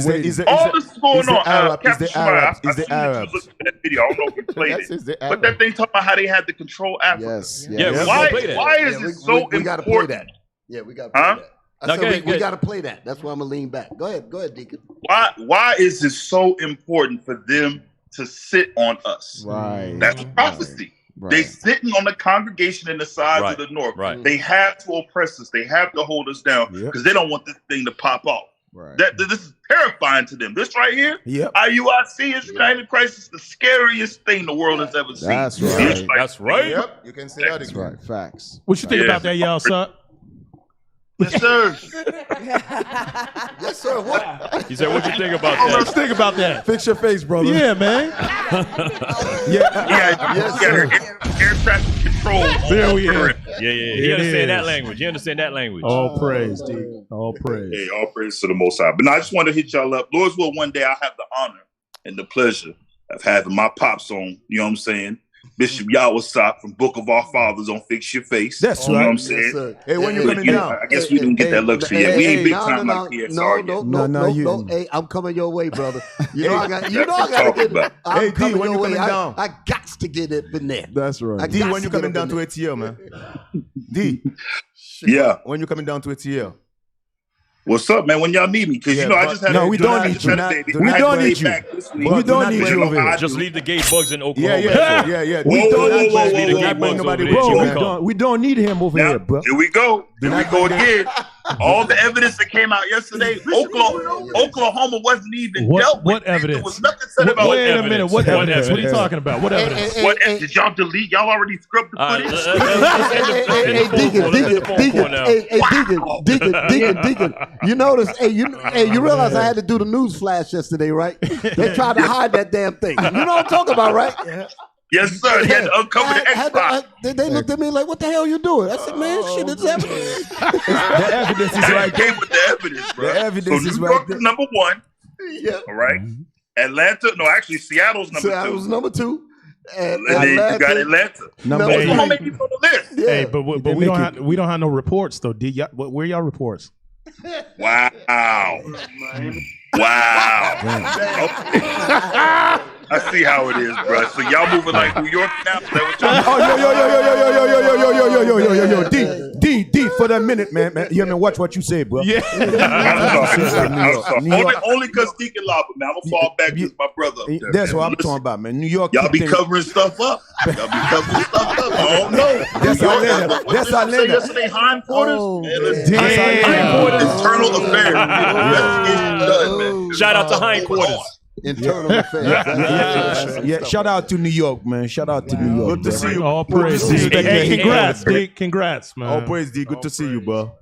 this is going on. Is the Arabs? I looked at that video. I don't know if you played it. But that thing talking about how they had to control Africa. Yes. Yeah, Why is it so important? We gotta play that. Yeah, we gotta play that. I said we gotta play that. That's why I'm gonna lean back. Go ahead, Deacon. Why is it so important for them to sit on us? Right. That's prophecy. Right. They sitting on the congregation in the sides of the north. Right. They have to oppress us. They have to hold us down because they don't want this thing to pop off. Right. This is terrifying to them. This right here, IUIC is United Christ is the scariest thing the world has ever seen. That's right. That's right. Yep, you can say that again. Right. Facts. What you think about that, y'all, son? Yes, sir. Yes, sir. What? He said, "What you think about that?" Let's think about that. Fix your face, brother. Yeah, man. Air traffic control. There we are. Yeah. He understand that language. All praise, D. All praise. Hey, all praise to the Most High. But now I just want to hit y'all up. Lord's will, one day I'll have the honor and the pleasure of having my pops on, you know what I'm saying? Bishop Yawasop from Book of Our Fathers on Fix Your Face. That's you know right. what I'm saying? Yes, hey, when you coming down? I guess we didn't get that luxury yet. We ain't big time like PSR yet. No. Hey, I'm coming your way, brother. You know I got to get it. Hey, D, when you coming down? I got to get it in there. That's right. D, when you coming down to ATL, man? D. Yeah. When you coming down to ATL? What's up, man? When y'all need me? Because, I just had we don't need you. We don't need you. We don't need you over here. Just leave the gay bugs in Oklahoma. Yeah. We We don't need him over here, bro. Here we go. Here we go again. All the evidence that came out yesterday, Oklahoma wasn't even dealt with. What evidence? There was nothing said about Wait a minute. What evidence? What are you talking about? What evidence? Did y'all delete? Y'all already scrubbed the footage? Deacon. You notice? You realize I had to do the news flash yesterday, right? They tried to hide that damn thing. You know what I'm talking about, right? Yes, sir. He had to uncover the X-Box. They looked at me like, "What the hell are you doing?" I said, "Man, shit, it's evidence." The evidence is right there. Came with the evidence, bro. The evidence is right there. Number one. Yeah. All right. Atlanta. No, actually, Seattle's number two. Seattle's number two. And then you got Atlanta. Number 8. People on the list. Yeah. Hey, but we don't have no reports though. Where y'all reports? Wow. I see how it is, bro. So y'all moving like New York now? Yo, D, for that minute, man. You know, watch what you say, bro. Yeah. Only because Deacon Lava, man. I'm gonna fall back with my brother up there. That's what I'm talking about, man. New York. Y'all be covering stuff up. I don't know. That's our letter. Yesterday, hindquarters. Internal affairs. Investigation done, man. Shout out to hindquarters. Internal affairs. Yeah, shout out to New York, man. Shout out to New York. Good to see you. All praise. Hey, congrats, D. Congrats, man. All praise, D. Good to see you, bro.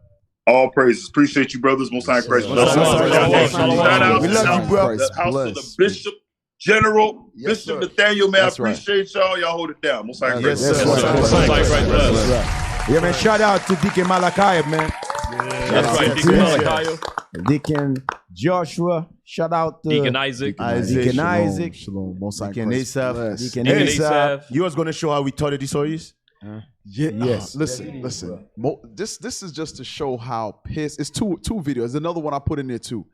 All praises. Appreciate you, brothers. Most High Christ. Shout out. We love you, bro. The house of the Bishop General, Bishop Nathaniel, man. I appreciate y'all. Y'all hold it down. Most High Christ. Yeah, man. Shout out to Deacon Malachi, man. That's right, Deacon Malachi. Deacon Joshua. Shout out to Deacon Isaac. Deacon Isaac. Shalom. Most High Deacon Christ Asaph. bless. Deacon Hey, Asaph. you was gonna show how we taught the disorderlies? Yes. Listen. This is just to show how pissed. It's two videos. There's another one I put in there too.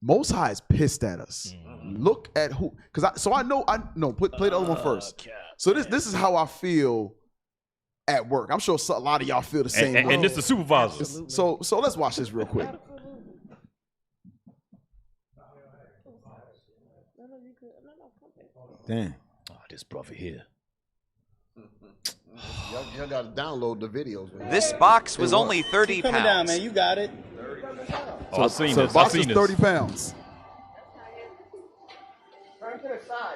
Most High is pissed at us. Look at who, because I know. Play the other one first. So this is how I feel at work. I'm sure a lot of y'all feel the same. And this is the supervisor. So let's watch this real quick. Damn. Oh, this brother here. Y'all got to download the videos, man. This box was only 30 Keep pounds. coming down, man. You got it. Oh, I've seen So this. the I've box seen is this. 30 pounds.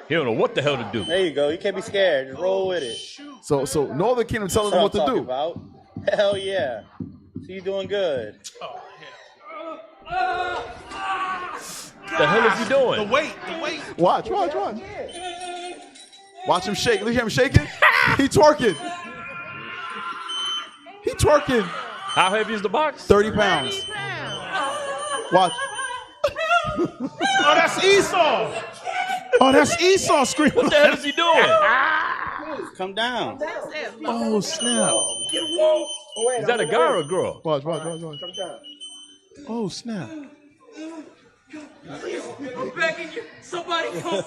He don't know what the hell to do. There you go. You can't be scared. Just roll with it. So Northern Kingdom telling them what to do. About. Hell yeah. So you doing good. The hell is he doing? The weight. Watch. Watch him shake. Look at him shaking. He twerking. How heavy is the box? 30 pounds. Watch. Oh, that's Esau. Screaming. What the hell is he doing? Come down. Oh, snap. Is that a guy or a girl? Watch. Oh, snap. I'm begging you. Somebody come.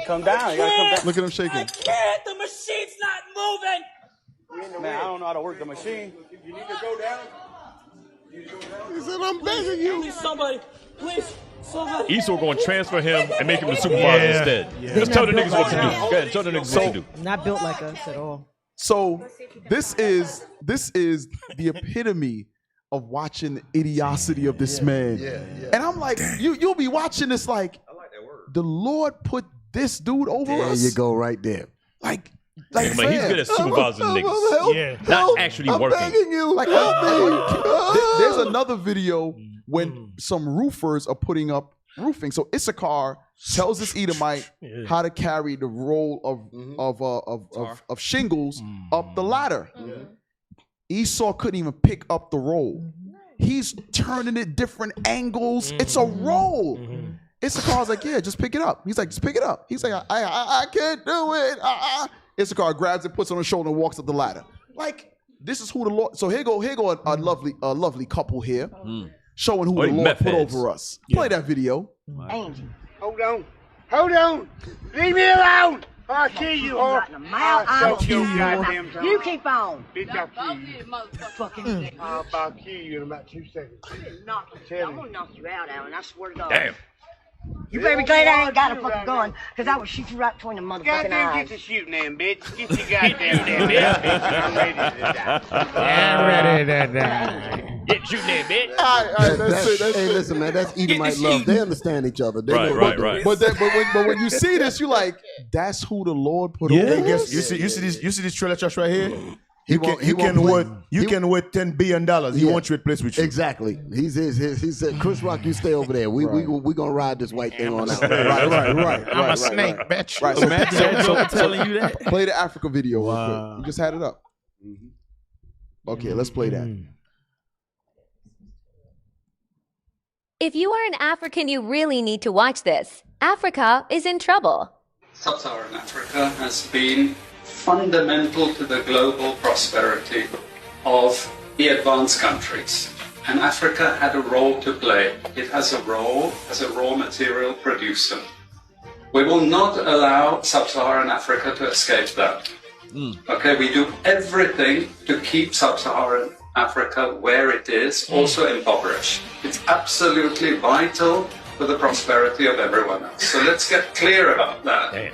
Come down. You gotta come down. Look at him shaking. I can't. The machine's not moving. Man, I don't know how to work the machine. You need to go down. He said, I'm begging you. Please, somebody. Please, somebody. Esau going to transfer him and make him the supervisor instead. Just tell the niggas what to do. Go ahead, tell the niggas what to do. Not built like us at all. So this is the epitome of watching the idiocy of this man. And I'm like, you'll be watching this like, the Lord put this dude over us. There you go, right there. Like Man, he's good at supervising niggas. Not actually working. You. Like, there's another video when some roofers are putting up roofing. So Issachar tells this Edomite how to carry the roll of shingles up the ladder. Esau couldn't even pick up the roll. He's turning it different angles. It's a roll. Issachar's like, yeah, just pick it up. He's like, just pick it up. He's like, I can't do it. Issachar grabs it, puts it on his shoulder, and walks up the ladder. Like, this is who the Lord. So here go a lovely couple here, showing who the Lord put over us. Play that video. Angel, hold on, leave me alone. I'll kill you, whore. I'll kill you, goddamn time. You keep on. Bitch, I'll kill you. Fucking. I'll about kill you in about 2 seconds. I'm gonna knock you out, Alan. I swear to God. Damn. You better be glad I ain't got a fucking gun, because I would shoot you right between the motherfucking Goddamn, eyes. get to shooting then, bitch. Get your goddamn bitch. I'm ready to die. Get shooting that bitch. All right, that's it. Hey, listen, man, that's Edomite love. They understand each other. They know Right. But when you see this, you like, that's who the Lord put over Hey, us. you see this trailer church right here? He You won't can play. worth $10 billion. He wants you to replace with you. Exactly. He said, Chris Rock, you stay over there. We gonna ride this white thing on out. Right. I'm a snake, bitch. Right. So, I'm telling you that. Play the Africa video real quick. You just had it up. Okay, let's play that. If you are an African, you really need to watch this. Africa is in trouble. Sub-Saharan Africa has been fundamental to the global prosperity of the advanced countries. And Africa had a role to play. It has a role as a raw material producer. We will not allow Sub-Saharan Africa to escape that. Okay, we do everything to keep Sub-Saharan Africa where it is, also impoverished. It's absolutely vital for the prosperity of everyone else. So let's get clear about that.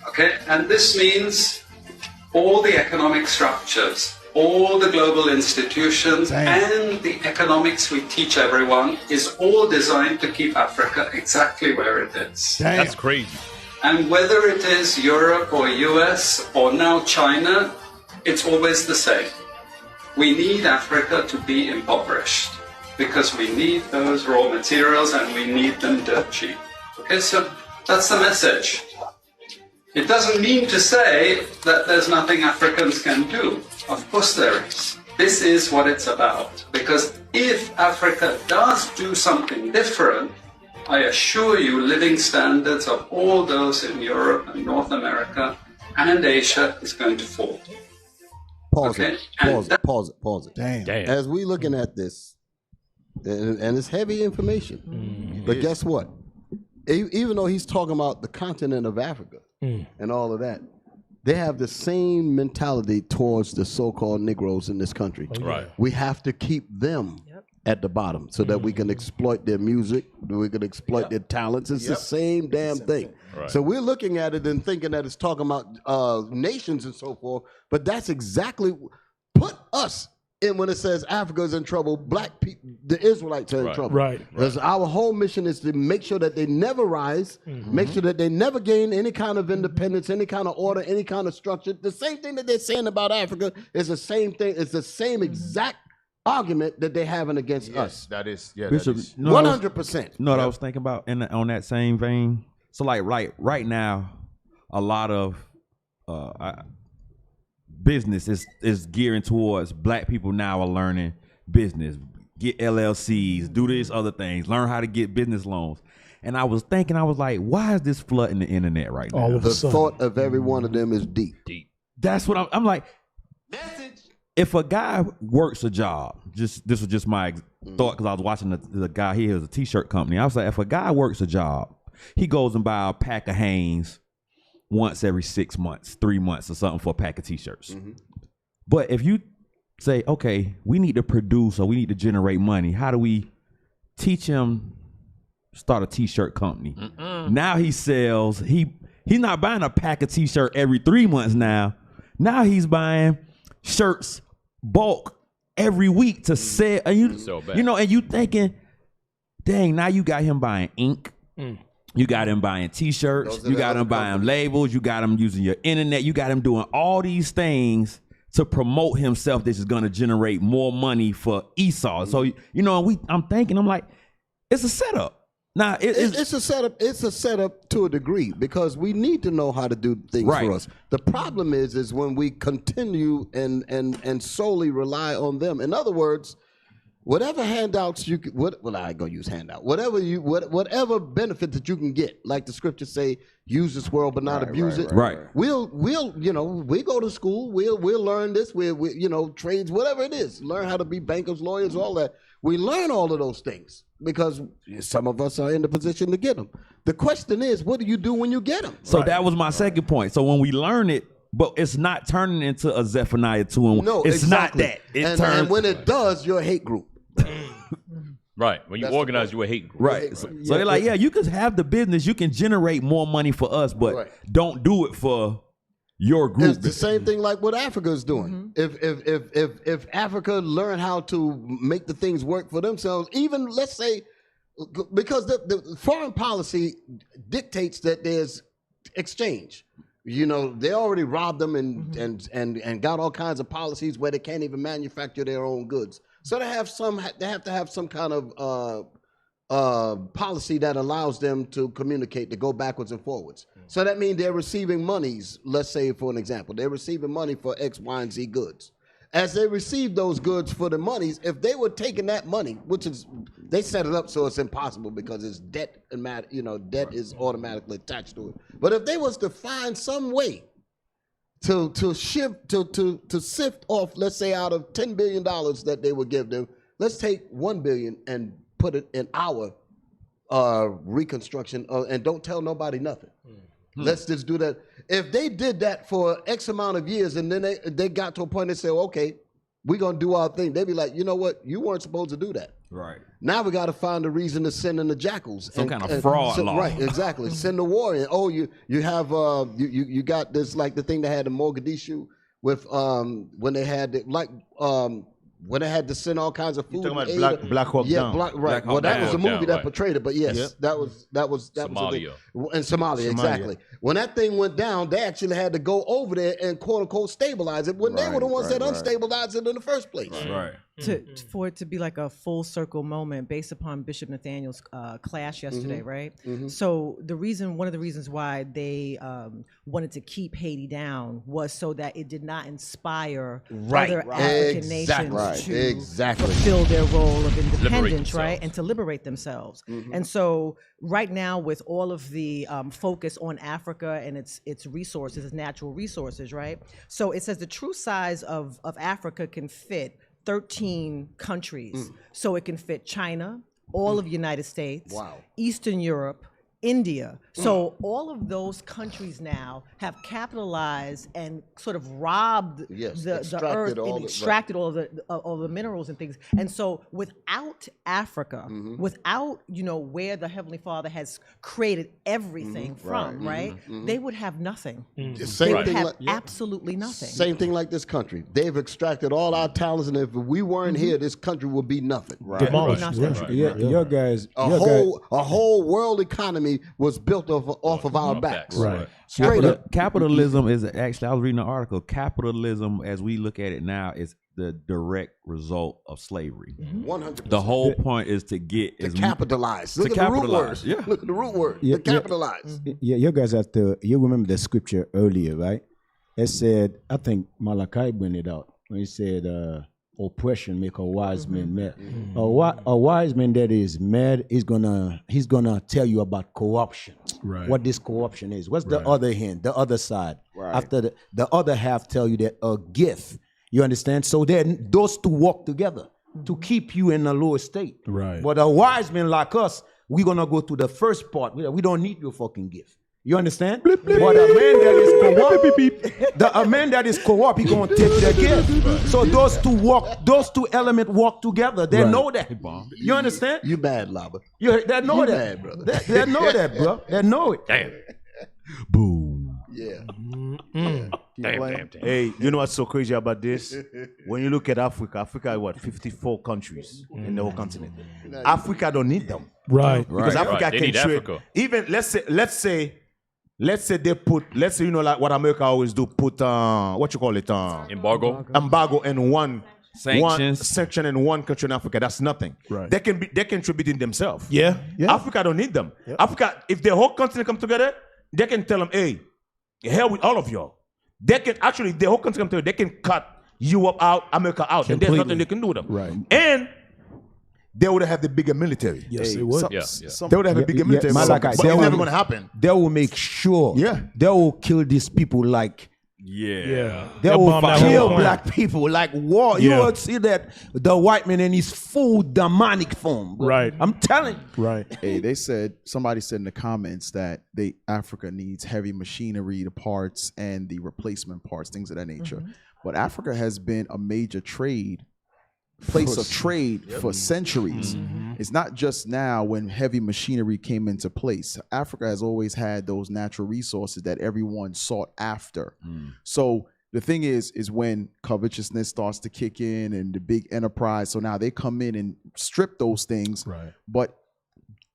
Okay, and this means all the economic structures, all the global institutions, and the economics we teach everyone is all designed to keep Africa exactly where it is. That's crazy. And whether it is Europe or US or now China, it's always the same. We need Africa to be impoverished because we need those raw materials and we need them dirt cheap. Okay, so that's the message. It doesn't mean to say that there's nothing Africans can do. Of course there is. This is what it's about. Because if Africa does do something different, I assure you living standards of all those in Europe and North America and Asia is going to fall. Pause it. Pause it. Damn. As we looking at this, and it's heavy information, but guess what? Even though he's talking about the continent of Africa and all of that, they have the same mentality towards the so-called Negroes in this country. Right. We have to keep them at the bottom so that we can exploit their music, we can exploit their talents. It's the same damn thing. Right. So we're looking at it and thinking that it's talking about nations and so forth, but that's exactly, put us in when it says Africa's in trouble, black people, the Israelites are in trouble. Right. Because our whole mission is to make sure that they never rise, make sure that they never gain any kind of independence, any kind of order, any kind of structure. The same thing that they're saying about Africa is the same thing, it's the same exact argument that they're having against us. That is, Bishop, that is. 100%. You know what I was thinking about on that same vein? So like right now, a lot of business is gearing towards black people now are learning business, get LLCs, do these other things, learn how to get business loans. And I was thinking, I was like, why is this flooding the internet right now? All of the thought of every one of them is deep. That's what I'm like. If a guy works a job, this was just my thought because I was watching the guy. He has a t-shirt company. I was like, if a guy works a job, he goes and buys a pack of Hanes once every 6 months, 3 months or something for a pack of t-shirts. But if you say, okay, we need to produce or we need to generate money, how do we teach him start a t-shirt company? Now he sells, he's not buying a pack of t-shirt every 3 months now. Now he's buying shirts bulk every week to sell. And you know, and you thinking, dang, now you got him buying ink. You got him buying t-shirts, you got him buying labels, you got him using your internet, you got him doing all these things to promote himself. This is gonna generate more money for Esau. So, you know, I'm thinking, I'm like, it's a setup. Now it's a setup. It's a setup to a degree because we need to know how to do things for us. The problem is when we continue and solely rely on them. In other words, whatever handouts you could, I ain't gonna use handout. Whatever benefit that you can get, like the scriptures say, use this world but not abuse it. Right. We'll we go to school. We'll learn this. We trades, whatever it is. Learn how to be bankers, lawyers, all that. We learn all of those things because some of us are in the position to get them. The question is, what do you do when you get them? So that was my second point. So when we learn it, but it's not turning into a Zephaniah 2 and 1. No, it's exactly. not that. And when it does, you're a hate group. Right. When you organize, you're a hate group. Right. So they're like, yeah, you can have the business, you can generate more money for us, but don't do it for your group. It's the same thing like what Africa is doing. If Africa learn how to make the things work for themselves, even let's say, because the foreign policy dictates that there's exchange. You know, they already robbed them and got all kinds of policies where they can't even manufacture their own goods. So they have to have some kind of policy that allows them to communicate, to go backwards and forwards. So that means they're receiving monies. Let's say, for an example, they're receiving money for X, Y, and Z goods. As they receive those goods for the monies, if they were taking that money, which is, they set it up so it's impossible because it's debt, and debt is automatically attached to it. But if they was to find some way to sift off, let's say out of $10 billion that they would give them, let's take $1 billion and put it in our reconstruction, and don't tell nobody nothing. Let's just do that. If they did that for X amount of years and then they got to a point and said, okay, we're going to do our thing, they'd be like, you know what? You weren't supposed to do that. Right. Now we got to find a reason to send in the jackals. Some kind of fraud law. Right, exactly. Send the war in. Oh, you have, you got this, like the thing they had in Mogadishu with, when they had, when they had to send all kinds of food. You're talking about Black Hawk Down. Right. Well, that was a movie that portrayed it, but yes, that was Somalia. In Somalia, exactly. When that thing went down, they actually had to go over there and quote unquote stabilize it when they were the ones that unstabilized it in the first place. Right. for it to be like a full circle moment based upon Bishop Nathaniel's class yesterday, right? So one of the reasons why they wanted to keep Haiti down was so that it did not inspire other African nations to fulfill their role of independence, right? And to liberate themselves. And so right now, with all of the focus on Africa and its resources, its natural resources, right? So it says the true size of Africa can fit 13 countries. So it can fit China, all of the United States, Eastern Europe, India. So all of those countries now have capitalized and sort of robbed the earth and extracted all the minerals and things. And so without Africa, without where the Heavenly Father has created everything from, right? They would have nothing. They would have absolutely nothing. Same thing like this country. They've extracted all our talents, and if we weren't here, this country would be nothing. Demolished. Your guys, a whole world economy was built off of our backs. Right. Straight up. Capitalism is actually, I was reading an article, capitalism as we look at it now is the direct result of slavery. 100%. The whole point is to get to capitalize. Look at the root word. Yeah. Look at the root word. To capitalize. Yeah, you guys have to, you remember the scripture earlier, right? It said, I think Malachi bring it out when he said, oppression make a wise man mad. A wise man that is mad is he's gonna tell you about corruption. Right. What this corruption is. What's the other hand, the other side? Right. After the other half tell you that a gift. You understand? So then those two work together to keep you in a lower state. Right. But a wise man like us, we're gonna go to the first part. We don't need your fucking gift. You understand? But a man that is corrupt, a man that is corrupt, he gonna take the gift. So those two elements walk together. They know that. You understand? You bad, Laba. They know that, bad, brother. They know that, bro. They know it. Damn. Boom. Yeah. Damn. Hey, you know what's so crazy about this? When you look at Africa is what, 54 countries in the whole continent. Africa don't need them. Right. Because Africa They can need trade. Africa. Even let's say they put, like what America always do, put what you call it, embargo in one section in one country in Africa. That's nothing. Right. They're contributing themselves. Yeah. Africa don't need them. Africa, if the whole continent come together, they can tell them, hey, hell with all of y'all. They can actually, the whole country come together, they can cut Europe out, America out, and there's nothing they can do with them. Right. And they would have the bigger military. Yes, it would. They would have a bigger military. But it's never going to happen. They will make sure. They will kill these people like. Yeah. They will kill black people like war. You will see that the white man in his full demonic form. Bro. Right. I'm telling you. Right. Hey, somebody said in the comments that Africa needs heavy machinery, the parts and the replacement parts, things of that nature. But Africa has been a major place of trade for centuries. It's not just now when heavy machinery came into place. Africa has always had those natural resources that everyone sought after. So the thing is when covetousness starts to kick in and the big enterprise, so now they come in and strip those things. Right. But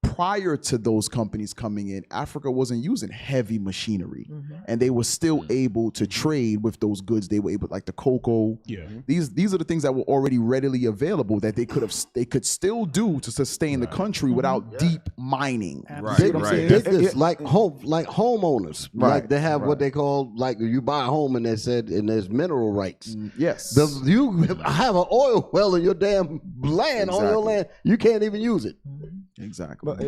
prior to those companies coming in, Africa wasn't using heavy machinery, and they were still able to trade with those goods. They were able, like the cocoa. Yeah. These are the things that were already readily available that they could still do to sustain the country without deep mining. Like homeowners. Like they have what they call, like you buy a home and there's mineral rights. Yes. You have an oil well in your damn land, on your land. You can't even use it. Exactly. But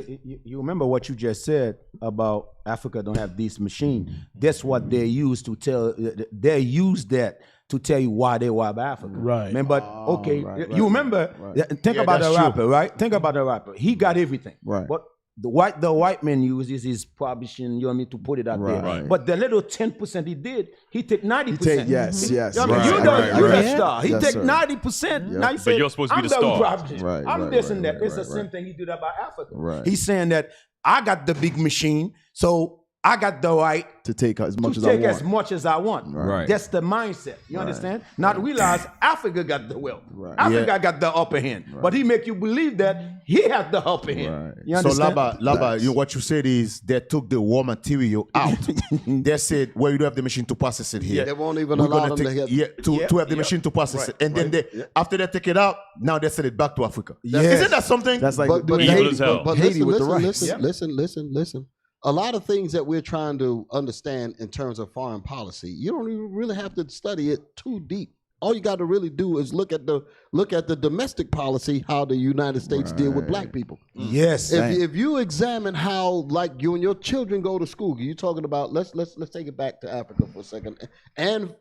you remember what you just said about Africa don't have this machine. That's what they use to tell. They use that to tell you why they rob Africa. Right. Man, but you remember? Think about the rapper, right? Think about the rapper. He got everything. Right. But the white man uses his publishing. You want me to put it out there? Right. But the little 10% he did, he take 90%. Yes. You the star. He take 90%. Now he But said, you're supposed to be I'm the star. Right, I'm this and that. It's the same thing he did about Africa. Right. He's saying that I got the big machine, so I got the right to take as much to as I take want. as much as I want. Right. That's the mindset. You understand? Not realize Africa got the wealth. Africa got the upper hand. But he make you believe that he has the upper hand. You So understand? Laba, what you said is they took the raw material out. They said, well, you don't have the machine to process it here. They won't even We're allow gonna them to take- get to have the machine to process it. And then after they take it out, now they send it back to Africa. Yes. Isn't that something? That's like but doing evil as hell. But Haiti with the listen, rights. listen. A lot of things that we're trying to understand in terms of foreign policy, you don't even really have to study it too deep. All you got to really do is look at the domestic policy, how the United States deal with black people. Yes. If you examine how, like, you and your children go to school, you're talking about. Let's take it back to Africa for a second, and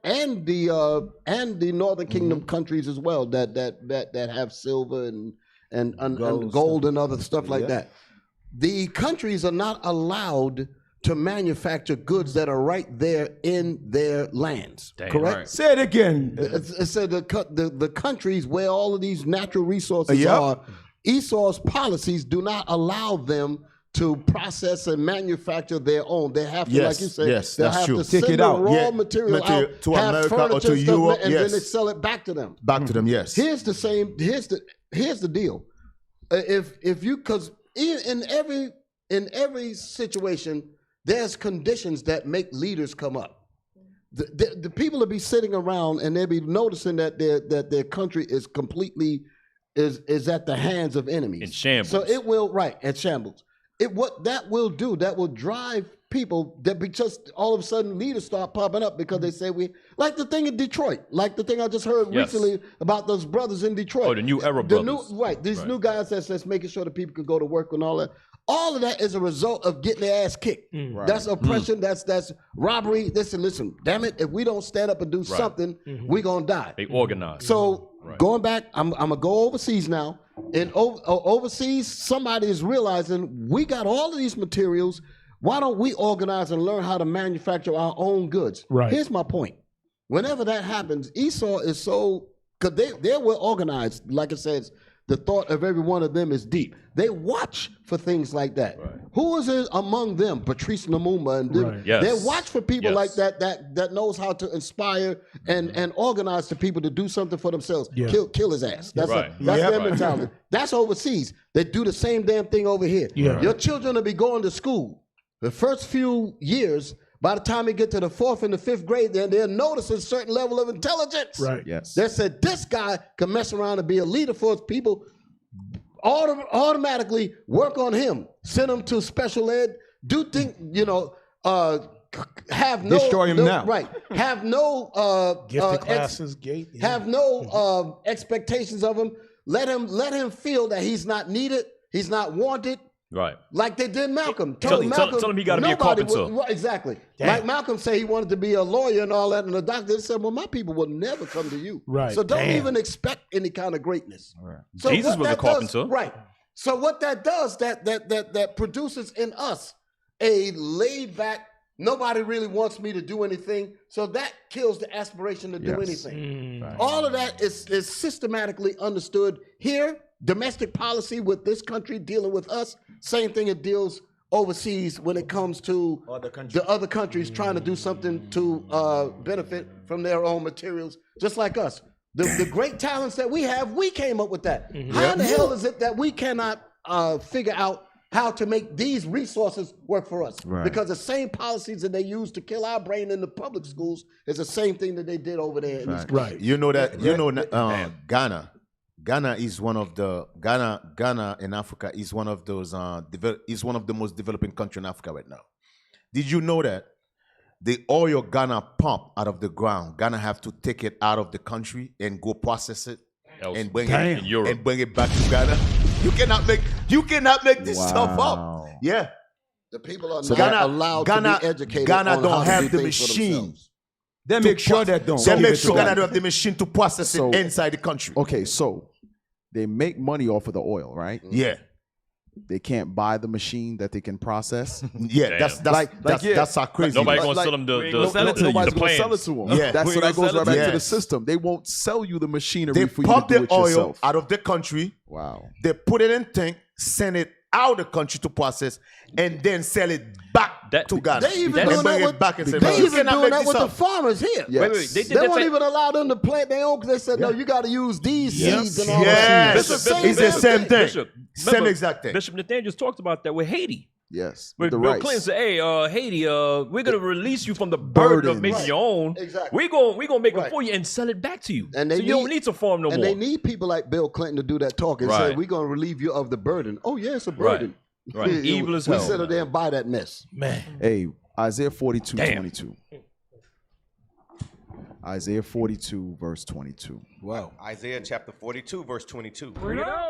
the Northern Kingdom countries as well that have silver and gold and other stuff like that. The countries are not allowed to manufacture goods that are right there in their lands. Damn correct? right. Say it again. It said the countries where all of these natural resources are, Esau's policies do not allow them to process and manufacture their own. They have to, like you said, yes, they that's have true. to Take send it the out. raw material out to have America or furniture to and stuff, Europe, and then yes. they sell it back to them. Back to them, yes. Here's the deal. If you, because in every situation, there's conditions that make leaders come up. The people will be sitting around and they'll be noticing that their country is completely is at the hands of enemies. In shambles. So it will at shambles. What that will do, that will drive people that because all of a sudden leaders start popping up because they say like the thing in Detroit, like the thing I just heard recently about those brothers in Detroit. Oh, the new era brothers. These new guys that's making sure that people could go to work and all that. All of that is a result of getting their ass kicked. That's oppression. That's robbery. Listen. Damn it! If we don't stand up and do something, we gonna die. They organize. So going back, I'm gonna go overseas now. And overseas, somebody is realizing we got all of these materials. Why don't we organize and learn how to manufacture our own goods? Right. Here's my point. Whenever that happens, Esau is so because they were organized. Like it says, the thought of every one of them is deep. They watch for things like that. Right. Who is it among them? Patrice Lumumba and them. Yes. They watch for people like that knows how to inspire and organize the people to do something for themselves. Yeah. Kill his ass. That's their mentality. That's overseas. They do the same damn thing over here. Yeah. Your children will be going to school. The first few years, by the time they get to the 4th and the 5th grade, they'll notice a certain level of intelligence. Right. Yes. They said this guy can mess around and be a leader for his people. Automatically work on him. Send him to special ed. Have no destroy him now. Right. Have no Gifted classes, gate. Yeah. have no expectations of him. Let him feel that he's not needed. He's not wanted. Right. Like they did Malcolm. Tell him he got to be a carpenter. Exactly. Damn. Like Malcolm said he wanted to be a lawyer and all that, and the doctor said, well, my people will never come to you. Right. So don't Damn. even expect any kind of greatness. Right. So Jesus what was a that carpenter. does, right. So what that does, that produces in us a laid back, nobody really wants me to do anything. So that kills the aspiration to do anything. All of that is systematically understood here. Domestic policy with this country dealing with us, same thing it deals overseas when it comes to the other countries trying to do something to benefit from their own materials, just like us. The great talents that we have, we came up with that. How in the hell is it that we cannot figure out how to make these resources work for us? Right. Because the same policies that they use to kill our brain in the public schools is the same thing that they did over there in these countries. Right. You know that Ghana is one of the Ghana in Africa is one of those is one of the most developing countries in Africa right now. Did you know that the oil Ghana pump out of the ground, Ghana have to take it out of the country and go process it and bring it back to Ghana? You cannot make this stuff up. Yeah. The people are So not Ghana- allowed Ghana- to be educated Ghana on don't how to have do the things for machine. themselves. They make sure that don't. They give make it sure to Ghana them. don't have the machine to process So- it inside the country. Okay, so they make money off of the oil, right? Yeah. They can't buy the machine that they can process. Yeah, that's how crazy. Nobody it is. gonna sell them Nobody's the going to plans. sell it to them. Yeah. That's We so that ain't goes gonna right sell back it. to the Yes. system. They won't sell you the machinery They for you to pump do the it oil yourself. out of the country. Wow. They put it in tank, send it out of the country to process and then sell it back to Ghana. They even And doing bring that it back and say, they "You even cannot doing make that this with the up." farmers here. Yes. Wait, wait, they did They that won't same- even allow them to plant their own. They said, no, you got to use these seeds and all Yes. that. It's the same thing. Bishop, Same remember, exact thing. Bishop Nathaniel just talked about that with Haiti. Yes. But The Bill rice. Clinton said, "Hey, Haiti, we're gonna release you from the burden of making your own. Exactly. We're gonna make it for you and sell it back to you. And they so you don't need to farm no and more. they need people like Bill Clinton to do that talk and say, Right. we're going to relieve you of the burden. Oh, yeah, it's a Right. burden. Right. Evil as hell. We sit there and buy that mess. Man. Hey, Isaiah 42, Damn. 22. Isaiah 42, verse 22. Wow. Isaiah chapter 42, verse 22.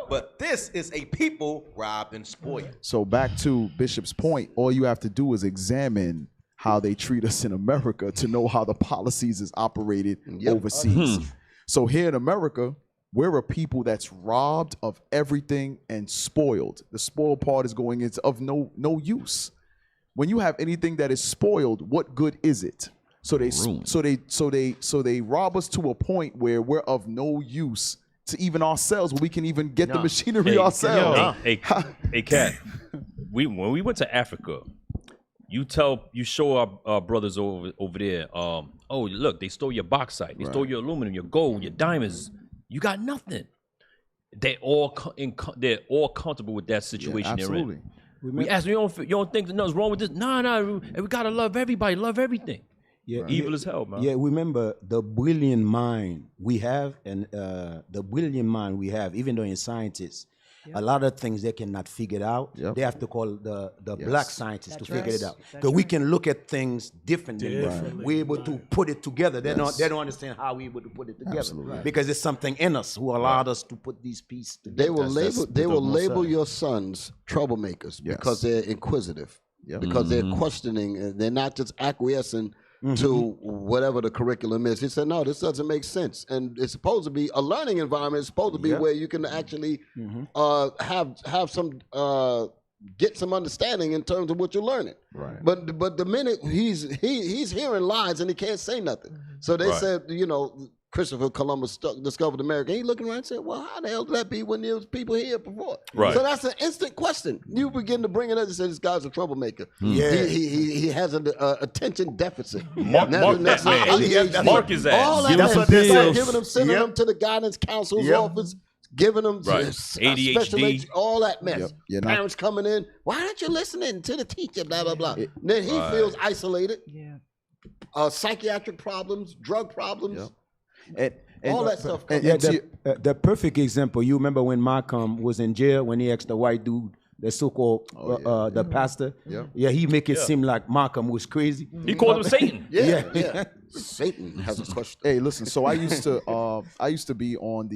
But this is a people robbed and spoiled. So back to Bishop's point, all you have to do is examine how they treat us in America to know how the policies is operated overseas. So here in America, we're a people that's robbed of everything and spoiled. The spoiled part is going into of no use. When you have anything that is spoiled, what good is it? So they rob us to a point where we're of no use to even ourselves, where we can even get the machinery ourselves. Hey, Cat. When we went to Africa, you show our brothers over there. Oh, look, they stole your bauxite, they stole your aluminum, your gold, your diamonds. You got nothing. They're all comfortable with that situation they're in. We ask them, you don't think that nothing's wrong with this? No, we gotta love everybody, love everything. Yeah, Evil as hell, man. Yeah, remember the brilliant mind we have, and even though in scientists, a lot of things they cannot figure it out. They have to call the black scientists to figure it out. Because we can look at things differently. We're able to put it together. They don't understand how we're able to put it together. Because it's something in us who allowed us to put these pieces together. They will label your sons troublemakers because they're inquisitive. Because they're questioning, and they're not just acquiescing to whatever the curriculum is. He said, no, this doesn't make sense. And it's supposed to be a learning environment. It's supposed to be where you can actually have some get some understanding in terms of what you're learning. Right. But the minute he's hearing lies and he can't say nothing. So they said, Christopher Columbus discovered America. He looking around and said, well, how the hell did that be when there was people here before? Right. So that's an instant question. You begin to bring it up and say, this guy's a troublemaker. Yeah. He has an attention deficit. Mark his ass. All that That's mess. what they Start say. sending them to the guidance counsel's office, giving them special ADHD. all that mess. Yep. Parents coming in, why aren't you listening to the teacher, blah, blah, blah. Then he feels isolated. Psychiatric problems, drug problems. And all that stuff. The perfect example, you remember when Malcolm was in jail when he asked the white dude, the so-called the pastor. He make it seem like Malcolm was crazy. He called him Satan. Satan has a question. Hey, listen. So I used to be on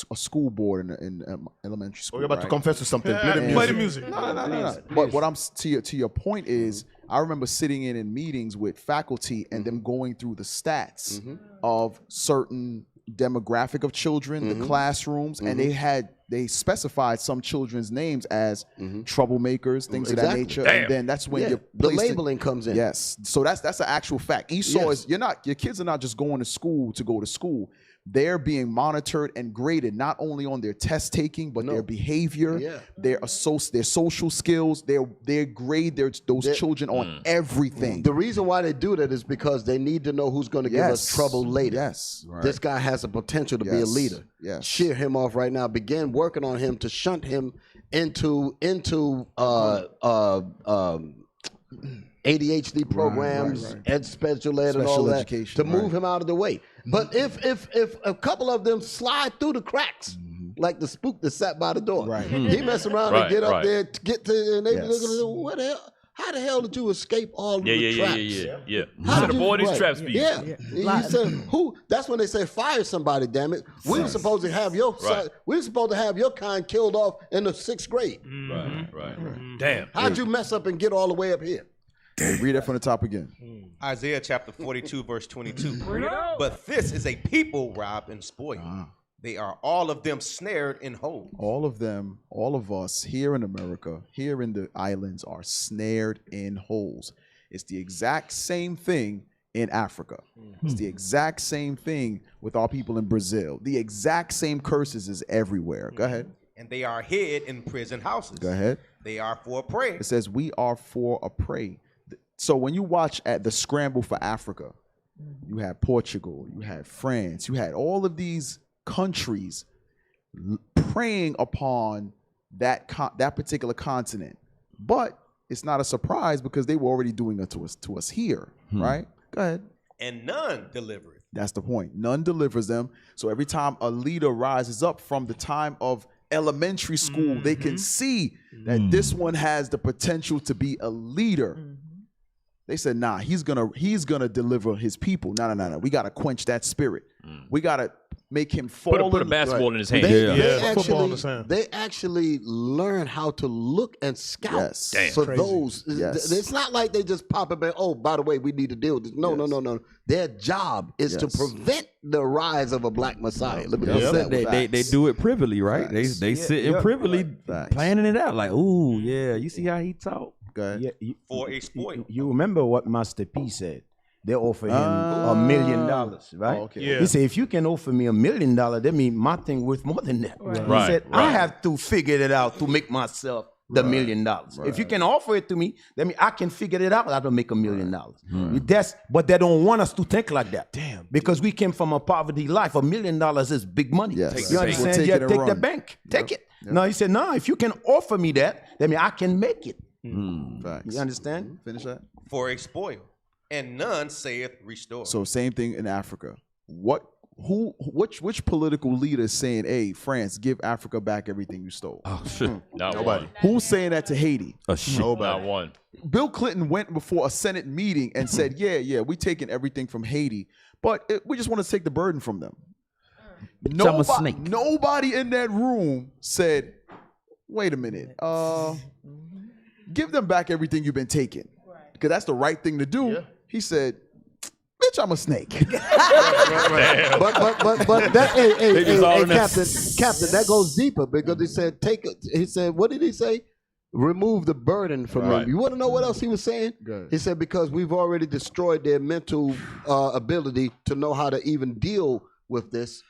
a school board in elementary school. You're about to confess to something. Play the music. No. But what I'm to your point is, I remember sitting in meetings with faculty and them going through the stats of certain demographic of children, the classrooms, and they specified some children's names as troublemakers, things of that nature. And then that's when the labeling comes in. Yes. So that's an actual fact. Esau is your kids are not just going to school to go to school. They're being monitored and graded not only on their test taking, but their behavior, their social skills. They grade those children on everything. The reason why they do that is because they need to know who's going to give us trouble later. Yes, this guy has the potential to be a leader. Yes, cheer him off right now. Begin working on him to shunt him into ADHD programs, special ed, and all that, education, to move him out of the way. But if a couple of them slide through the cracks, like the spook that sat by the door, he mess around and get up there, to get to, and they look at what the hell? How the hell did you escape all of the traps? You said avoid these traps, people. You said who? That's when they say fire somebody. Damn it! We were supposed to have your we were supposed to have your kind killed off in the 6th grade. Right. Damn. How'd you mess up and get all the way up here? Read that from the top again. Isaiah chapter 42, verse 22. But this is a people robbed and spoiled. They are all of them snared in holes. All of them, all of us here in America, here in the islands, are snared in holes. It's the exact same thing in Africa. It's the exact same thing with our people in Brazil. The exact same curses is everywhere. Go ahead. and they are hid in prison houses. Go ahead. They are for prey. It says we are for a prey. So when you watch at the scramble for Africa, you had Portugal, you had France, you had all of these countries preying upon that particular continent. But it's not a surprise because they were already doing it to us here, right? Go ahead. And none deliver it. That's the point. None delivers them. So every time a leader rises up from the time of elementary school, they can see that this one has the potential to be a leader. They said, nah, he's gonna deliver his people. No. We gotta quench that spirit. We gotta make him fall. Put a basketball in his hand. They actually learn how to look and scout for those. It's not like they just pop up and, oh, by the way, we need to deal with this. No. Their job is to prevent the rise of a black Messiah. They do it privily, right? They sit in privily planning it out. Like, ooh, yeah, you see how he talk? For exploit. You remember what Master P said? They offer him $1 million, right? Okay. Yeah. He said, if you can offer me $1 million, that means my thing worth more than that. Right. He said, I have to figure it out to make myself the $1 million. If you can offer it to me, that means I can figure it out how to make $1 million. But they don't want us to think like that. Damn. Because we came from a poverty life. $1 million is big money. Yes. You understand? Take You it and take the run. bank. Take it. No, he said, no, if you can offer me that means I can make it. Facts. You understand? Finish that. For exploit. And none saith restore. So same thing in Africa. Which political leader is saying, hey, France, give Africa back everything you stole? Oh, shit. Not one. Who's saying that to Haiti? Not one. Bill Clinton went before a Senate meeting and said, yeah, we taking everything from Haiti, but we just want to take the burden from them. Nobody in that room said, wait a minute, give them back everything you've been taking. Because that's the right thing to do. Yeah. He said, bitch, I'm a snake. But that, Captain, that goes deeper because he said, he said, what did he say? Remove the burden from them. You want to know what else he was saying? He said, because we've already destroyed their mental ability to know how to even deal with this.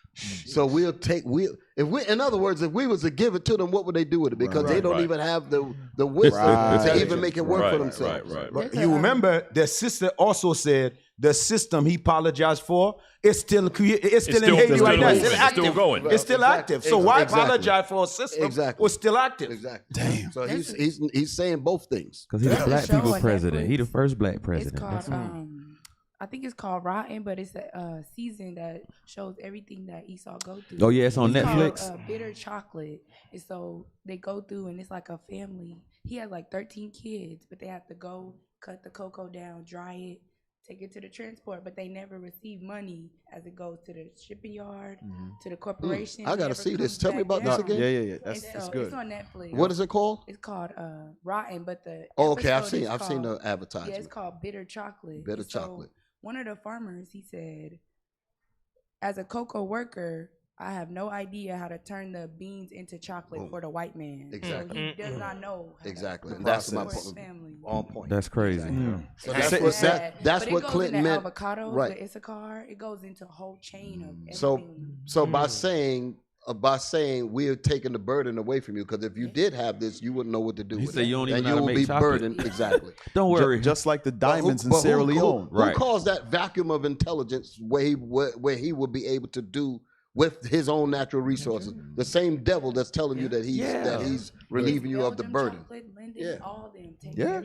So in other words, if we was to give it to them, what would they do with it? Because they don't even have the wisdom to even make it work for themselves. But you remember the sister also said the system he apologized for is still in Haiti right now. It's still active. Still going. It's still active. So why apologize for a system was still active? Exactly. Damn. So he's saying both things. Because he's the black people president. He the first black president. It's called, I think it's called Rotten, but it's a season that shows everything that Esau go through. Oh yeah, it's on Netflix. Called, Bitter Chocolate. And so they go through, and it's like a family. He has like 13 kids, but they have to go cut the cocoa down, dry it, take it to the transport, but they never receive money as it goes to the shipping yard, to the corporation. I gotta see this. Tell me about this again. Yeah. That's good. It's on Netflix. What is it called? It's called Rotten, but the okay, I've episode seen the advertisement. Yeah, it's called Bitter Chocolate. Bitter Chocolate. One of the farmers, he said, as a cocoa worker, I have no idea how to turn the beans into chocolate for the white man. Exactly. So he does not know. Exactly. That's my family. on point. That's crazy. Exactly. So that's what Clinton meant. Avocado, right. The Issachar, it goes into a whole chain of everything. So by saying we're taking the burden away from you, because if you did have this, you wouldn't know what to do with it. You don't even and know you how to will make be chocolate. burdened. Exactly. Don't worry. Just like the diamonds in Sierra Leone. Who caused that vacuum of intelligence where he would be able to do with his own natural resources? The same devil that's telling you that he's relieving you of the burden.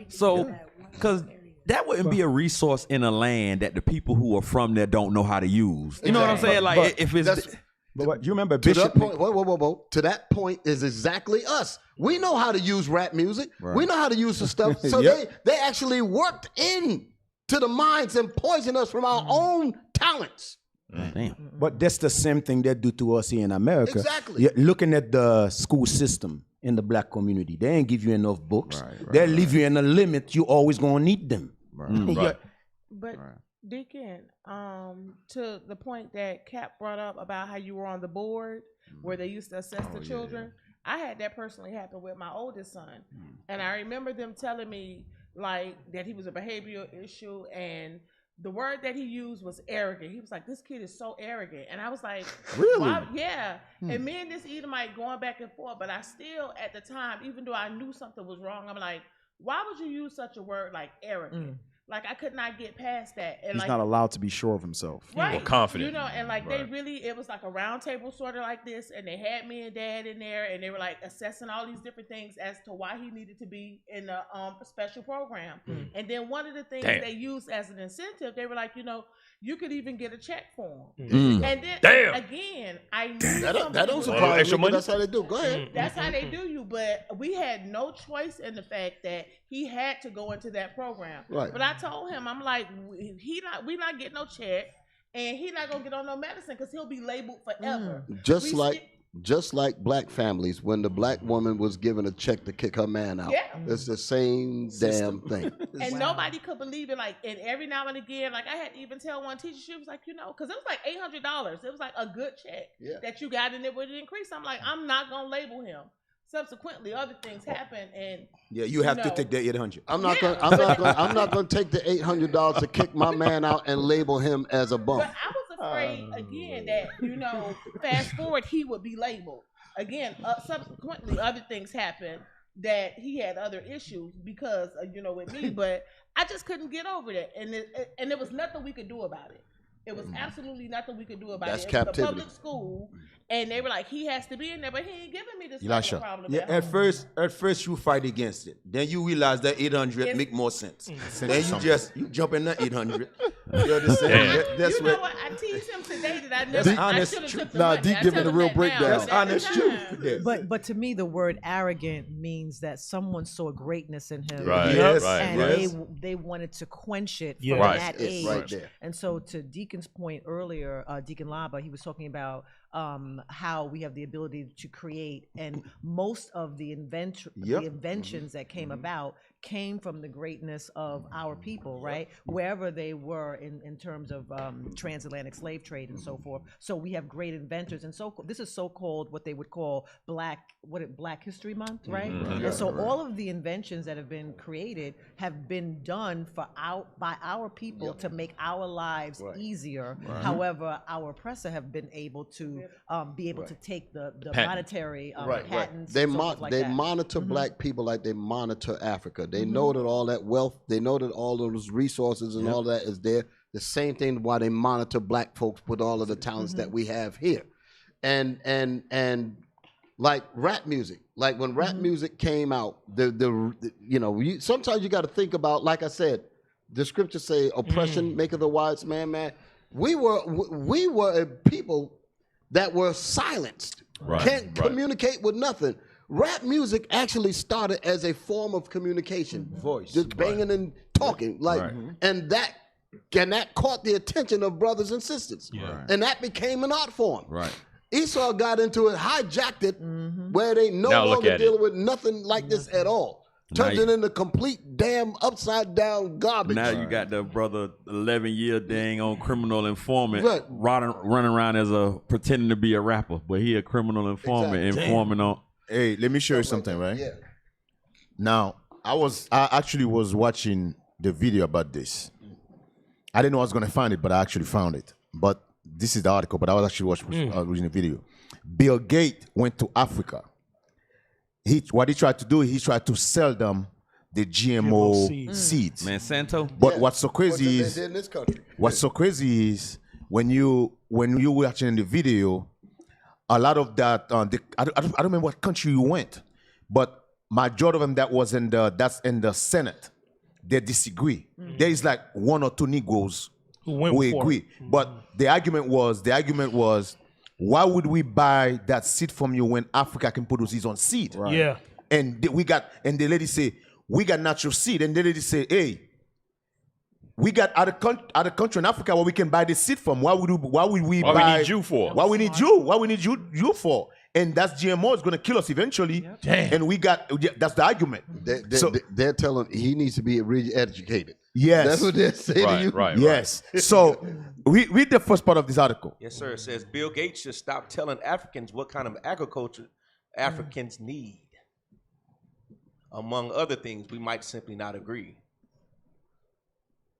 So, because that wouldn't be a resource in a land that the people who are from there don't know how to use. You know what I'm saying? Like, if it's... But you remember to Bishop? that point, whoa. To that point is exactly us. We know how to use rap music. We know how to use the stuff. So they actually worked in to the minds and poisoned us from our own talents. Damn. But that's the same thing they do to us here in America. Exactly. You're looking at the school system in the black community. They ain't give you enough books. They leave you in a limit. You always gonna need them. But Deacon, to the point that Cap brought up about how you were on the board where they used to assess the children, I had that personally happen with my oldest son, and I remember them telling me like that he was a behavioral issue, and the word that he used was arrogant. He was like, "This kid is so arrogant," and I was like, Really? Why? Yeah. And me and this Edomite going back and forth, but I still, at the time, even though I knew something was wrong, I'm like, why would you use such a word like arrogant? Like, I could not get past that. And He's like, not allowed to be sure of himself. right, or confident. you know, and like Right. they really, it was like a round table sort of like this, and they had me and Dad in there, and they were like assessing all these different things as to why he needed to be in the special program. And then one of the things Damn. they used as an incentive, they were like, you know, you could even get a check for him. And then again, I knew That something don't was surprise wrong. me. That's how they do. Go ahead. That's how they do you, but we had no choice in the fact that he had to go into that program. Right. But I told him, I'm like, we not getting no check, and he not gonna get on no medicine because he'll be labeled forever. Just like black families, when the black woman was given a check to kick her man out, it's the same damn thing. And nobody could believe it. Like, and every now and again, like I had to even tell one teacher, she was like, you know, because it was like $800. It was like a good check that you got, and it would increase. I'm like, I'm not gonna label him. Subsequently, other things happened, and you have to take the 800. I'm not gonna take the $800 to kick my man out and label him as a bum. But I was afraid again that, you know, fast forward, he would be labeled again. Subsequently, other things happened that he had other issues because you know, with me. But I just couldn't get over that, and there was nothing we could do about it. It was absolutely nothing we could do about That's it. It captivity. was a public school, and they were like, he has to be in there, but he ain't giving me this Elisha. problem. Yeah, at first you fight against it. Then you realize that 800 make more sense. Then you jump in that 800. You understand? That's you know what? I teased him today that I never. That's honest I should have truth. took the Nah, money. Deke I giving tell a him real that breakdown. now. That's honest truth. But to me, the word arrogant means that someone saw greatness in him, Right, Yes. right, and right. they wanted to quench it Yeah. from Right. that It's age. right there. And so, to Deacon's point earlier, Deacon Laba, he was talking about how we have the ability to create, and most of the inventions that came about came from the greatness of our people, right? Wherever they were in terms of transatlantic slave trade and so forth. So we have great inventors, and so this is so-called what they would call Black History Month, right? And so all of the inventions that have been created have been done by our people to make our lives easier. However, our oppressor have been able to to take the monetary patents. They and so forth like that. monitor black people like they monitor Africa. They know that all that wealth, they know that all those resources and all that is there. The same thing why they monitor black folks with all of the talents that we have here. And like rap music, like when rap music came out, sometimes you got to think about, like I said, the scriptures say oppression maketh the wise man mad. We were a people that were silenced, can't communicate with nothing. Rap music actually started as a form of communication, voice, just banging and talking, and that caught the attention of brothers and sisters, and that became an art form. Esau got into it, hijacked it, where they no longer dealing with nothing like this at all. Turned it into complete damn upside down garbage. Now you got the brother 11-year dang on criminal informant running around as pretending to be a rapper, but he a criminal informant informing on. Hey, let me show you something, right? Yeah. Now, I actually was watching the video about this. I didn't know I was gonna find it, but I actually found it. But this is the article, but I was actually watching the video. Bill Gates went to Africa. What he tried to do, he tried to sell them the GMO seeds. Monsanto. But what's so crazy is in this country. What's so crazy is when you watching the video, a lot of that I don't remember what country you went, but majority of them that's in the Senate, they disagree. There is like one or two Negroes who agree, but the argument was. Why would we buy that seed from you when Africa can produce its own seed? Yeah. And the lady say, we got natural seed. And the lady say, hey, we got other country in Africa where we can buy this seed from. Why would we need you for? Why we need you? Why we need you for? And that's GMO is going to kill us eventually. Damn. And that's the argument. They're telling he needs to be re-educated. Yes. That's what they're saying to you. Yes. So read the first part of this article. Yes, sir. It says Bill Gates should stop telling Africans what kind of agriculture Africans need. Among other things, we might simply not agree.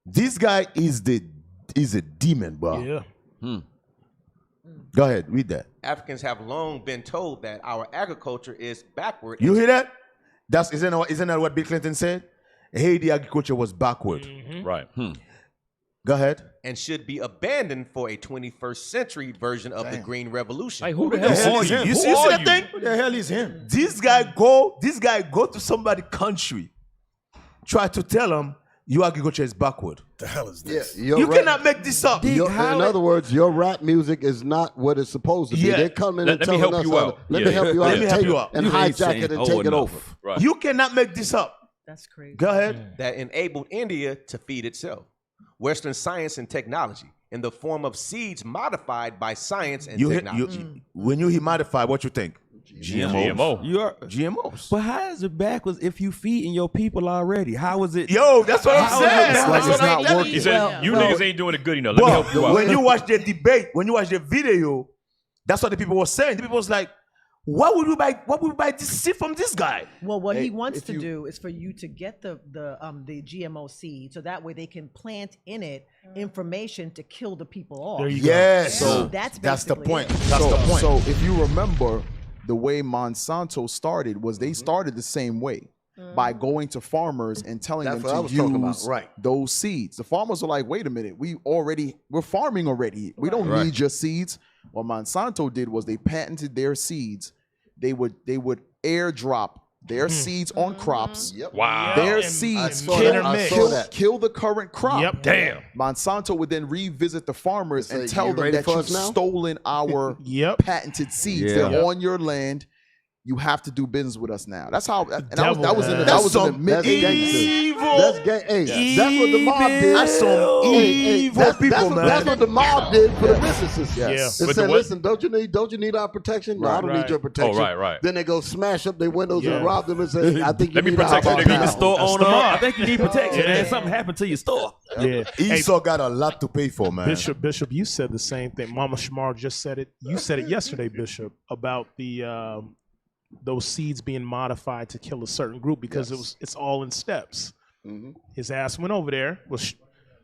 This guy is a demon, bro. Yeah. Go ahead, read that. Africans have long been told that our agriculture is backward. You hear that? Isn't that what Bill Clinton said? Haiti agriculture was backward. Right. Go ahead. And should be abandoned for a 21st century version of the Green Revolution. Like, who the hell is are him? you? You see that thing? Who the hell is him? This guy go to somebody's country, try to tell him your agriculture is backward. The hell is Yeah, this? You cannot make this up. In other words, your rap music is not what it's supposed to be. Yeah. They're coming Let and me telling help us, you out. let Yeah. me help you out, Let me help you out. and You ain't hijack saying it and oh take it enough. over. Right. You cannot make this up. That's crazy. Go ahead. That enabled India to feed itself. Western science and technology in the form of seeds modified by science and technology. When you modify, what you think? GMO. You are GMOs. But how is it backwards if you feeding your people already? How is it? Yo, that's what I'm saying. It's like it's not working. He said, you niggas ain't doing it good enough. Let me help you out. When you watch the debate, when you watch the video, that's what the people were saying. The people was like, what would we buy this seed from this guy? Well, what Hey, he wants if to you- do is for you to get the GMO seed, so that way they can plant in it information to kill the people off. There you go. Yes. So That's the basically point. it. That's the point. So if you remember, the way Monsanto started was they started the same way. By going to farmers and telling That's what I them was to talking about, use right. those seeds. The farmers are like, wait a minute, we're farming already. We don't need your seeds. What Monsanto did was they patented their seeds. They would airdrop their seeds on crops. Yep. Wow. Their And seeds mix and match. kill the current crop. Yep. Damn. Monsanto would then revisit the farmers And and say, tell "You them ready that for you've us now?" stolen our Yep. patented seeds. Yeah. They're on your land. You have to do business with us now. That's how. And Devil, that was in the man. that was in the That's mid That's 80s. gangster. That's gang. Hey, that's what the mob did. That's some evil people, that's man. That's what the mob did for the businesses. Yes. They But said, the what? listen, don't you need our protection? No, I don't Right. need your protection. Oh, right. Then they go smash up their windows Yeah. and rob them and say, I think you Let me need our protect you, protection. nigga. The store That's owner, the mob. I think you need protection. Yeah. Man, something happened to your store. Yeah. Hey, Esau got a lot to pay for, man. Bishop, you said the same thing. Mama Shamar just said it. You said it yesterday, Bishop, about the those seeds being modified to kill a certain group because it's all in steps. His ass went over there, was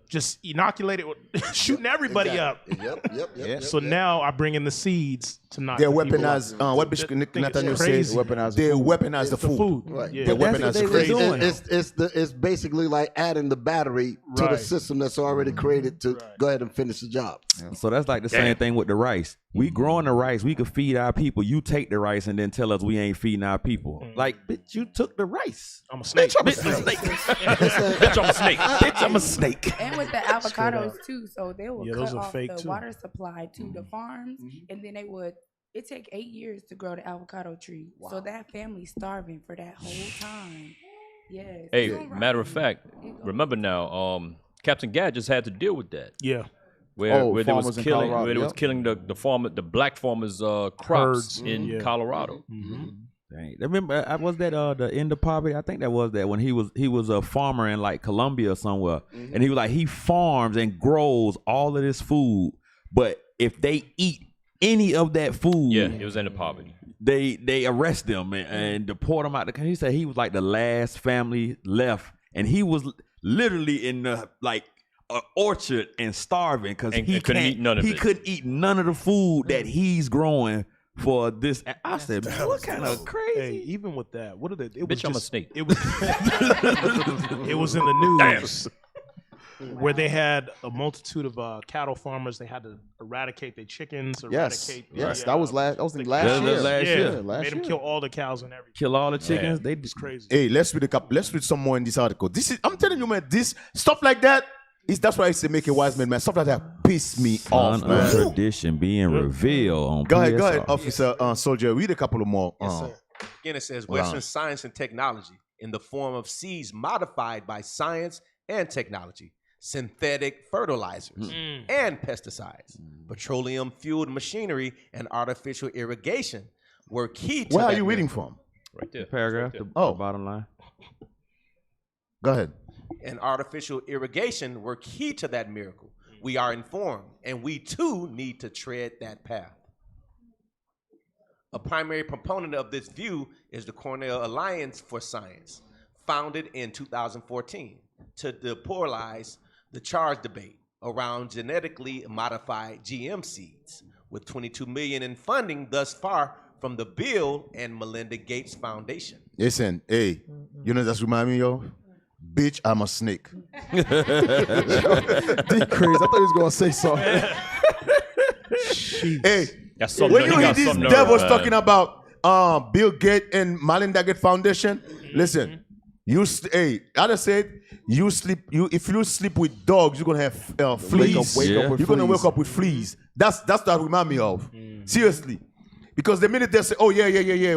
just inoculated, shooting everybody up. Yep. So now I bring in the seeds to knock. They the people weaponize. out. What Bishop Think it's Nathaniel crazy. says? They weaponize the food. Right. Yeah. They But that's weaponize what the they food. were doing. It's basically like adding the battery to the Right. system that's already created to go ahead and finish the job. So that's like the same thing with the rice. We growing the rice, we could feed our people. You take the rice and then tell us we ain't feeding our people. Like, bitch, you took the rice. I'm a snake. Bitch, I'm a snake. Bitch, I'm a snake. Bitch, I'm a snake. And with the avocados too, so they will Yeah, cut those are off fake, the too. water supply to the farms, and then it take 8 years to grow the avocado tree. So that family's starving for that whole time. Yes. Hey, It's all right. matter of fact, remember now, Captain Gad just had to deal with that. Yeah. Where they was farmers in killing Colorado, where they was yep. killing the black farmers' crops Herds, in yeah. Colorado. Dang. Remember, was that the end of poverty? I think that was that when he was a farmer in like Colombia or somewhere, and he was like he farms and grows all of this food, but if they eat any of that food, Yeah, it was in the poverty. they arrest them and deport them out the country. He said he was like the last family left, and he was literally in the like orchard and starving because And he couldn't eat none of he it. couldn't eat none of the food that he's growing for this. I said, what kind of crazy? Hey, even with that, what are they? It Bitch, I'm a just- snake. It was. It was in the news where they had a multitude of cattle farmers. They had to eradicate their chickens. Yes, Eradicate yes, that was last. That was the last cows. year. last Yeah, year. Last made them year. kill all the cows and everything. Kill all the chickens. They It's crazy. Hey, let's read some more in this article. I'm telling you, man, this stuff like that that's why I say make a wise man, man. Stuff like that piss me off, Son man. of tradition being revealed on Go ahead, PSR. Officer Soldier. Read a couple of more. Again, it says Wow. Western science and technology in the form of seeds modified by science and technology, synthetic fertilizers and pesticides, petroleum-fueled machinery, and artificial irrigation were key to Where are that you reading miracle. from? Right there. Paragraph, Right there. the bottom line. Go ahead. And artificial irrigation were key to that miracle. We are informed, and we too need to tread that path. A primary proponent of this view is the Cornell Alliance for Science, founded in 2014 to depolarize the charge debate around genetically modified GM seeds, with $22 million in funding thus far from the Bill and Melinda Gates Foundation. Listen, hey, you know that's remind me of? Bitch, I'm a snake. D crazy. I thought he was gonna say something. Hey, That's something. when you hear these devils talking about Bill Gates and Melinda Gates Foundation, listen, hey, I just said if you sleep with dogs, you're gonna have fleas. You're gonna wake up with fleas. That's what remind me of. Seriously, because the minute they say, "Oh yeah,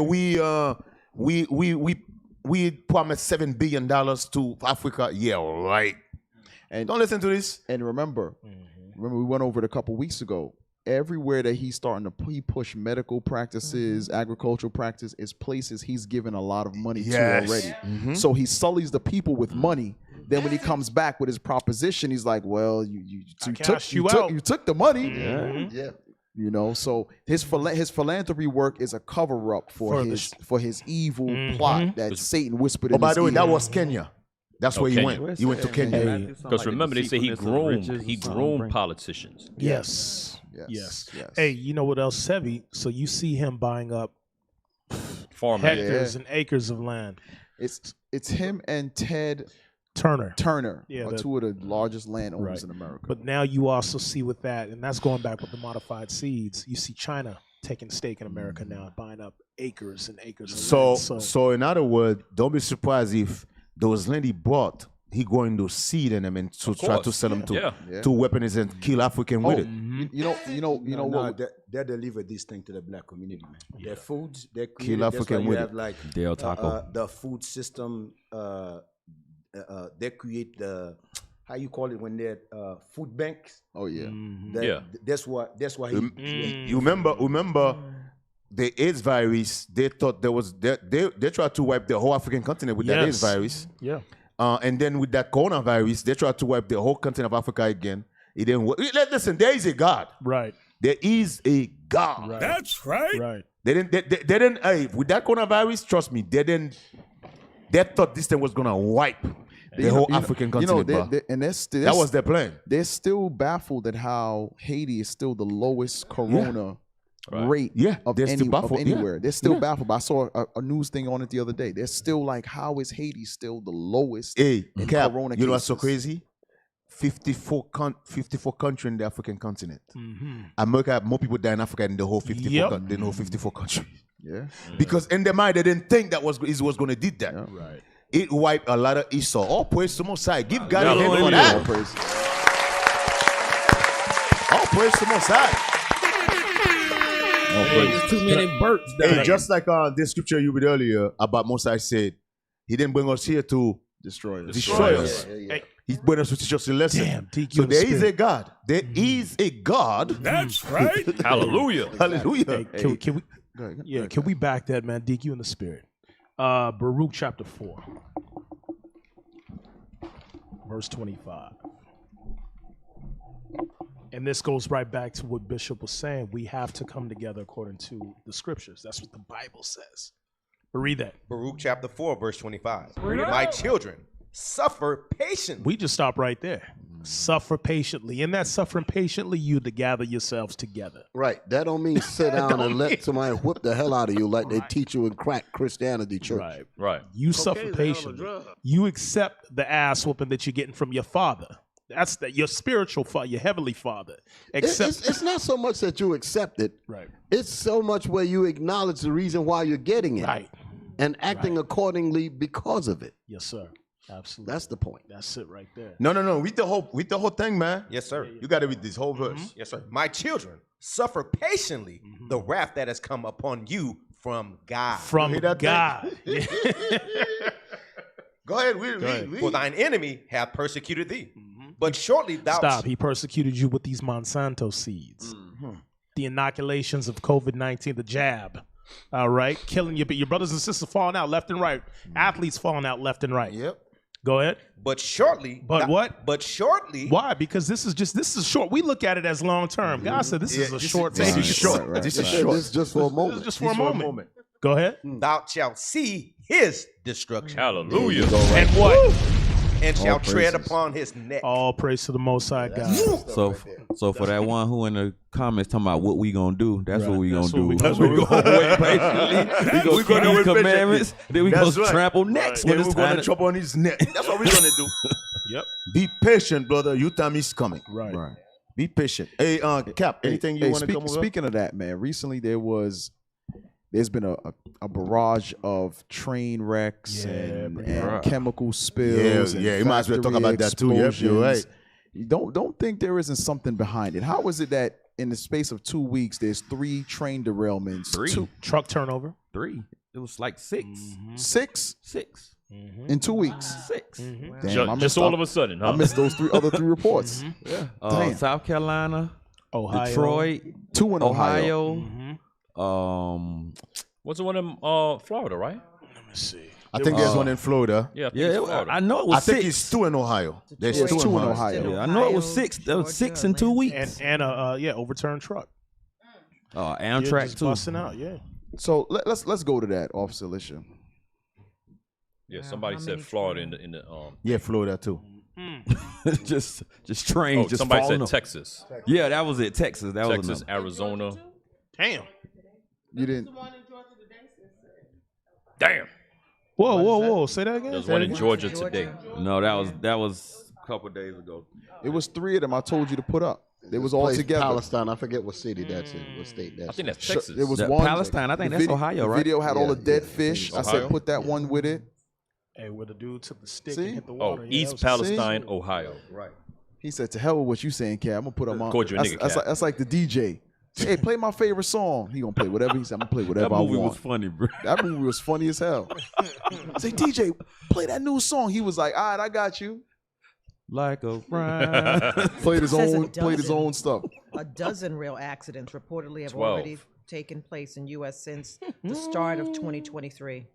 we promised $7 billion to Africa," yeah, right. And don't listen to this. And remember we went over it a couple weeks ago. Everywhere that he's starting to push medical practices, agricultural practice, is places he's given a lot of money to already. So he sullies the people with money. Then when he comes back with his proposition, he's like, "Well, you took the money." Yeah. You know, so his philanthropy work is a cover up for his evil plot that Satan whispered in his ear. By the way, that was Kenya. That's where he went. He went to Kenya. Because remember, they say he groomed politicians. Yes. Hey, you know what else, Sevi? So you see him buying up hectares and acres of land. It's him and Ted Turner are two of the largest landowners in America. But now you also see with that, and that's going back with the modified seeds, you see China taking stake in America now, buying up acres and acres of land. So in other words, don't be surprised if those land he bought, he going to seed in them and to try to sell them to weapons and kill African with it. You know what? They deliver this thing to the black community, man. Their foods, they kill African with it. Like the food system. They create the how you call it when they're food banks. Oh yeah, That's why he. You remember the AIDS virus? They thought they tried to wipe the whole African continent with that AIDS virus. Yeah. And then with that coronavirus, they tried to wipe the whole continent of Africa again. It didn't work. Listen, there is a God. Right. There is a God. Right. That's right. Right. They didn't. Hey, with that coronavirus, trust me, they didn't. They thought this thing was gonna wipe the whole African continent. That was their plan. They're still baffled at how Haiti is still the lowest corona rate of anywhere. They're still baffled. But I saw a news thing on it the other day. They're still like, how is Haiti still the lowest in corona cases? You know what's so crazy? 54 countries in the African continent. America have more people die in Africa than the whole 54 countries. Yeah. Because in their mind, they didn't think that was going to do that. Yeah. Right. It wiped a lot of Esau. All praise to Most High. Give God a hand for that. All praise to Most High. There's too many birds down Hey, just like this scripture you read earlier about Most High said, he didn't bring us here to destroy us. Hey, He bring us to teach us a lesson. Damn, DQ so there spirit. is a God. There is a God. That's right. Hallelujah. Hallelujah. Hey, can we can we back that, man? DQ in the spirit. Baruch chapter 4, verse 25. And this goes right back to what Bishop was saying. We have to come together according to the scriptures. That's what the Bible says. But read that. Baruch chapter 4, verse 25. My children, suffer patiently. We just stop right there. Suffer patiently. In that suffering patiently, you to gather yourselves together. Right. That don't mean sit down and let somebody whip the hell out of you like they teach you in crack Christianity church. Right. You suffer patiently. You accept the ass whooping that you're getting from your father. That's your spiritual father, your heavenly father. It's not so much that you accept it. Right. It's so much where you acknowledge the reason why you're getting it. Right. And acting accordingly because of it. Yes, sir. Absolutely. That's the point. That's it right there. No. Read the whole thing, man. Yes, sir. You got to read this whole verse. Yes, sir. My children, suffer patiently the wrath that has come upon you from God. From God. Go ahead, read. For thine enemy hath persecuted thee. But shortly thou... Stop. He persecuted you with these Monsanto seeds. The inoculations of COVID-19, the jab. All right. Killing your brothers and sisters falling out left and right. Athletes falling out left and right. Yep. Go ahead. But shortly... what? But shortly... Why? Because this is short. We look at it as long term. God said this is a short time. This is short. This is just for a moment. This is just for a moment. Go ahead. Thou shalt see his destruction. Hallelujah. And what? and shall tread upon his neck. All praise to the Most High God. So for that one who in the comments talking about what we gonna do, that's what we gonna do. That's what we gonna wait patiently. We gonna keep these commandments. Then we gonna trample necks. Then we're gonna trample on his neck. That's what we're gonna do. Yep. Be patient, brother. Your time is coming. Right. Be patient. Hey, Cap, anything you want to come over? Speaking of that, man, recently there's been a barrage of train wrecks and chemical spills. Yeah, you might as well talk about that too. Yep, you're right. You don't think there isn't something behind it. How is it that in the space of 2 weeks there's 3 train derailments? 3 truck turnover. 3. It was like 6. 6? 6. In 2 weeks. 6. Damn, just all of a sudden, huh? I missed those other 3 reports. Yeah. Damn. South Carolina, Ohio. Detroit, 2 in Ohio. What's the one in Florida, right? Let me see. I think there's one in Florida. Yeah, I think it's Florida. I know it was 6. I think it's 2 in Ohio. There's 2 in Ohio. Yeah, I know it was 6. There was 6 in 2 weeks. And overturned truck. Amtrak just too. Busting out, yeah. So let's go to that, Officer Alicia. Yeah, somebody said Florida in the Yeah, Florida too. just trains. Just somebody falling said off. Texas. Yeah, that was it. Texas. That was Texas, another. Arizona. Damn. You didn't. Damn. Whoa! Say that again. There's one in Georgia today. No, that was a couple days ago. It was 3 of them I told you to put up. They was all Place together. Palestine. I forget what city that's in. What state that's in. I think that's Texas. It was That one. Palestine, I think the that's Ohio, right? The video had all the dead fish. I said Ohio? put that one with it. Hey, where the dude took the stick See? and hit the water. Yeah, that East was- Palestine, Ohio. Right. He said, "To hell with what you saying, Cap. I'm gonna put him on." Called you a nigga, Cap. That's like the DJ. Hey, play my favorite song. He gonna play whatever he said. I'm gonna play whatever That I movie want. was funny, bro. That movie was funny as hell. I say, DJ, play that new song. He was like, all right, I got you. Like a friend. Played his Says a own stuff. A dozen rail accidents reportedly have 12. already taken place in U.S. since the start of 2023.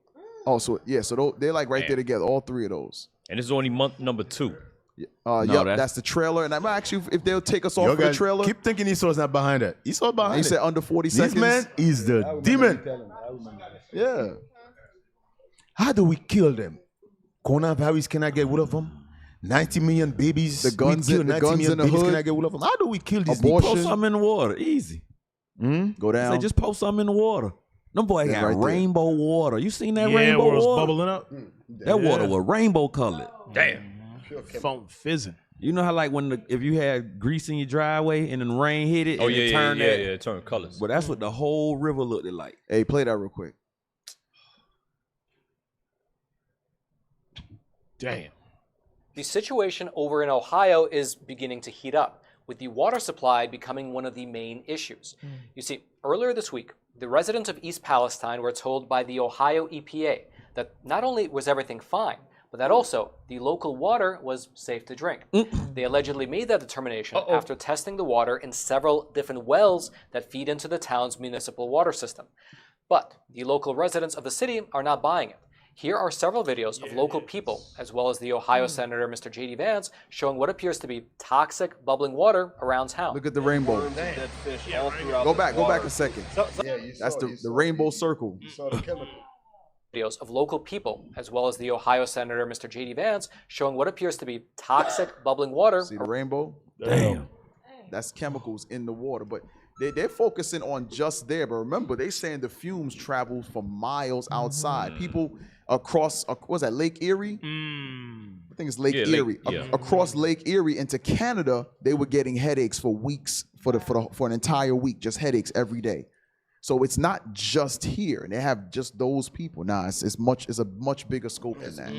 Oh, so they're like right there together, all 3 of those. And this is only month number 2. That's the trailer. And I'm actually, if they'll take us off the trailer. Keep thinking Esau's not behind it. Esau behind He it. said under 40 seconds. This man is the demon. Yeah. How do we kill them? Coronavirus, can I get rid of them? 90 million babies. The guns we kill in the 90 guns million in the babies. hood. Can I get rid of them? How do we kill these Abortion. Post something in the water. Easy. Go down. Say just post something in the water. Them boys That's got right there. rainbow water. You seen that Yeah, rainbow where it was water? bubbling up. That water was rainbow colored. Damn. Foam fizzing. You know how like if you had grease in your driveway and then rain hit it, Oh and yeah, it yeah, turned yeah, that. yeah. It turned colors. But that's what the whole river looked like. Hey, play that real quick. Damn. The situation over in Ohio is beginning to heat up, with the water supply becoming one of the main issues. You see, earlier this week, the residents of East Palestine were told by the Ohio EPA that not only was everything fine, but that also the local water was safe to drink. They allegedly made that determination after testing the water in several different wells that feed into the town's municipal water system. But the local residents of the city are not buying it. Here are several videos of local people, as well as the Ohio Senator, Mr. J.D. Vance, showing what appears to be toxic bubbling water around town. Look at the rainbow. Go back a second. That's the rainbow circle. Videos of local people, as well as the Ohio Senator, Mr. J.D. Vance, showing what appears to be toxic bubbling water. See the rainbow? Damn. That's chemicals in the water. But they're focusing on just there. But remember, they're saying the fumes travel for miles outside. People across, what was that, Lake Erie? I think it's Lake Erie. Across Lake Erie into Canada, they were getting headaches for weeks, for an entire week, just headaches every day. So it's not just here, and they have just those people. Nah, it's a much bigger scope than that.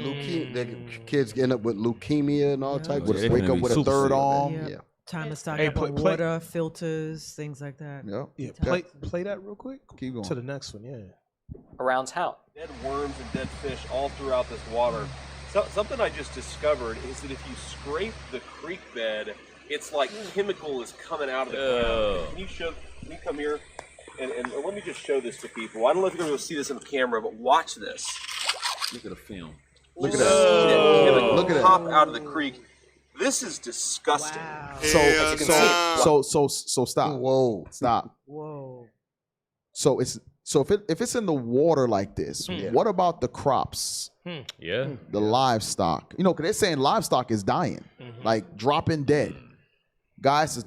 The kids end up with leukemia and all types. Wake up with a third arm. Yeah. Time to stock Hey, up on water, filters, things like that. Yeah, play that real quick. Keep going. To the next one, yeah. Around town. Dead worms and dead fish all throughout this water. So, something I just discovered is that if you scrape the creek bed, it's like chemical is coming out of the ground. Can you come here? And let me just show this to people. I don't know if you're going to see this in the camera, but watch this. Look at the film. Look at that. Look at that. Pop out of the creek. This is disgusting. Wow. So stop. Whoa. Stop. Whoa. So if it's in the water like this, what about the crops Yeah. The livestock. You know, because they're saying livestock is dying, like dropping dead. Guys,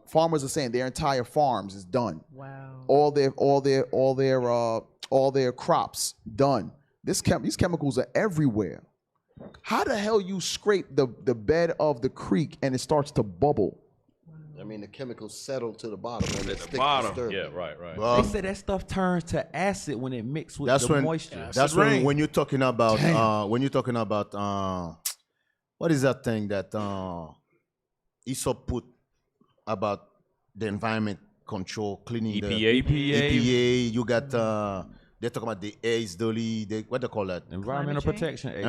farmers are saying their entire farms is done. Wow. All their crops done. These chemicals are everywhere. How the hell you scrape the bed of the creek and it starts to bubble? I mean, the chemicals settle to the bottom. And At the bottom. Yeah, right. They say that stuff turns to acid when it mixes with the moisture. That's when you're talking about what is that thing that Aesop put about the environment control, cleaning EPA? EPA. You got they're talking about the AIDS, what they call that? Environmental protection.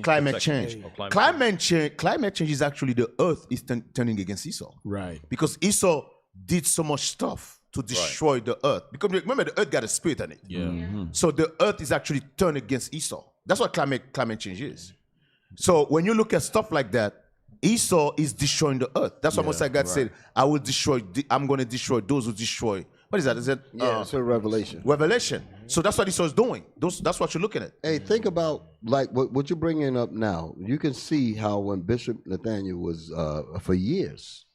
Climate change. Climate change is actually the earth is turning against Esau. Right. Because Esau did so much stuff to destroy the earth. Because remember, the earth got a spirit in it. Yeah. So the earth is actually turned against Esau. That's what climate change is. So when you look at stuff like that, Esau is destroying the earth. That's what Most High God said, I'm going to destroy those who destroy. What is that? Is it? It's a Revelation. Revelation. So that's what Esau is doing. That's what you're looking at. Hey, think about like what you're bringing up now. You can see how when Bishop Nathaniel was for years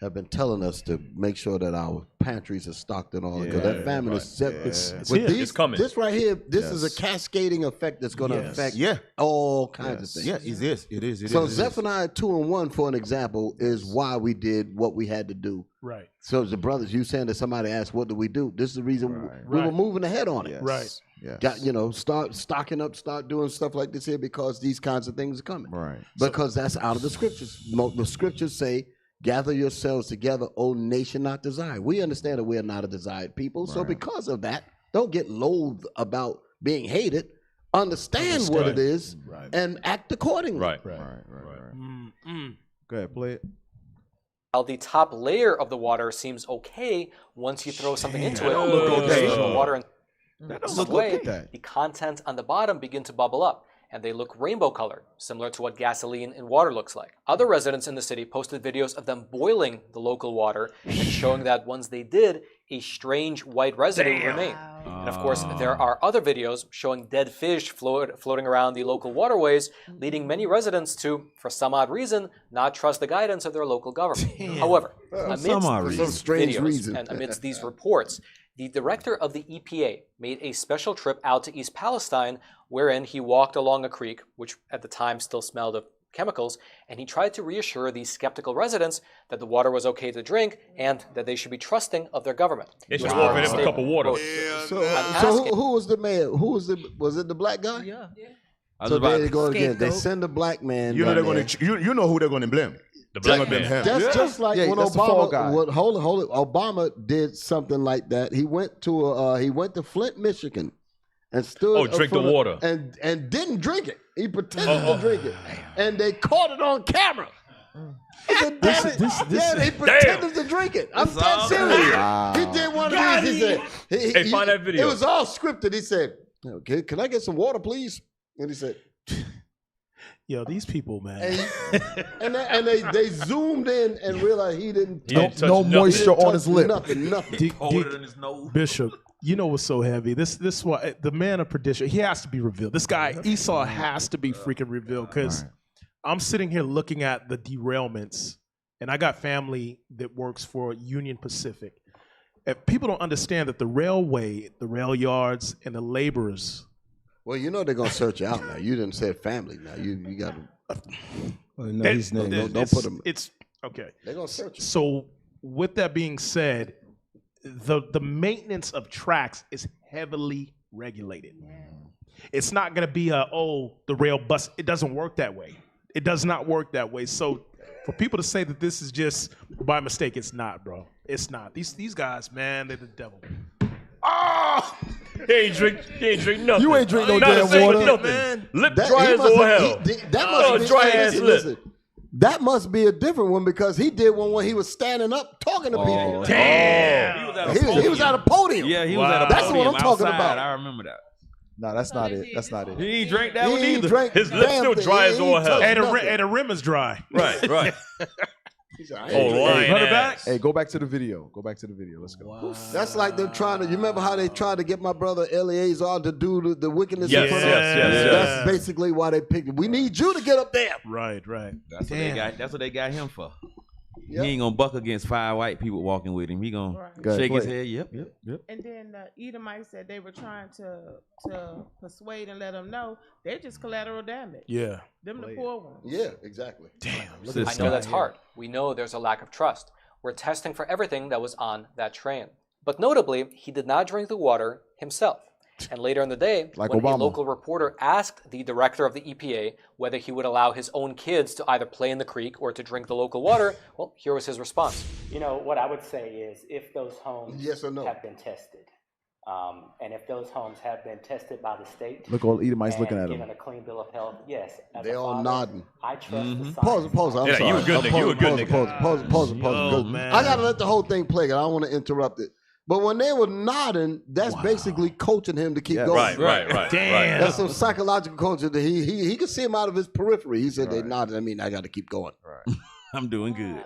have been telling us to make sure that our pantries are stocked and all, because that famine is set. It's coming. This right here, this is a cascading effect that's going to affect all kinds of things. Yeah, it is. So Zephaniah 2:1, for an example, is why we did what we had to do. Right. So the brothers, you saying that somebody asked, what do we do? This is the reason we were moving ahead on it. Right. Yes. Got, start stocking up, start doing stuff like this here because these kinds of things are coming. Right. Because that's out of the scriptures. The scriptures say, gather yourselves together, O nation not desired. We understand that we are not a desired people. So because of that, don't get loathed about being hated. Understand what it is and act accordingly. Right. Go ahead, play it. While the top layer of the water seems okay once you throw something into it, the water the contents on the bottom begin to bubble up, and they look rainbow colored, similar to what gasoline in water looks like. Other residents in the city posted videos of them boiling the local water and showing that once they did, a strange white residue remained. And of course, there are other videos showing dead fish floating around the local waterways, leading many residents to, for some odd reason, not trust the guidance of their local government. However, amidst these videos and amidst these reports, the director of the EPA made a special trip out to East Palestine, wherein he walked along a creek, which at the time still smelled of chemicals, and he tried to reassure these skeptical residents that the water was okay to drink and that they should be trusting of their government. They should offer them a cup of water. So who was the mayor? Was it the black guy? Yeah. So there they go again. They send a black man. You know they're going to. You know who they're going to blame. The black man. That's just like when Obama. Hold it. Obama did something like that. He went to Flint, Michigan, and stood. Drink the water. And didn't drink it. He pretended to drink it, and they caught it on camera. He said, he pretended to drink it. I'm dead serious. He did one of these. He said, "Hey, find that video." It was all scripted. He said, "Okay, can I get some water, please?" And he said, "Yo, these people, man." And they zoomed in and realized he didn't touch no moisture on his lip. Nothing. Colder than his nose. Bishop, you know what's so heavy? This why the man of perdition, he has to be revealed. This guy Esau has to be freaking revealed, because I'm sitting here looking at the derailments, and I got family that works for Union Pacific. If people don't understand that the railway, the rail yards, and the laborers. Well, you know they're gonna search you out now. You didn't say family. Now you got to. No, his name. Don't put him. It's okay. They're gonna search you. So, with that being said, the maintenance of tracks is heavily regulated. It's not gonna be the rail bus. It doesn't work that way. It does not work that way. So, for people to say that this is just by mistake, it's not, bro. It's not. These guys, man, they're the devil. Oh! He ain't drink nothing. You ain't drink no damn water, man. Lip dry as all hell. That must be dry ass lip. Listen, that must be a different one, because he did one when he was standing up talking to people. Damn. He was at a podium. Yeah, he was at a That's podium. what I'm talking outside. about. I remember that. No, that's not it. That's not it. He ain't drank that one He ain't either. drank His lips still damn dry thing. as all hell. And the rim is dry. Right. Run it back. Hey, go back to the video. Go back to the video. Let's go. That's like them trying to. You remember how they tried to get my brother Eleazar to do the wickedness? Yes, in front of us? That's basically why they picked him. We need you to get up there. Right. That's what they got him for. He ain't gonna buck against 5 white people walking with him. He gonna shake his head. Yep. And then Edomites said they were trying to persuade and let them know they're just collateral damage. Yeah. Them the poor ones. Yeah, exactly. Damn. I know that's hard. We know there's a lack of trust. We're testing for everything that was on that train. But notably, he did not drink the water himself. And later in the day, like when Obama. a local reporter asked the director of the EPA whether he would allow his own kids to either play in the creek or to drink the local water, well, here was his response. You know, what I would say is if those homes have been tested, and if those homes have been tested by the state, Look, all Edomites looking at him. given a clean bill of health, yes. They all nodding. I trust the Pause. I'm sorry. you were good, nigga. You were good, nigga. Pause. Man. I gotta let the whole thing play. I don't want to interrupt it. But when they were nodding, that's basically coaching him to keep going. Right. Damn. That's some psychological coaching that he could see him out of his periphery. He said they nodded. I mean, I got to keep going. Right. I'm doing good.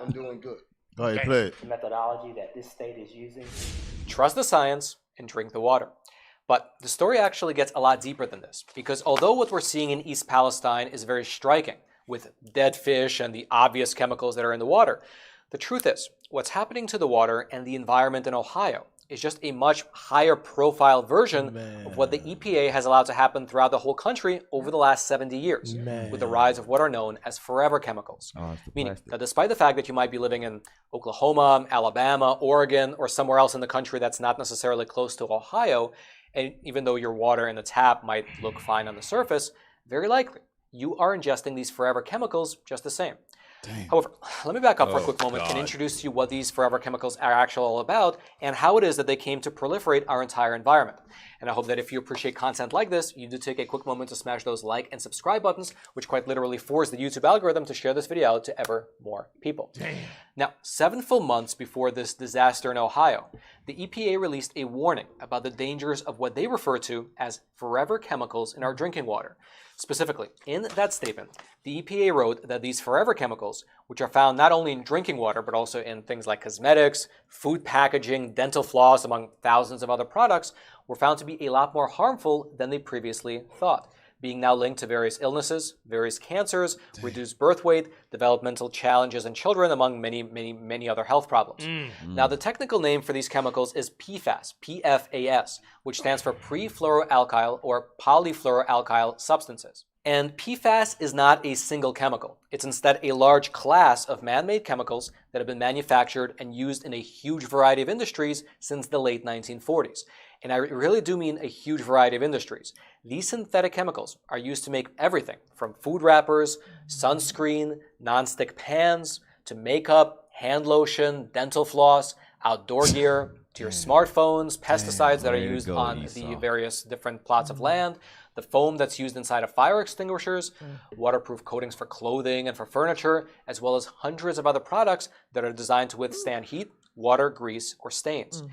Go ahead, play it. The methodology that this state is using. Trust the science and drink the water. But the story actually gets a lot deeper than this, because although what we're seeing in East Palestine is very striking, with dead fish and the obvious chemicals that are in the water, the truth is, what's happening to the water and the environment in Ohio is just a much higher profile version of what the EPA has allowed to happen throughout the whole country over the last 70 years, with the rise of what are known as forever chemicals. Meaning that despite the fact that you might be living in Oklahoma, Alabama, Oregon, or somewhere else in the country that's not necessarily close to Ohio, and even though your water in the tap might look fine on the surface, very likely you are ingesting these forever chemicals just the same. However, let me back up for a quick moment and introduce to you what these forever chemicals are actually all about and how it is that they came to proliferate our entire environment. And I hope that if you appreciate content like this, you do take a quick moment to smash those like and subscribe buttons, which quite literally force the YouTube algorithm to share this video out to ever more people. Now, 7 full months before this disaster in Ohio, the EPA released a warning about the dangers of what they refer to as forever chemicals in our drinking water. Specifically, in that statement, the EPA wrote that these forever chemicals, which are found not only in drinking water, but also in things like cosmetics, food packaging, dental floss, among thousands of other products, were found to be a lot more harmful than they previously thought, being now linked to various illnesses, various cancers, reduced birth weight, developmental challenges in children, among many other health problems. Now, the technical name for these chemicals is PFAS, P-F-A-S, which stands for pre-fluoroalkyl or polyfluoroalkyl substances. And PFAS is not a single chemical. It's instead a large class of man-made chemicals that have been manufactured and used in a huge variety of industries since the late 1940s. And I really do mean a huge variety of industries. These synthetic chemicals are used to make everything from food wrappers, sunscreen, nonstick pans, to makeup, hand lotion, dental floss, outdoor gear, to your smartphones, pesticides that are used on the various different plots of land, the foam that's used inside of fire extinguishers, waterproof coatings for clothing and for furniture, as well as hundreds of other products that are designed to withstand heat, water, grease, or stains.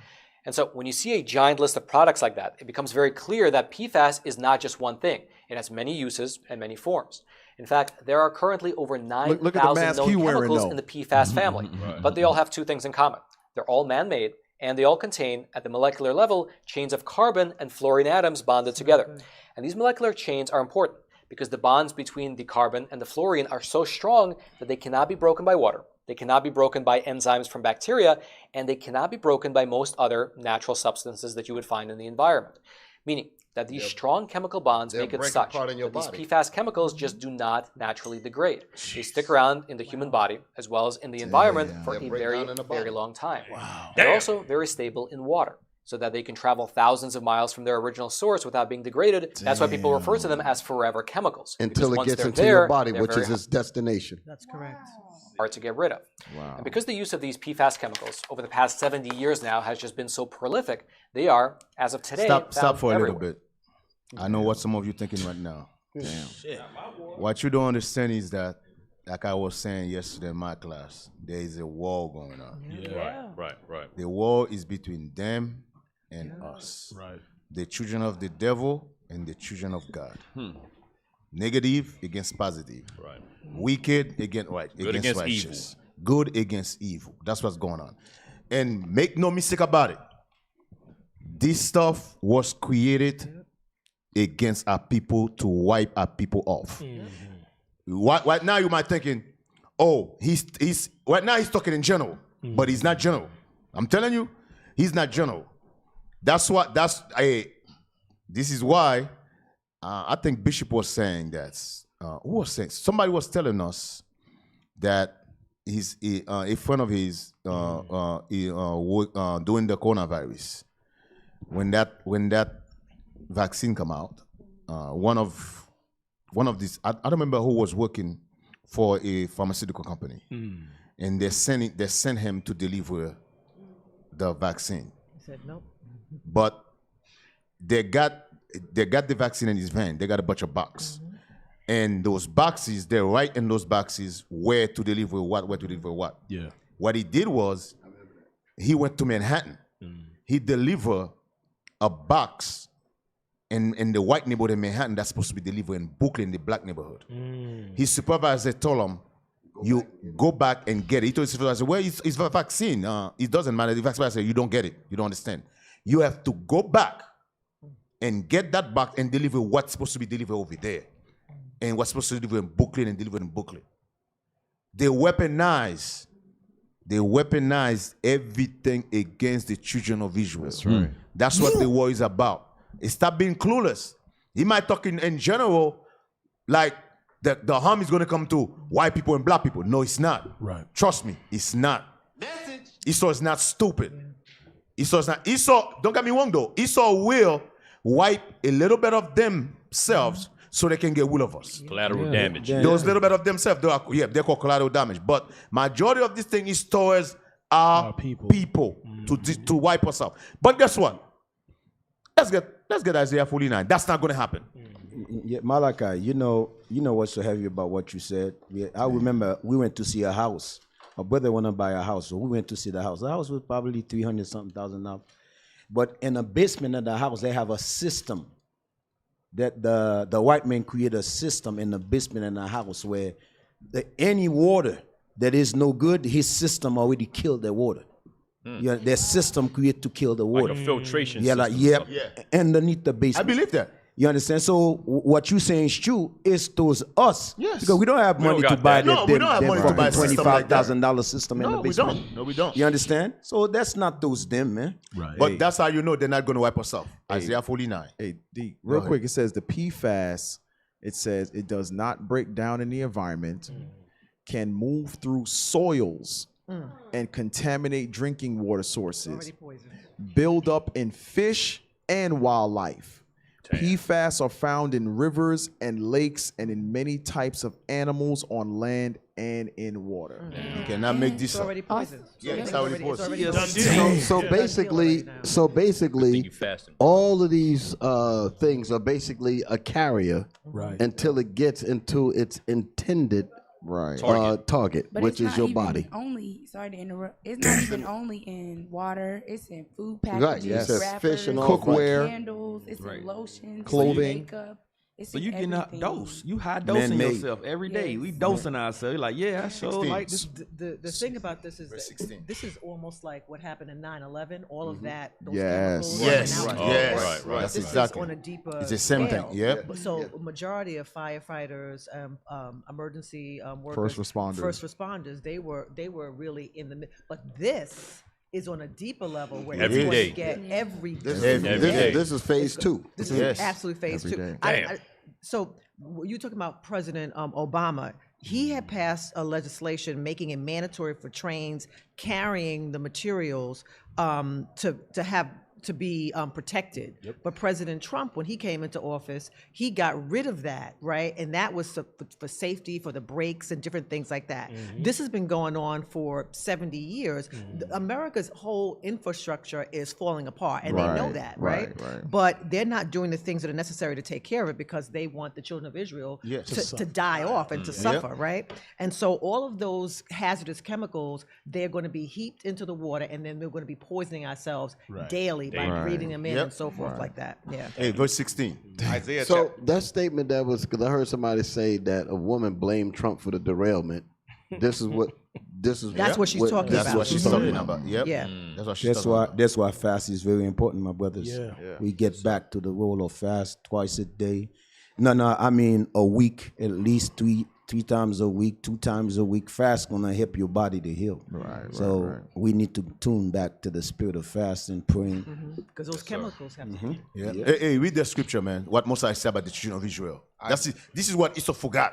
And so when you see a giant list of products like that, it becomes very clear that PFAS is not just one thing. It has many uses and many forms. In fact, there are currently over 9,000 known chemicals in the PFAS family, but they all have 2 things in common. They're all man-made, and they all contain, at the molecular level, chains of carbon and fluorine atoms bonded together. And these molecular chains are important because the bonds between the carbon and the fluorine are so strong that they cannot be broken by water. They cannot be broken by enzymes from bacteria, and they cannot be broken by most other natural substances that you would find in the environment. Meaning that these strong chemical bonds make it such that these PFAS chemicals just do not naturally degrade. They stick around in the human body as well as in the environment for a very long time. They're also very stable in water, so that they can travel thousands of miles from their original source without being degraded. That's why people refer to them as forever chemicals. Until it gets into your body, which is its destination. That's correct. Hard to get rid of. And because the use of these PFAS chemicals over the past 70 years now has just been so prolific, they are, as of today, Stop for a everywhere. little bit. I know what some of you thinking right now. Damn. What you don't understand is that, like I was saying yesterday in my class, there is a war going on. Right. The war is between them and us. The children of the devil and the children of God. Negative against positive. Wicked against Good against righteous. Good against evil. That's what's going on. And make no mistake about it. This stuff was created against our people to wipe our people off. Right now you might thinking, oh, he's right now he's talking in general, but he's not general. I'm telling you, he's not general. This is why I think Bishop was saying that. Who was saying? Somebody was telling us that a friend of his doing the coronavirus. When that vaccine come out, one of these I don't remember who was working for a pharmaceutical company, and they sent him to deliver the vaccine. He said nope. But they got the vaccine in his van. They got a bunch of boxes. And those boxes, they're right in those boxes where to deliver what. Yeah. What he did was, he went to Manhattan. He delivered a box in the white neighborhood in Manhattan that's supposed to be delivered in Brooklyn, the black neighborhood. His supervisor told him, you go back and get it. He told his supervisor, well, it's a vaccine. It doesn't matter. The vaccine said, you don't get it. You don't understand. You have to go back and get that box and deliver what's supposed to be delivered over there. And what's supposed to be delivered in Brooklyn and delivered in Brooklyn. They weaponized everything against the children of Israel. That's right. That's what the war is about. Stop being clueless. He might talk in general, like the harm is going to come to white people and black people. No, it's not. Right. Trust me, it's not. Esau is not stupid. Esau, don't get me wrong though, Esau will wipe a little bit of themselves so they can get rid of us. Collateral damage. Those little bit of themselves, they're called collateral damage. But majority of this thing is towards our people to wipe us out. But guess what? Let's get Isaiah 49. That's not going to happen. Yeah, Malachi, you know what's so heavy about what you said? I remember we went to see a house. My brother wanted to buy a house, so we went to see the house. The house was probably $300,000. But in the basement of the house, they have a system that the white man created a system in the basement in the house where any water that is no good, his system already killed the water. Yeah, their system created to kill the water. Like a filtration system. Underneath the basement. I believe that. You understand? So what you're saying is true. It's towards us. Yes. Because we don't have money to buy that $25,000 system in the basement. No, we don't. You understand? So that's not those them, man. Right. But that's how you know they're not going to wipe us off. Isaiah 49. Hey, D, real quick, it says the PFAS, it says it does not break down in the environment, can move through soils and contaminate drinking water sources, build up in fish and wildlife. PFAS are found in rivers and lakes and in many types of animals on land and in water. You cannot make this It's already poison. Yeah, it's already poison. So basically, all of these things are basically a carrier until it gets into its intended target, But which it's is not your even body. Sorry to interrupt. It's not even only in water. It's in food packages, Right, yes. wrappers, Fish and all cookware, candles. It's in lotions, clothing. makeup. It's So in you getting a everything. dose. You high dosing Man-made. yourself every day. Yes. We dosing ourselves. You're like, yeah, I sure like this. The thing about this is Verse that 16. this is almost like what happened in 9/11. All of that, those Yes. chemicals. Yes. went out. Yes. Right. That's This exactly. is on a deeper It's the same thing. scale. Yep. So majority of firefighters, emergency workers, First responders. they were really in the but this is on a deeper level where Every it's day. going to get every This day. is phase 2. This Yes. is absolutely phase Every 2. day. Damn. So you talking about President Obama? He had passed a legislation making it mandatory for trains carrying the materials to be protected. But President Trump, when he came into office, he got rid of that, right? And that was for safety, for the brakes and different things like that. This has been going on for 70 years. America's whole infrastructure is falling apart, and they know that, right? But they're not doing the things that are necessary to take care of it because they want the children of Israel to die off and to suffer, right? And so all of those hazardous chemicals, they're going to be heaped into the water, and then we're going to be poisoning ourselves daily by breathing them in and so forth like that. Yeah. Hey, verse 16. Isaiah So that statement that was, because I heard somebody say that a woman blamed Trump for the derailment. This is what That's what she's talking about. That's what she's talking about. Yep. Yeah. That's what she's talking about. That's why fast is very important, my brothers. Yeah. We get back to the role of fast twice a day. No, I mean a week, at least three times a week, 2 times a week. Fast gonna help your body to heal. So we need to tune back to the spirit of fast and praying. Because those chemicals have to Yeah. Hey, read the scripture, man. What Moses said about the children of Israel. This is what Esau forgot.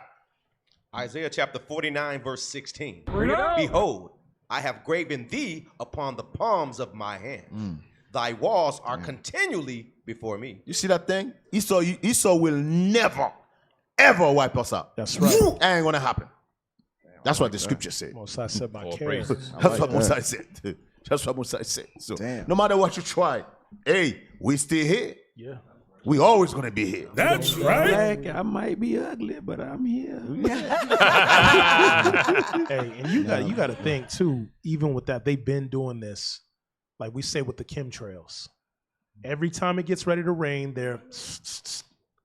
Isaiah chapter 49, verse 16. Bring it up. Behold, I have graven thee upon the palms of my hand. Thy walls are continually before me. You see that thing? Esau will never, ever wipe us out. That's right. Ain't gonna happen. That's what the scripture said. Mosai said by care. That's what Mosai said. That's what Mosai said. So no matter what you try, hey, we still here. Yeah. We always gonna be here. That's right. Black, I might be ugly, but I'm here. Hey, and you got to think too. Even with that, they've been doing this, like we say with the chemtrails. Every time it gets ready to rain, they're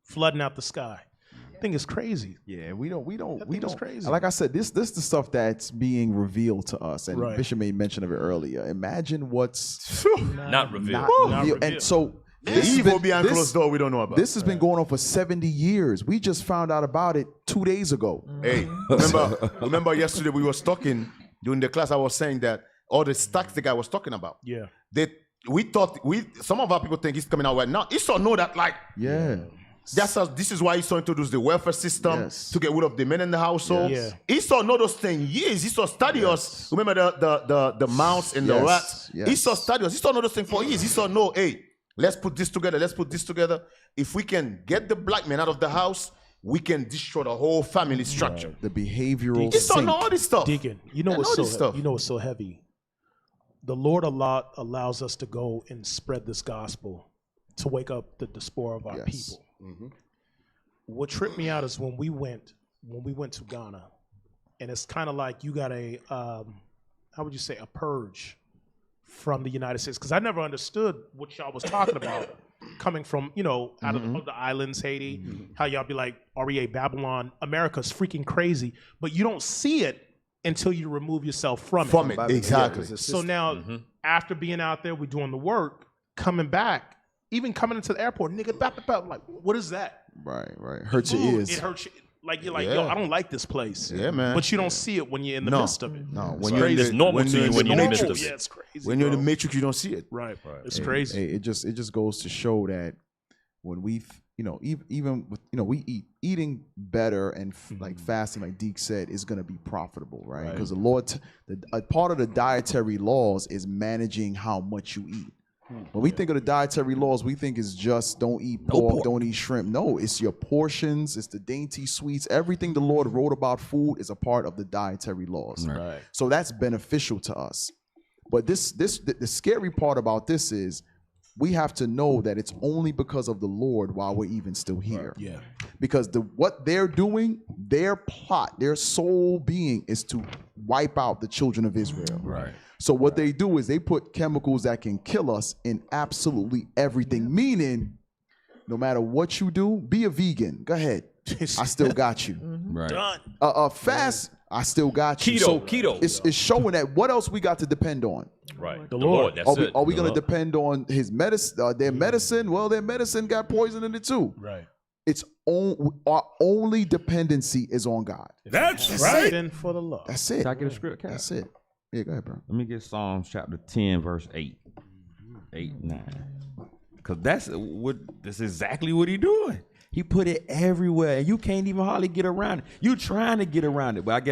flooding out the sky. I think it's crazy. Yeah, we don't. Crazy. Like I said, this the stuff that's being revealed to us, and Right. Bishop made mention of it earlier. Imagine what's Not revealed. not revealed. And so The this has evil been- behind this- closed door we don't know about. This has been going on for 70 years. We just found out about it 2 days ago. Hey, remember yesterday we was talking during the class. I was saying that all the stacks the guy was talking about. Yeah. Some of our people think he's coming out right now. Esau know that, like, Yeah. this is why Esau introduced the welfare system to get rid of the men in the household. Yes. Esau know those things years. Esau study us. Remember the mouse and the Yes. rats. Yes. Esau study us. Esau know those things for years. Esau know, hey, let's put this together. Let's put this together. If we can get the black man out of the house, we can destroy the whole family structure. The behavioral Esau know all this stuff. Deacon, you know what's so heavy? The Lord allows us to go and spread this gospel to wake up the diaspora of our people. What tripped me out is when we went to Ghana, and it's kind of like you got a how would you say, a purge from the United States, because I never understood what y'all was talking about coming from, out of the islands, Haiti, how y'all be like, REA, Babylon, America's freaking crazy, but you don't see it until you remove yourself from it. Exactly. So now, after being out there, we're doing the work, coming back, even coming into the airport, nigga, like, what is that? Right. Hurts your ears. It hurts you. Like, you're like, yo, I don't like this place. Yeah, man. But you don't see it when you're in the midst of it. No, It's when you're in crazy. the, normal when to you're you in when the you're in the matrix. midst of Yeah, it. it's crazy. When you're in bro. the matrix, you don't see it. Right. It's Hey, crazy. It just goes to show that when we, even with, we eating better and like fasting, like Deke said, is going to be profitable, right? Because the Lord, a part of the dietary laws is managing how much you eat. When we think of the dietary laws, we think it's just don't eat pork, don't eat shrimp. No, it's your portions, it's the dainty sweets. Everything the Lord wrote about food is a part of the dietary laws. Right. So that's beneficial to us. But the scary part about this is we have to know that it's only because of the Lord while we're even still here. Yeah. Because what they're doing, their plot, their sole being is to wipe out the children of Israel. Right. So what they do is they put chemicals that can kill us in absolutely everything. Meaning, no matter what you do, be a vegan. Go ahead. I still got you. Right. Done. Fast, I still got you. Keto. It's showing that what else we got to depend on. Right. The Lord. That's it. Are we The going to Lord. depend on his medicine? Their medicine? Well, their medicine got poison in it too. Right. It's our only dependency is on God. That's right. Then for the Lord. That's it. Can I get a script, Cap? That's it. Yeah, go ahead, bro. Let me get Psalms chapter 10, verse 8. 9. Because that's exactly what he doing. He put it everywhere, and you can't even hardly get around it. You trying to get around it, but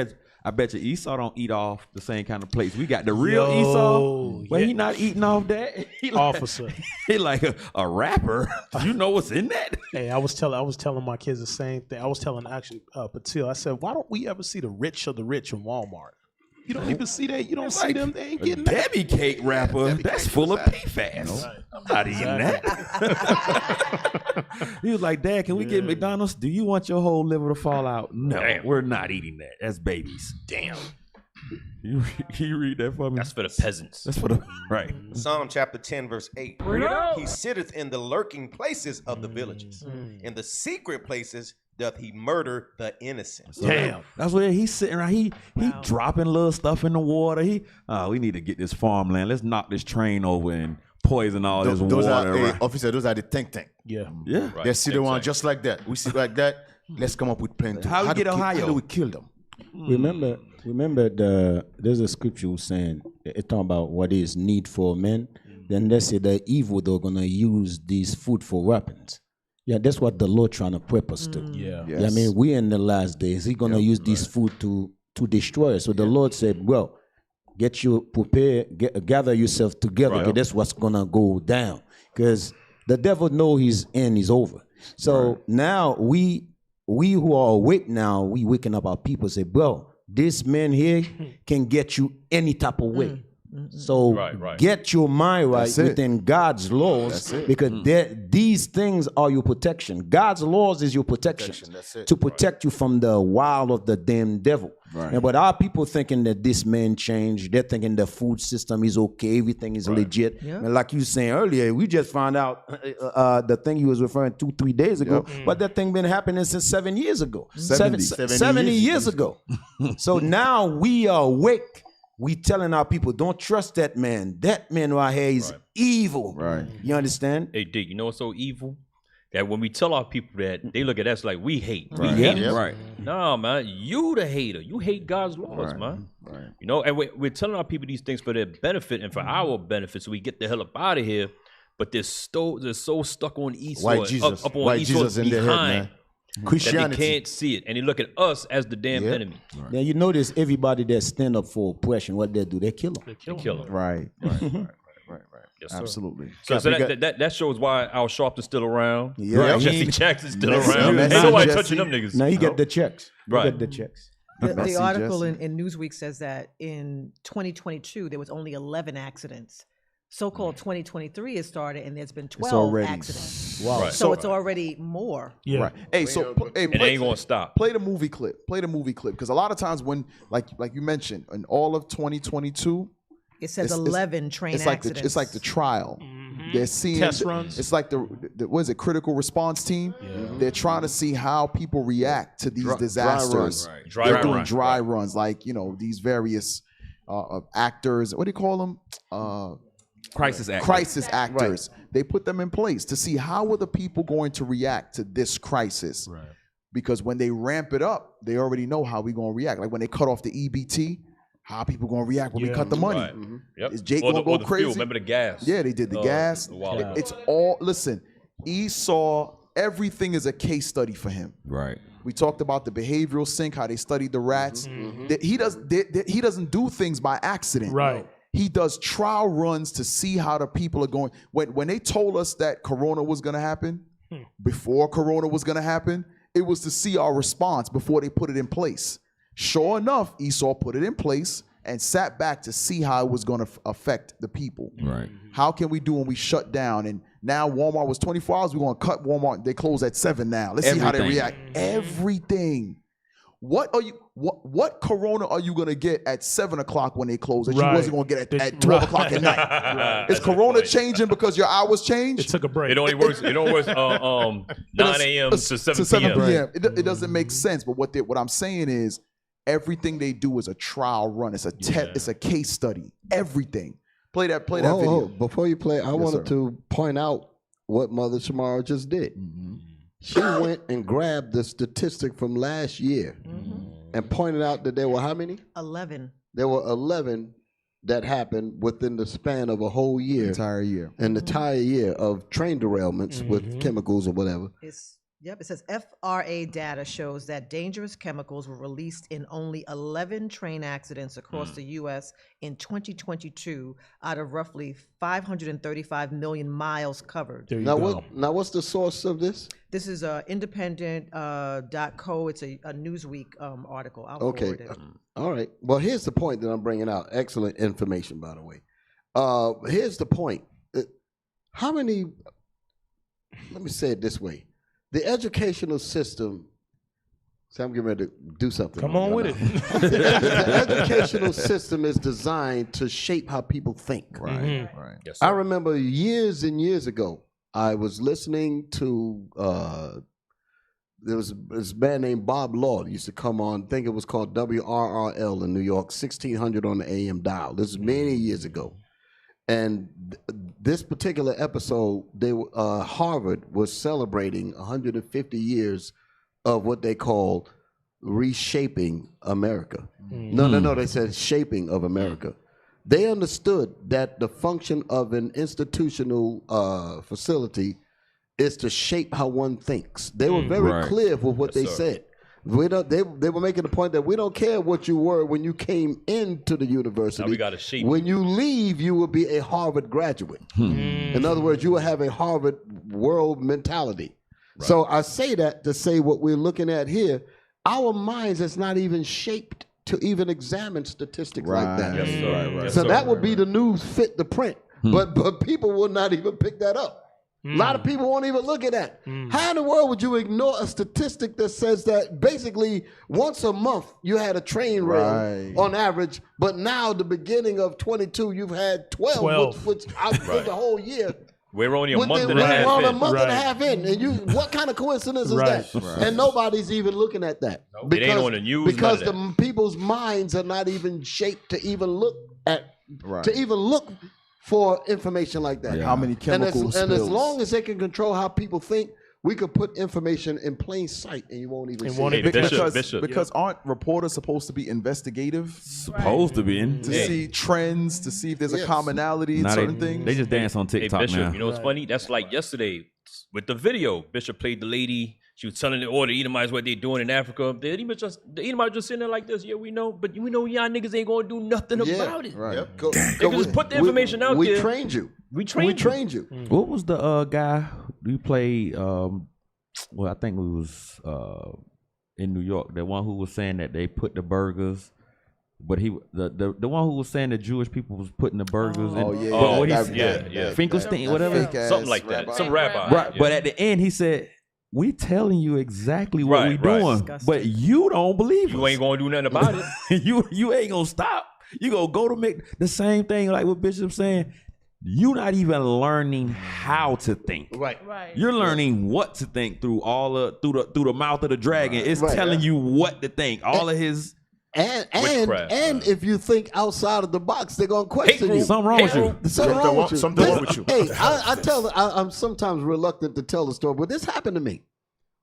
I bet you Esau don't eat off the same kind of plates. We got the real Esau, but he not eating off that. He like, Officer. He like a rapper. You know what's in that? Hey, I was telling my kids the same thing. I was telling actually Patil, I said, why don't we ever see the rich of the rich in Walmart? You don't even see that. You don't see them. They ain't getting that. Debbie cake wrapper. That's full of PFAS. Right. I'm not eating that. He was like, Dad, can we get McDonald's? Do you want your whole liver to fall out? No, we're not eating that. That's babies. Damn. You read that for me? That's for the peasants. That's for the right. Psalm chapter 10, verse 8. Bring it up. He sitteth in the lurking places of the villages. In the secret places doth he murder the innocent. Damn. That's where he's sitting around. He dropping little stuff in the water. We need to get this farmland. Let's knock this train over and poison all this those water. are, officer, those are the think tank. Yeah. Yeah. They sit around just like that. We sit like that. Let's come up with plan two. How we get Ohio? How do we kill them? Remember there's a scripture saying it talking about what is need for men. Then they say the evil they're gonna use these food for weapons. Yeah, that's what the Lord trying to prep us to. Yeah. Yeah, I mean, we in the last days. He's gonna use this food to destroy us. So the Lord said, well, get you prepared, gather yourself together. Right. 'Cause that's what's gonna go down. Because the devil know his end is over. So now we who are awake now, we waking up our people, say, bro, this man here can get you any type of way. So get your mind right within God's laws, because these things are your protection. God's laws is your protection to protect you from the wild of the damn devil. But our people thinking that this man changed. They're thinking the food system is okay. Everything is legit. Yeah. And like you were saying earlier, we just found out the thing you was referring to 3 days ago, but that thing been happening since 7 years ago. 70 years ago. So now we are awake. We telling our people, don't trust that man. That man right here is evil. Right. You understand? Hey, Dick, you know what's so evil? That when we tell our people that, they look at us like we hate. Right. We hate. Right. No, man, you the hater. You hate God's laws, man. Right. You know, and we're telling our people these things for their benefit and for our benefit, so we get the hell up out of here. But they're so stuck on Esau, up on Esau's in their head, behind. man. Christianity. That they can't see it, and they look at us as the damn enemy. Now you notice everybody that stand up for oppression, what they do, they kill them. They kill them. Right. Yes, sir. Absolutely. So that shows why Al Sharpton's still around. Yeah. Right. Jesse Jackson's still around. Ain't nobody touching them niggas. Now you get the checks. Right. You get the checks. The article in Newsweek says that in 2022 there was only 11 accidents. So-called 2023 has started, and there's been 12 accidents. Wow. Right. So it's already more. Yeah. Right. Hey, so and it ain't gonna stop. Play the movie clip. Because a lot of times when, like you mentioned, in all of 2022, it says 11 train accidents. It's like the trial. They're seeing test runs. It's like the what is it? Critical response team. They're trying to see how people react to these disasters. They're doing dry runs, like these various actors. What do you call them? Crisis actors. Crisis actors. Right. They put them in place to see how are the people going to react to this crisis. Right. Because when they ramp it up, they already know how we going to react. Like when they cut off the EBT, how people going to react when we cut the money. Right. Yep. Is Jake going to go crazy? Fuel. Remember the gas? Yeah, they did the gas. It's all, listen, Esau, everything is a case study for him. Right. We talked about the behavioral sync, how they studied the rats. He doesn't do things by accident. Right. He does trial runs to see how the people are going. When they told us that Corona was going to happen, before Corona was going to happen, it was to see our response before they put it in place. Sure enough, Esau put it in place and sat back to see how it was going to affect the people. Right. How can we do when we shut down? And now Walmart was 24 hours. We're going to cut Walmart. They close at 7 now. Let's see how they react. Everything. What Corona are you gonna get at 7 o'clock when they close that you wasn't gonna get at 12 o'clock at night? Right. Is Corona changing because your hours changed? It took a break. It only works 9 a.m. to 7 p.m. It doesn't make sense. But what I'm saying is everything they do is a trial run. It's a it's a case study. Everything. Play that video. Before you play, I wanted to point out what Mother Shamara just did. She went and grabbed the statistic from last year and pointed out that there were how many? 11. There were 11 that happened within the span of a whole year. Entire year. An entire year of train derailments with chemicals or whatever. It says FRA data shows that dangerous chemicals were released in only 11 train accidents across the U.S. in 2022 out of roughly 535 million miles covered. Now, what's the source of this? This is independent.co. It's a Newsweek article. I'll forward it. All right. Well, here's the point that I'm bringing out. Excellent information, by the way. Here's the point. How many, let me say it this way. The educational system, so I'm getting ready to do something. Come on with it. The educational system is designed to shape how people think. Right. Yes, I remember years and years ago, I was listening to there was this man named Bob Lord used to come on. I think it was called WRRL in New York, 1600 on the AM dial. This is many years ago. And this particular episode, Harvard was celebrating 150 years of what they call reshaping America. No, they said shaping of America. They understood that the function of an institutional facility is to shape how one thinks. They were very clear with what they said. They were making the point that we don't care what you were when you came into the university. Now we got to shape. When you leave, you will be a Harvard graduate. In other words, you will have a Harvard world mentality. Right. So I say that to say what we're looking at here, our minds is not even shaped to even examine statistics like that. Yes, sir. So that would be the news fit the print. But people will not even pick that up. A lot of people won't even look at that. How in the world would you ignore a statistic that says that basically once a month you had a train rail on average, but now the beginning of 22 you've had 12. which for the whole year. We're only a month and a half in. We're only a month and a half in. And what kind of coincidence is that? And nobody's even looking at that. It ain't on the news. Because the people's minds are not even shaped to even look at, to even look for information like that. How many chemicals and as long as they can control how people think, we could put information in plain sight and you won't even see it. Because aren't reporters supposed to be investigative? Supposed to be in. To see trends, to see if there's a commonality in certain things. They just dance on TikTok Bishop, now. you know what's funny? That's like yesterday with the video. Bishop played the lady. She was telling the Edomites what they're doing in Africa. The Edomites just sitting there like this. Yeah, we know, but we know y'all niggas ain't gonna do nothing about it. Right. They can just put the information out there. We trained you. We trained you. What was the guy you played? Well, I think it was in New York. The one who was saying that they put the burgers, but the one who was saying the Jewish people was putting the burgers in. Finkelstein, whatever, something like that. Some rabbi. Right, but at the end he said, "We telling you exactly what we doing, but you don't believe us. You ain't gonna do nothing about it. you ain't gonna stop. You gonna go to make the same thing like what Bishop's saying. You're not even learning how to think. Right. You're learning what to think through through the mouth of the dragon. It's telling you what to think. All of his and if you think outside of the box, they're gonna question you. Something wrong with you. Something wrong with you. Hey, I'm sometimes reluctant to tell the story, but this happened to me.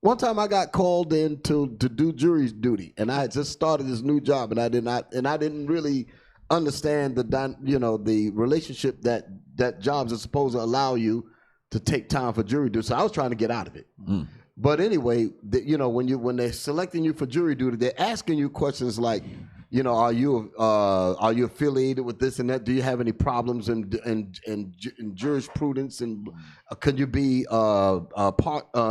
One time I got called in to do jury duty, and I had just started this new job, and I didn't really understand the relationship that jobs are supposed to allow you to take time for jury duty. So I was trying to get out of it. But anyway, when they're selecting you for jury duty, they're asking you questions like, are you affiliated with this and that? Do you have any problems in jurisprudence? And could you be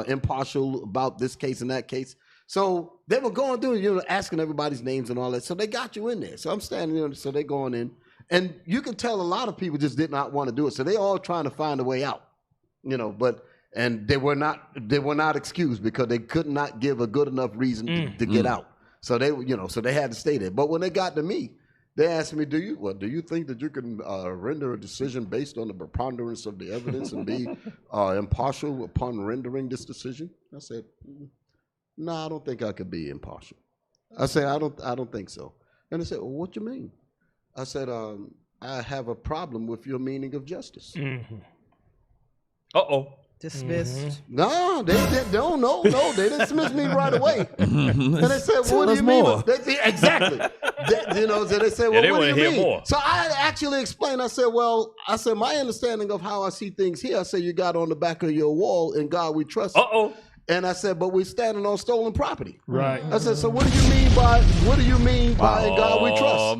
impartial about this case and that case? So they were going through, asking everybody's names and all that. So they got you in there. So I'm standing there. So they're going in, and you can tell a lot of people just did not want to do it. So they all trying to find a way out, and they were not excused because they could not give a good enough reason to get out. So they had to stay there. But when they got to me, they asked me, do you think that you can render a decision based on the preponderance of the evidence and be impartial upon rendering this decision? I said, no, I don't think I could be impartial. I said, I don't think so. And they said, well, what you mean? I said, I have a problem with your meaning of justice. Dismissed. No, they don't. No, they dismissed me right away. And they said, "What do you mean?" Exactly. So they said, "Well, what do you mean?" More. So I actually explained. I said, my understanding of how I see things here. I said, you got on the back of your wall, "In God We Trust." And I said, but we're standing on stolen property. Right. I said, so what do you mean by "In God We Trust"?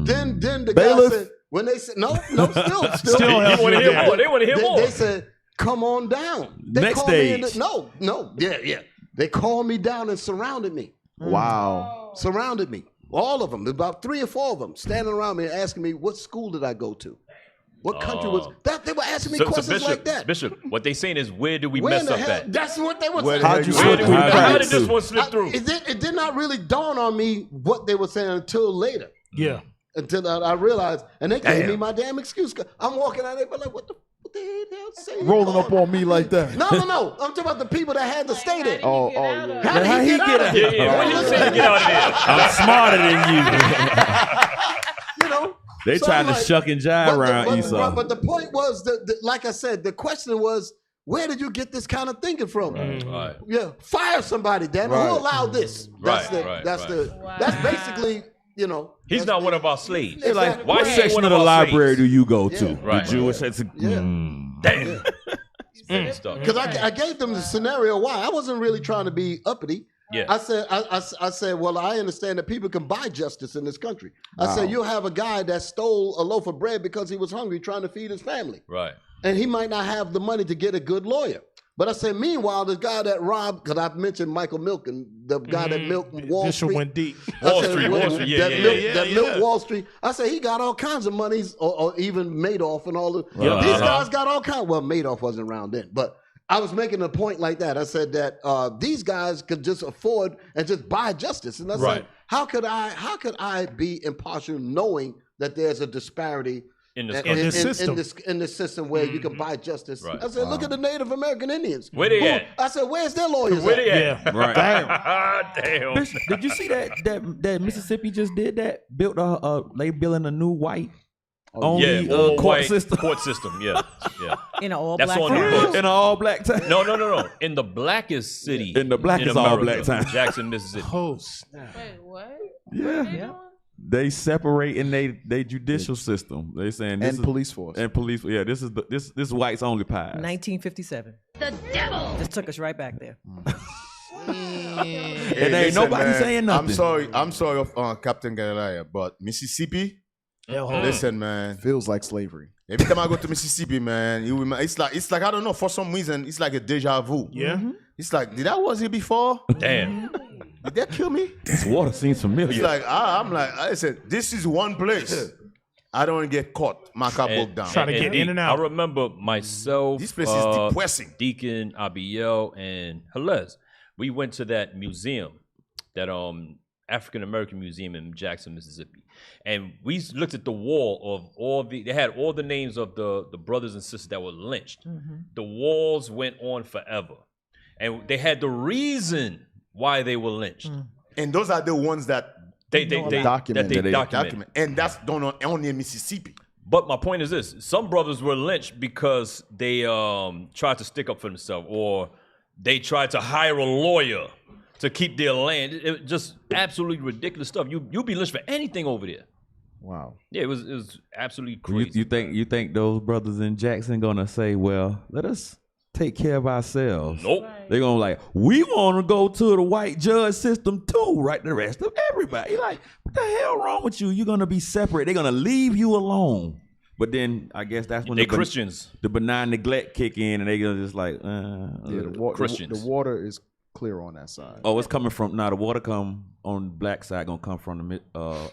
Then the Bailiff. guy said, when they said, no, still. They want to hear more. They want to hear more. They said, come on down. Next stage. Yeah. They called me down and surrounded me. Wow. Surrounded me. All of them. About 3 or 4 of them standing around me and asking me, what school did I go to? What country was that? They were asking me questions Bishop, like that. Bishop, what they saying is, where did we mess up at? That's what they were saying. How did this one slip through? It did not really dawn on me what they were saying until later. Yeah. Until I realized, and they gave me my damn excuse. I'm walking out there, but like, what the what the hell say? Rolling up on me like that. No. I'm talking about the people that had to stay there. Yeah. How did he get out of there? Yeah. What you say to get out of there? I'm smarter than you. You know. They So tried I'm to like- shuck and jive around Esau. But the point was, like I said, the question was, where did you get this kind of thinking from? Right. Yeah, fire somebody, damn it. Right. Who allowed this? That's Right. that's basically, you know. He's not one of our slaves. Exactly. Like, what Why he ain't section one of of the our library slaves? do you go to? Right. The Jewish section. Damn. Stuff. Because I gave them the scenario why. I wasn't really trying to be uppity. Yeah. I said, well, I understand that people can buy justice in this country. I said, you'll have a guy that stole a loaf of bread because he was hungry trying to feed his family. Right. And he might not have the money to get a good lawyer. But I said, meanwhile, the guy that robbed, because I've mentioned Michael Milken, the guy that milked Wall Bishop Street. went deep. Wall Street. That milked Wall Street. I said, he got all kinds of monies, or even Madoff and all the. These guys got all kinds. Well, Madoff wasn't around then, but I was making a point like that. I said that these guys could just afford and just buy justice. And I said, how could I be impartial knowing that there's a disparity in this system where you can buy justice? Right. I said, look at the Native American Indians. Where they at? I said, where's their lawyers Where at? they at? Yeah. Right. Damn. Bishop, did you see that Mississippi just did that? Built they building a new white only all court white system. Court system. Yeah. In an all That's black on the town? books. In an all black town. No. In the blackest city. In the blackest all black town. Jackson, Mississippi. Oh, snap. Wait, what? Yeah. They separating they judicial system. They saying this And is, police force. and police. Yeah, this is this whites only pies. 1957. The devil! Just took us right back there. And ain't nobody saying nothing. I'm sorry, Captain Galilea, but Mississippi. Listen, man. Feels like slavery. Every time I go to Mississippi, man, it's like I don't know, for some reason it's like a deja vu. Yeah. It's like, did I was here before? Damn. Did that kill me? This water seems familiar. It's like I said, this is one place I don't get caught. My car broke down. Trying to get in and out. I remember myself. This place is depressing. Deacon Abiel and Halez. We went to that museum, that African American museum in Jackson, Mississippi, and we looked at the wall of they had all the names of the brothers and sisters that were lynched. The walls went on forever, and they had the reason why they were lynched. And those are the ones that they document. And that's done only in Mississippi. But my point is this: some brothers were lynched because they tried to stick up for themselves, or they tried to hire a lawyer to keep their land. It just absolutely ridiculous stuff. You'd be lynched for anything over there. Wow. Yeah, it was absolutely crazy. You think those brothers in Jackson gonna say, well, let us take care of ourselves? Nope. They're gonna like, we want to go to the white judge system too, right? The rest of everybody. You're like, what the hell wrong with you? You're gonna be separate. They're gonna leave you alone. But then I guess that's when Christians, the benign neglect kick in, and they gonna just like, Christians. The water is clear on that side. oh, it's coming from the water come on the black side, gonna come from the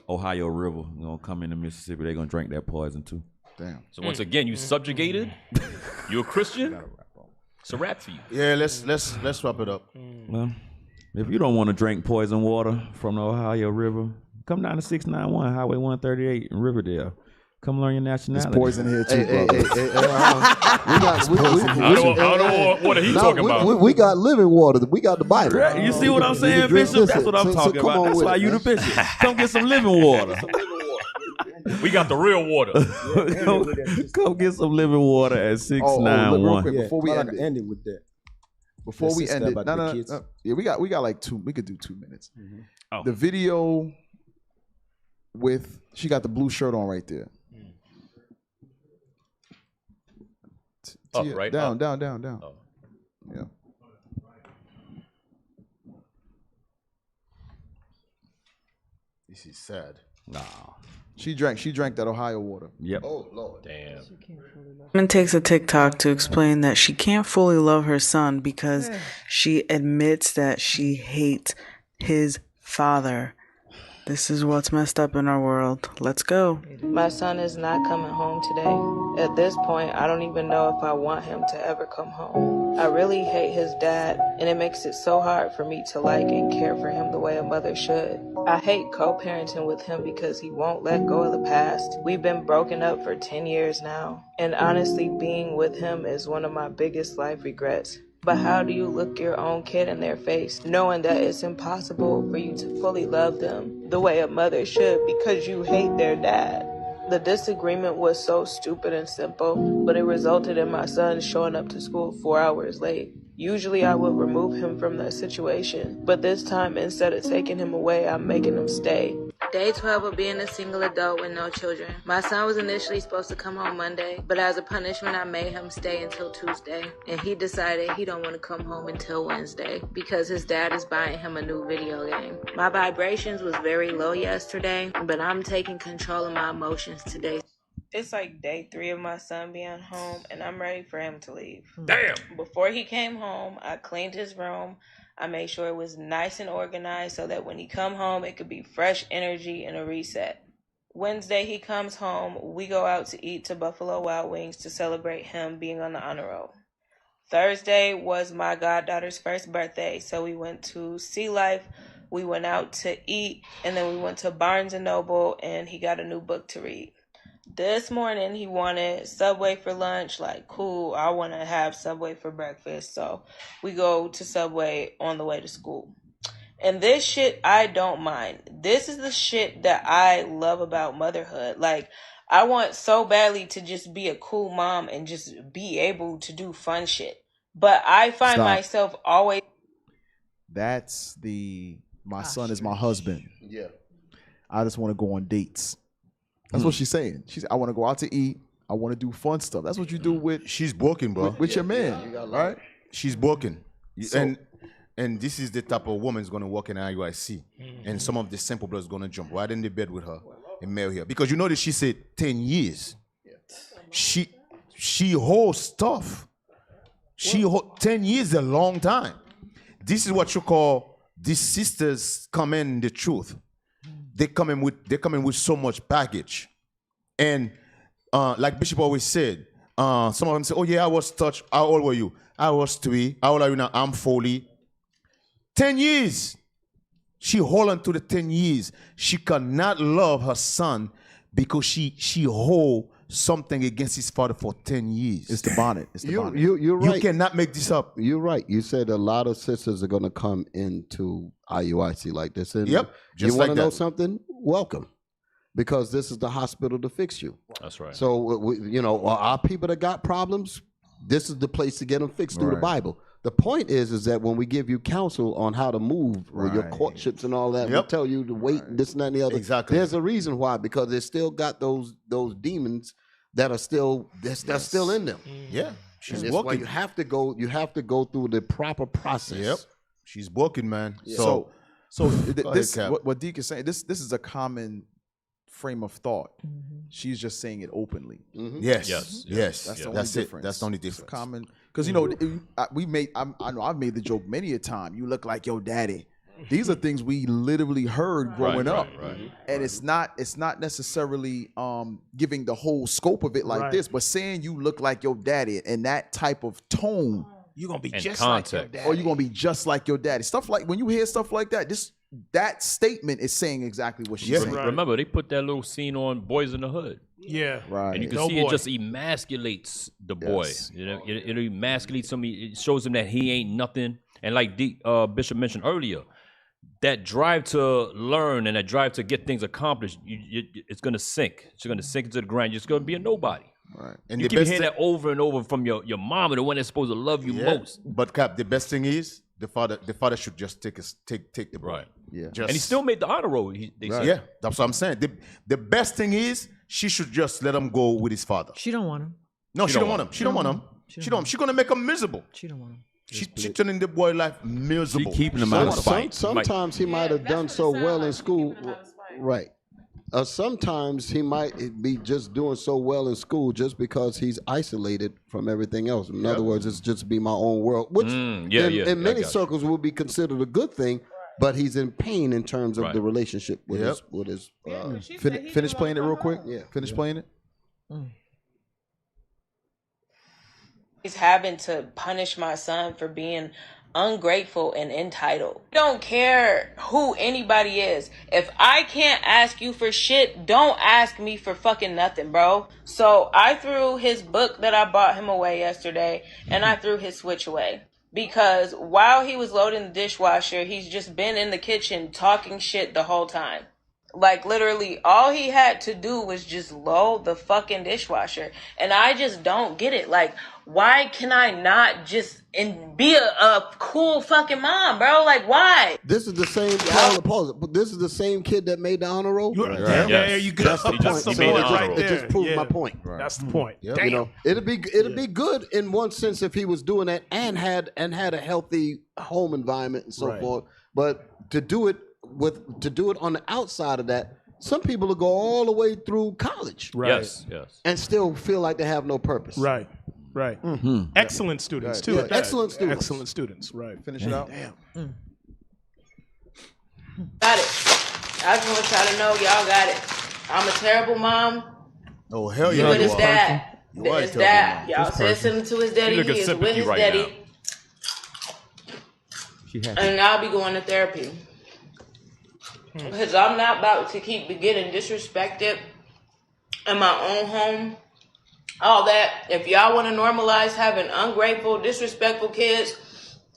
Ohio River, gonna come into Mississippi. They're gonna drink that poison too. Damn. So once again, you subjugated. You're a Christian. It's a wrap for you. Yeah, let's wrap it up. Well, if you don't want to drink poison water from the Ohio River, come down to 691 Highway 138 in Riverdale. Come learn your nationality. It's poison here too, I don't know what are he talking about. We got living water. We got the Bible. Right, you see what I'm saying, Bishop? That's what I'm talking about. That's why you the bishop. Come get some living water. We got the real water. Come get some living water at 691. Real quick, before we end it with that. Before we end it, no. Yeah, we got like we could do 2 minutes. Oh. The video with she got the blue shirt on right there. Up, right? Down. Oh. Yeah. This is sad. Nah. She drank that Ohio water. Yep. Oh Lord. Damn. Woman takes a TikTok to explain that she can't fully love her son because she admits that she hates his father. This is what's messed up in our world. Let's go. My son is not coming home today. At this point, I don't even know if I want him to ever come home. I really hate his dad, and it makes it so hard for me to like and care for him the way a mother should. I hate co-parenting with him because he won't let go of the past. We've been broken up for 10 years now, and honestly, being with him is one of my biggest life regrets. But how do you look your own kid in their face, knowing that it's impossible for you to fully love them the way a mother should because you hate their dad? The disagreement was so stupid and simple, but it resulted in my son showing up to school 4 hours late. Usually I would remove him from that situation, but this time instead of taking him away, I'm making him stay. Day 12 of being a single adult with no children. My son was initially supposed to come home Monday, but as a punishment, I made him stay until Tuesday. And he decided he don't want to come home until Wednesday because his dad is buying him a new video game. My vibrations was very low yesterday, but I'm taking control of my emotions today. It's like day 3 of my son being home, and I'm ready for him to leave. Damn! Before he came home, I cleaned his room. I made sure it was nice and organized so that when he come home, it could be fresh energy and a reset. Wednesday, he comes home. We go out to eat to Buffalo Wild Wings to celebrate him being on the honor roll. Thursday was my goddaughter's first birthday, so we went to Sea Life. We went out to eat, and then we went to Barnes & Noble, and he got a new book to read. This morning, he wanted Subway for lunch. Like, cool, I want to have Subway for breakfast. So we go to Subway on the way to school. And this shit, I don't mind. This is the shit that I love about motherhood. Like, I want so badly to just be a cool mom and just be able to do fun shit. But I find myself always... That's my son is my husband. Yeah. I just want to go on dates. That's what she's saying. I want to go out to eat. I want to do fun stuff. That's what you do with. She's broken, bro. With your man, right? She's broken, So- and this is the type of woman is gonna walk in IUIC, and some of the simple blood is gonna jump right in the bed with her and marry her because you notice she said 10 years. She holds stuff. 10 years is a long time. This is what you call these sisters come in the truth. They come in with so much baggage, and like Bishop always said, some of them say, "Oh yeah, I was touched." How old were you? I was 3. How old are you now? I'm 40. 10 years. She hold on to the 10 years. She cannot love her son because she hold something against his father for 10 years. It's the bonnet. It's the bonnet. You're right. You cannot make this up. You're right. You said a lot of sisters are going to come into IUIC like this. And Yep, you just want like to know that. something? Welcome. Because this is the hospital to fix you. That's right. So, our people that got problems, this is the place to get them fixed through the Bible. The point is that when we give you counsel on how to move or your courtships and all that, we tell you to wait and this and that and the other. Exactly. There's a reason why, because they still got those demons that are still that's still in them. Yeah, she's That's why walking. you have to go through the proper process. Yep, she's broken, man. Yeah. So Go this ahead, Cap. what Deke is saying. This is a common frame of thought. She's just saying it openly. Yes. That's the only That's it. difference. That's the only It's a difference. common because I know I've made the joke many a time. You look like your daddy. These are things we literally heard growing up, and it's not necessarily giving the whole scope of it like this, but saying you look like your daddy and that type of tone. You're gonna be And just context. like your daddy. Or you're gonna be just like your daddy. Stuff like when you hear stuff like that, that statement is saying exactly what she's saying. Remember, they put that little scene on Boys in the Hood. Yeah. Right. And you can No see boy. it just emasculates the boy. Yes. You know, it emasculates him. It shows him that he ain't nothing. And like Bishop mentioned earlier, that drive to learn and that drive to get things accomplished, it's going to sink. It's going to sink into the ground. You're just going to be a nobody. Right. And you keep hearing that over and over from your mama, the one that's supposed to love you most. But Cap, the best thing is the father should just take the boy. Right. Yeah. And he still made the honor roll. They said. Yeah, that's what I'm saying. The best thing is she should just let him go with his father. She don't want him. No, she don't want him. She don't want him. She don't. She's gonna make him miserable. She don't want him. She's turning the boy life miserable. She keeping him out of spite. Sometimes he might have done so well in school. Right. Sometimes he might be just doing so well in school just because he's isolated from everything else. In other words, it's just be my own world, which in many circles would be considered a good thing. But he's in pain in terms of the relationship with his. Finish playing it real quick. Yeah. Finish playing it. He's having to punish my son for being ungrateful and entitled. I don't care who anybody is. If I can't ask you for shit, don't ask me for fucking nothing, bro. So I threw his book that I bought him away yesterday, and I threw his Switch away. Because while he was loading the dishwasher, he's just been in the kitchen talking shit the whole time. Like, literally, all he had to do was just load the fucking dishwasher. And I just don't get it. Like, why can I not just be a cool fucking mom, bro? Like, why? This is the same. Pause. But this is the same kid that made the honor roll. Right. Yeah, there you go. That's the point. That's the So point it just proved my point. That's the point. Yep. You know, it'd be good in one sense if he was doing that and had a healthy home environment and so forth. But to do it on the outside of that, some people will go all the way through college, Yes. and still feel like they have no purpose. Right. Excellent students too. Yeah, excellent students. Excellent students. Right. Finish it out. Damn. Got it. I just want y'all to know y'all got it. I'm a terrible mom. Oh, hell He yeah. with his dad. You are His terrible, dad. mom. Y'all said something to his daddy. She looking He is with sympathy his right daddy. now. And I'll be going to therapy. Because I'm not about to keep getting disrespected in my own home. All that. If y'all want to normalize having ungrateful, disrespectful kids,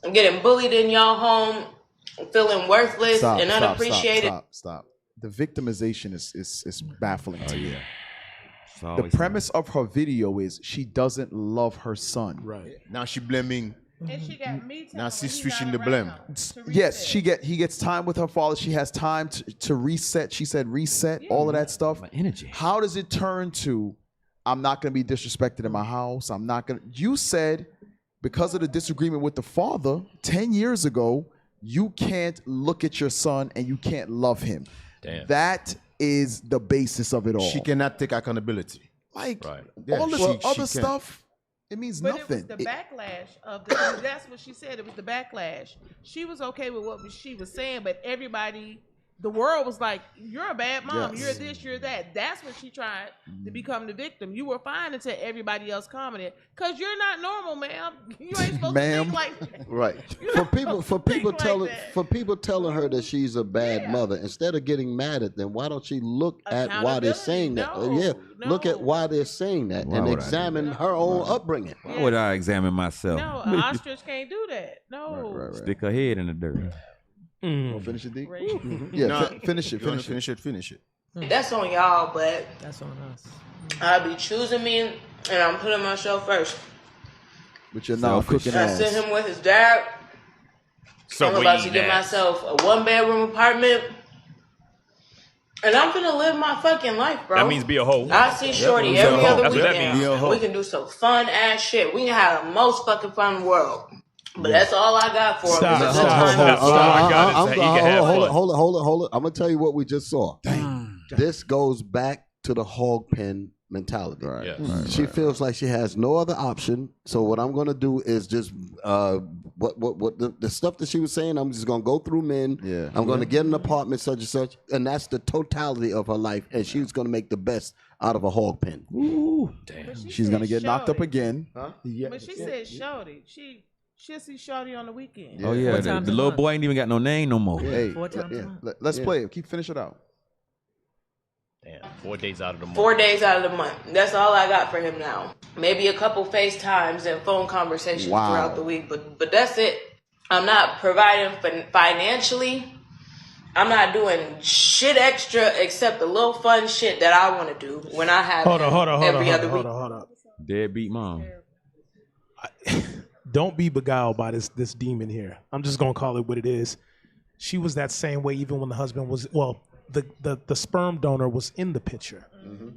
and getting bullied in y'all home, feeling worthless and unappreciated. Stop. The victimization is baffling to me. The always premise of her video is she doesn't love her son. Right. Now she blaming. And she got me. Now she's switching the blame. Yes, he gets time with her father. She has time to reset. She said reset, all of that stuff. Energy. How does it turn to I'm not going to be disrespected in my house? I'm not going to. You said because of the disagreement with the father 10 years ago, you can't look at your son and you can't love him. Damn. That is the basis of it all. She cannot take accountability. Like Yeah, all this she other can. stuff, it means But nothing. it was the backlash of that's what she said. It was the backlash. She was okay with what she was saying, but everybody, the world was like, you're a bad mom. Yes. You're this, you're that. That's what she tried to become the victim. You were fine until everybody else commented. Because you're not normal, ma'am. You ain't supposed to think like that. Right. For people telling her that she's a bad mother, instead of getting mad at them, why don't she look at why they're saying that? Look at why they're saying that and examine her own upbringing. Why would I examine myself? No, an ostrich can't do that. No. Stick her head in the dirt. Finish it, D? Yeah, Yeah, finish it. Finish it. That's on y'all, but That's on us. I'll be choosing me and I'm putting myself first. But you're not cooking I ass. sent him with his dad. I'm about to get myself a 1-bedroom apartment. And I'm gonna live my fucking life, bro. That means be a hoe. I see Shorty every other That's what that weekend. means. We can do some fun ass shit. We can have the most fucking fun in the world. But that's all I got for him. Hold it. I'm gonna tell you what we just saw. This goes back to the hog pen mentality. She feels like she has no other option. So what I'm gonna do is just what the stuff that she was saying. I'm just gonna go through men. Yeah. I'm gonna get an apartment such and such, and that's the totality of her life. And she's gonna make the best out of a hog pen. Ooh, damn. She's gonna get knocked up again. Yeah. But she said Shorty. She'll see Shorty on the weekend. Oh yeah, the little boy ain't even got no name no more. Hey, 4 times a month. Let's play it. Finish it out. Damn, 4 days out of the month. 4 days out of the month. That's all I got for him now. Maybe a couple FaceTimes and phone conversations throughout the week, but that's it. I'm not providing financially. I'm not doing shit extra except the little fun shit that I want to do when I have every other week. Hold on. Deadbeat mom. Don't be beguiled by this demon here. I'm just gonna call it what it is. She was that same way even when the husband was the sperm donor was in the picture.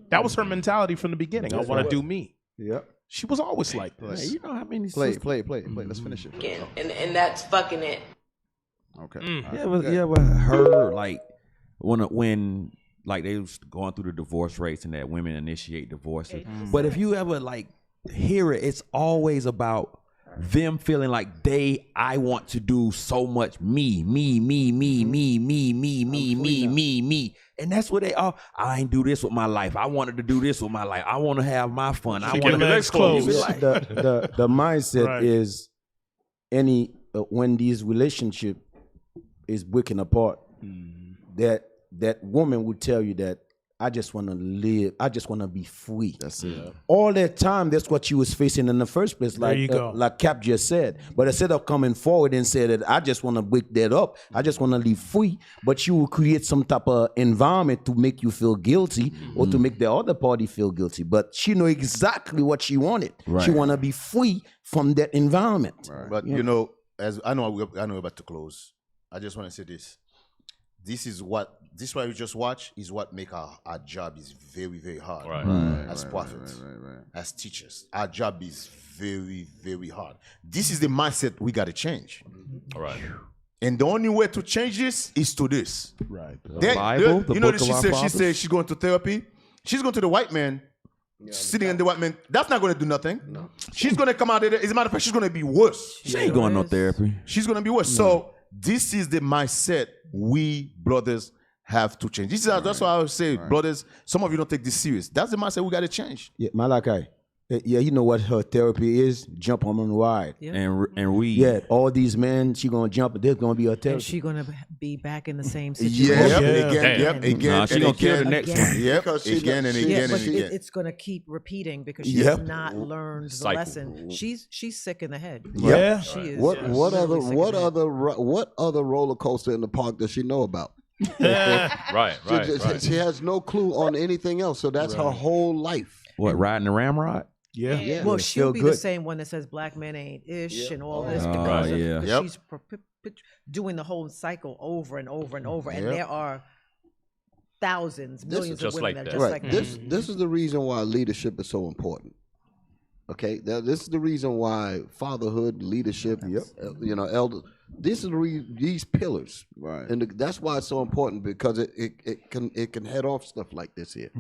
That was her mentality from the beginning. I want to do me. Yep. She was always like this. Hey, you know how many Play. Let's finish it. And that's fucking it. Okay. Yeah, but her like when like they was going through the divorce rates and that women initiate divorces. But if you ever like hear it, it's always about them feeling like I want to do so much me. And that's what they are. I ain't do this with my life. I wanted to do this with my life. I want to have my fun. I want to legs closed. The mindset is when these relationship is breaking apart, that woman would tell you that I just want to live. I just want to be free. That's it. Yeah. All that time, that's what you was facing in the first place, like Cap just said. But instead of coming forward and say that I just want to break that up, I just want to live free, but you will create some type of environment to make you feel guilty or to make the other party feel guilty. But she know exactly what she wanted. Right. She want to be free from that environment. Right. But you know, as I know we're about to close. I just want to say this. This what you just watch is what make our job is very, very hard. As prophets, as teachers. Our job is very, very hard. This is the mindset we gotta change. All right. And the only way to change this is to this. Right. You know, she said she's going to therapy. She's going to the white man. Sitting in the white man, that's not going to do nothing. No. She's going to come out of there. As a matter of fact, she's going to be worse. She ain't going no therapy. She's going to be worse. So this is the mindset we brothers have to change. That's why I would say, brothers, some of you don't take this serious. That's the mindset we got to change. Yeah, Malachi. Yeah, you know what her therapy is? Jump on and ride. Yeah. And read. Yeah, all these men, she gonna jump, but there's gonna be her therapy. And she gonna be back in the same situation. Again. She gonna kill the next one. Yep, again and again and again. It's gonna keep repeating because she has not learned the lesson. She's sick in the head. Yeah, she is. What other roller coaster in the park does she know about? Right. She has no clue on anything else, so that's her whole life. What, riding the ramrod? Yeah. Well, she'll be the same one that says black men ain't ish and all this because she's doing the whole cycle over and over and over. And there are thousands, millions of women that are just like that. This is the reason why leadership is so important. Okay, this is the reason why fatherhood, leadership, elders. These are these pillars, right? And that's why it's so important because it can head off stuff like this here.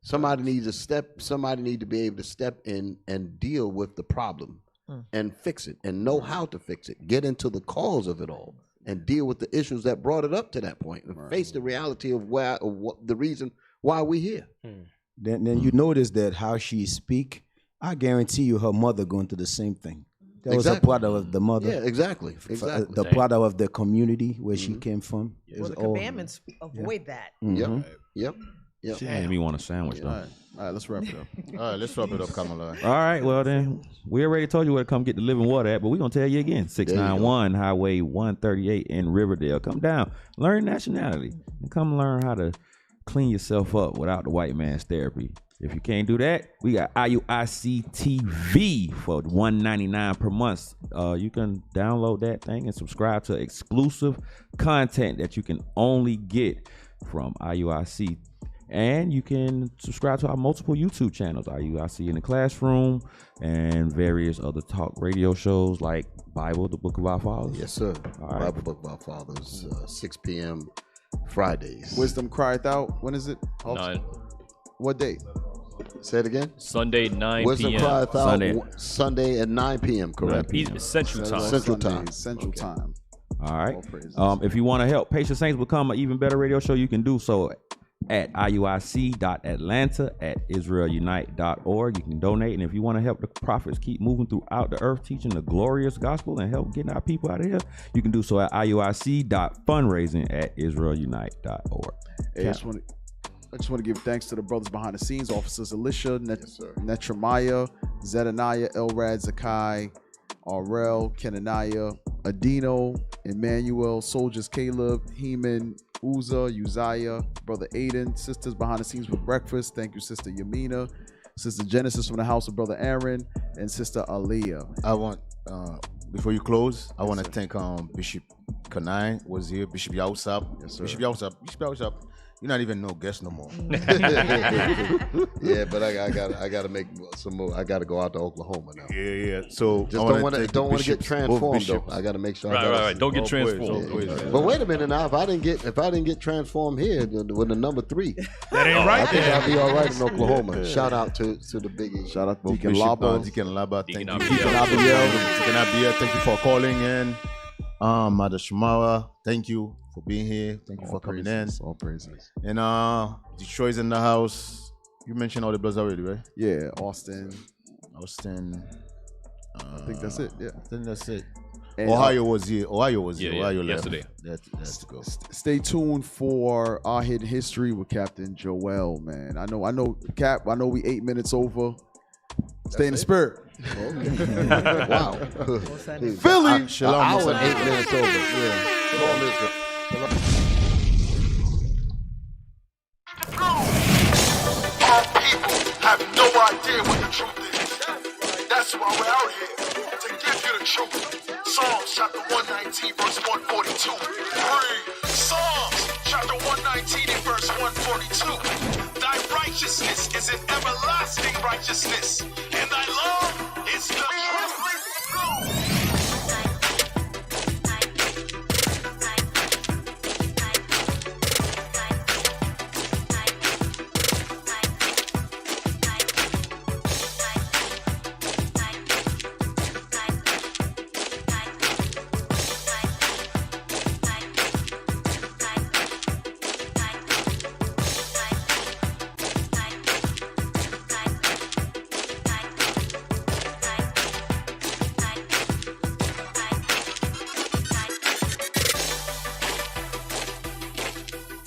Somebody needs to be able to step in and deal with the problem and fix it and know how to fix it. Get into the cause of it all and deal with the issues that brought it up to that point and face the reality of the reason why we're here. Then you notice that how she speak, I guarantee you her mother going through the same thing. That was a product of the mother. Yeah, exactly. The product of the community where she came from. Well, the commandments avoid that. Yep. She made me want a sandwich, though. All right, let's wrap it up. All right, let's wrap it up, Kamala. All right, well then, we already told you where to come get the living water at, but we're going to tell you again. 691 Highway 138 in Riverdale. Come down, learn nationality, and come learn how to clean yourself up without the white man's therapy. If you can't do that, we got IUIC TV for $1.99 per month. You can download that thing and subscribe to exclusive content that you can only get from IUIC. And you can subscribe to our multiple YouTube channels, IUIC in the Classroom, and various other talk radio shows like Bible, the Book of Our Fathers. Yes, sir. All right. Bible, Book of Our Fathers, 6 p.m. Fridays. Wisdom Crieth Out. When is it? 9. What date? Say it again. Sunday, 9 Wisdom p.m. Crieth Out Sunday at 9 p.m. Correct. Central time. Central time. Central time. All right. If you want to help Patient Saints become an even better radio show, you can do so at iuic.atlanta@israelunite.org. You can donate, and if you want to help the prophets keep moving throughout the earth, teaching the glorious gospel and help getting our people out of here, you can do so at iuic.fundraising@israelunite.org. Hey, I just want to give thanks to the brothers behind the scenes, Officers Elisha, Netremiah, Zedaniah, Elrad, Zakai, Arel, Kenaniah, Adino, Emmanuel, Soldiers Caleb, Heman, Uzzah, Uzziah, Brother Aiden, sisters behind the scenes with breakfast. Thank you, Sister Yamina, Sister Genesis from the house of Brother Aaron, and Sister Aliyah. I want, before you close, I want to thank Bishop Kanai was here, Bishop Yausap. Yes, sir. Bishop Yausap. You're not even no guest no more. Yeah, but I gotta make some more. I gotta go out to Oklahoma now. Yeah. So just don't want to get transformed though. I gotta make sure. Right. Don't get transformed. But wait a minute now. If I didn't get transformed here with the number 3, that ain't right. I think I'll be all right in Oklahoma. Shout out to the biggie. Shout out to Deacon Laba. Deacon Laba. Thank you. Deacon Abiel. Thank you for calling in. Mother Shumara, thank you. for being here. Thank you for coming in. All praises. And Detroit's in the house. You mentioned all the brothers already, right? Yeah, Austin. I think that's it. Yeah, I think that's it. And, Ohio was here. Ohio was here. Yeah, Ohio left. yesterday. That's go. Stay tuned for our hidden history with Captain Joel, man. I know, Cap. I know we 8 minutes over. Stay in the spirit. Wow. Philly. Shalom. Hour and 8 minutes over. Yeah. Our people have no idea what the truth is. That's why we're out here, to give you the truth. Psalms chapter 119, verse 142. Read. Psalms chapter 119 and verse 142. Thy righteousness is an everlasting righteousness, and thy